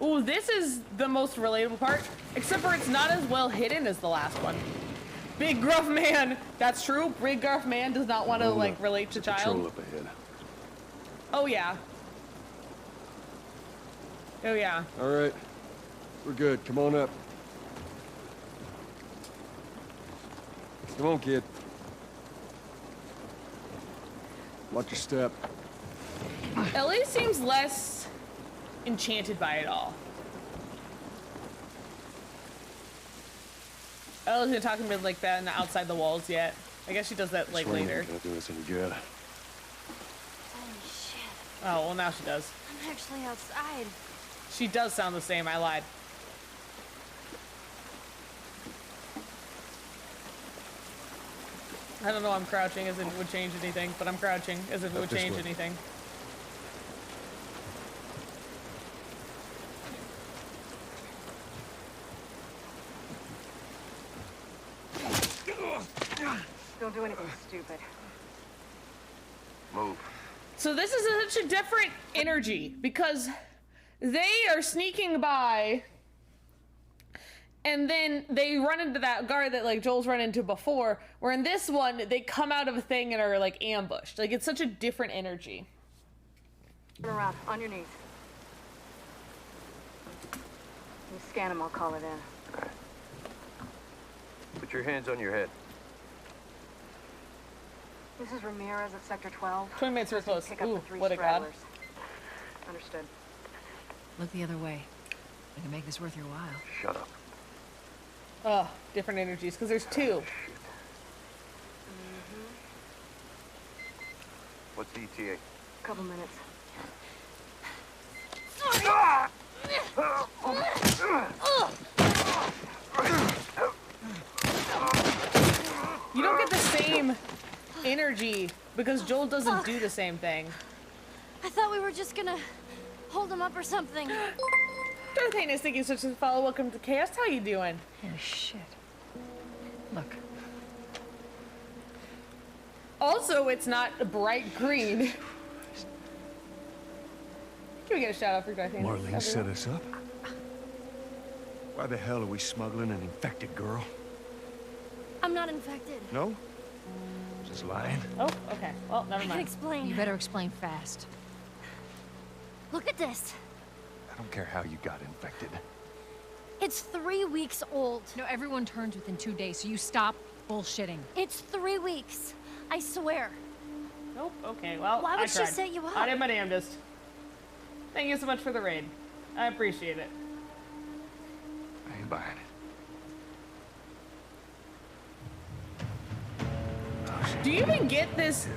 [SPEAKER 1] Ooh, this is the most relatable part, except for it's not as well hidden as the last one. Big gruff man. That's true. Big gruff man does not want to like relate to child.
[SPEAKER 18] Patrol up ahead.
[SPEAKER 1] Oh yeah. Oh yeah.
[SPEAKER 18] All right, we're good. Come on up. Come on, kid. Watch your step.
[SPEAKER 1] Ellie seems less enchanted by it all. Ellie's been talking to me like that and outside the walls yet. I guess she does that like
[SPEAKER 18] Swing
[SPEAKER 1] later.
[SPEAKER 18] ain't gonna do us any good.
[SPEAKER 3] Holy shit.
[SPEAKER 1] Oh, well now she does.
[SPEAKER 3] I'm actually outside.
[SPEAKER 1] She does sound the same, I lied. I don't know, I'm crouching as if it would change anything, but I'm crouching as if it would
[SPEAKER 18] this
[SPEAKER 1] change
[SPEAKER 18] way.
[SPEAKER 1] anything.
[SPEAKER 9] Don't do anything stupid.
[SPEAKER 18] Move.
[SPEAKER 1] So this is such a different energy because they are sneaking by and then they run into that guard that like Joel's run into before, where in this one they come out of a thing and are like ambushed. Like it's such a different energy.
[SPEAKER 9] Turn around, on your knees. You scan him, I'll call it in.
[SPEAKER 19] Put your hands on your head.
[SPEAKER 9] This is Ramirez at Sector 12.
[SPEAKER 1] 20 minutes real close.
[SPEAKER 9] Pick up
[SPEAKER 1] Ooh,
[SPEAKER 9] the 3
[SPEAKER 1] what a god.
[SPEAKER 9] stragglers. Understood.
[SPEAKER 15] Look the other way. I can make this worth your while.
[SPEAKER 19] Shut up.
[SPEAKER 1] Oh, different energies, because there's 2.
[SPEAKER 19] What's the ETA?
[SPEAKER 9] Couple minutes.
[SPEAKER 1] You don't get the same energy because Joel doesn't do the same thing.
[SPEAKER 3] I thought we were just gonna hold him up or something.
[SPEAKER 1] Darthane is thinking such a follow. Welcome to Chaos. How you doing?
[SPEAKER 15] Oh, shit. Look.
[SPEAKER 1] Also, it's not bright green. Can we get a shout out for Darthane?
[SPEAKER 18] Marlene set us up? Why the hell are we smuggling an infected girl?
[SPEAKER 3] I'm not infected.
[SPEAKER 18] No? Just lying?
[SPEAKER 1] Oh, okay. Well, never
[SPEAKER 3] I can
[SPEAKER 1] mind.
[SPEAKER 3] explain.
[SPEAKER 15] You better explain fast.
[SPEAKER 3] Look at this.
[SPEAKER 18] I don't care how you got infected.
[SPEAKER 3] It's 3 weeks old.
[SPEAKER 15] No, everyone turns within 2 days, so you stop bullshitting.
[SPEAKER 3] It's 3 weeks. I swear.
[SPEAKER 1] Nope. Okay. Well,
[SPEAKER 3] Why would
[SPEAKER 1] I
[SPEAKER 3] she
[SPEAKER 1] tried.
[SPEAKER 3] set you up?
[SPEAKER 1] I did my damnedest. Thank you so much for the raid. I appreciate it.
[SPEAKER 18] I ain't buying it.
[SPEAKER 1] Do you even get this?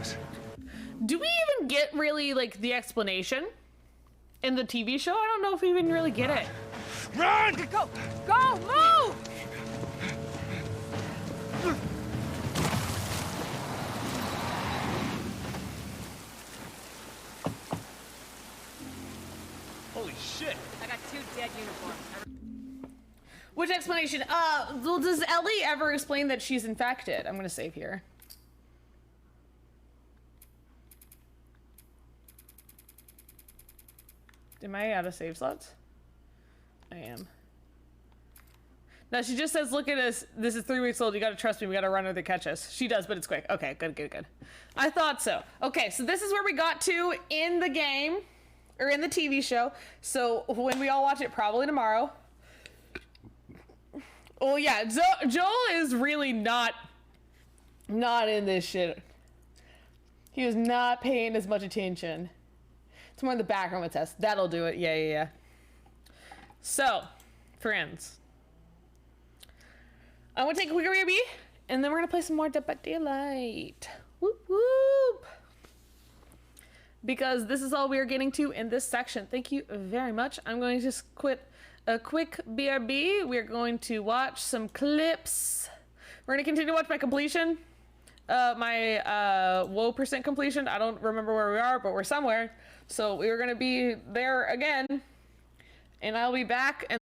[SPEAKER 1] Do we even get really like the explanation in the TV show? I don't know if we even really get it.
[SPEAKER 18] Run!
[SPEAKER 15] Go! Go! Move!
[SPEAKER 12] Holy shit!
[SPEAKER 15] I got 2 dead uniforms.
[SPEAKER 1] Which explanation? Well, does Ellie ever explain that she's infected? I'm gonna save here. Am I out of save slots? I am. No, she just says, look at us. This is 3 weeks old. You gotta trust me. We gotta run or they catch us. She does, but it's quick. Okay, good, good, good. I thought so. Okay, so this is where we got to in the game, or in the TV show. So when we all watch it, probably tomorrow. Well, yeah, Joel is really not in this shit. He was not paying as much attention. It's more in the background with Tess. That'll do it. Yeah. So, friends. I'm gonna take a quick review, and then we're gonna play some more Dead by Daylight. Whoop whoop. Because this is all we are getting to in this section. Thank you very much. I'm going to just quit a quick BRB. We're going to watch some clips. We're gonna continue to watch my completion. My woe percent completion. I don't remember where we are, but we're somewhere. So we're gonna be there again. And I'll be back. And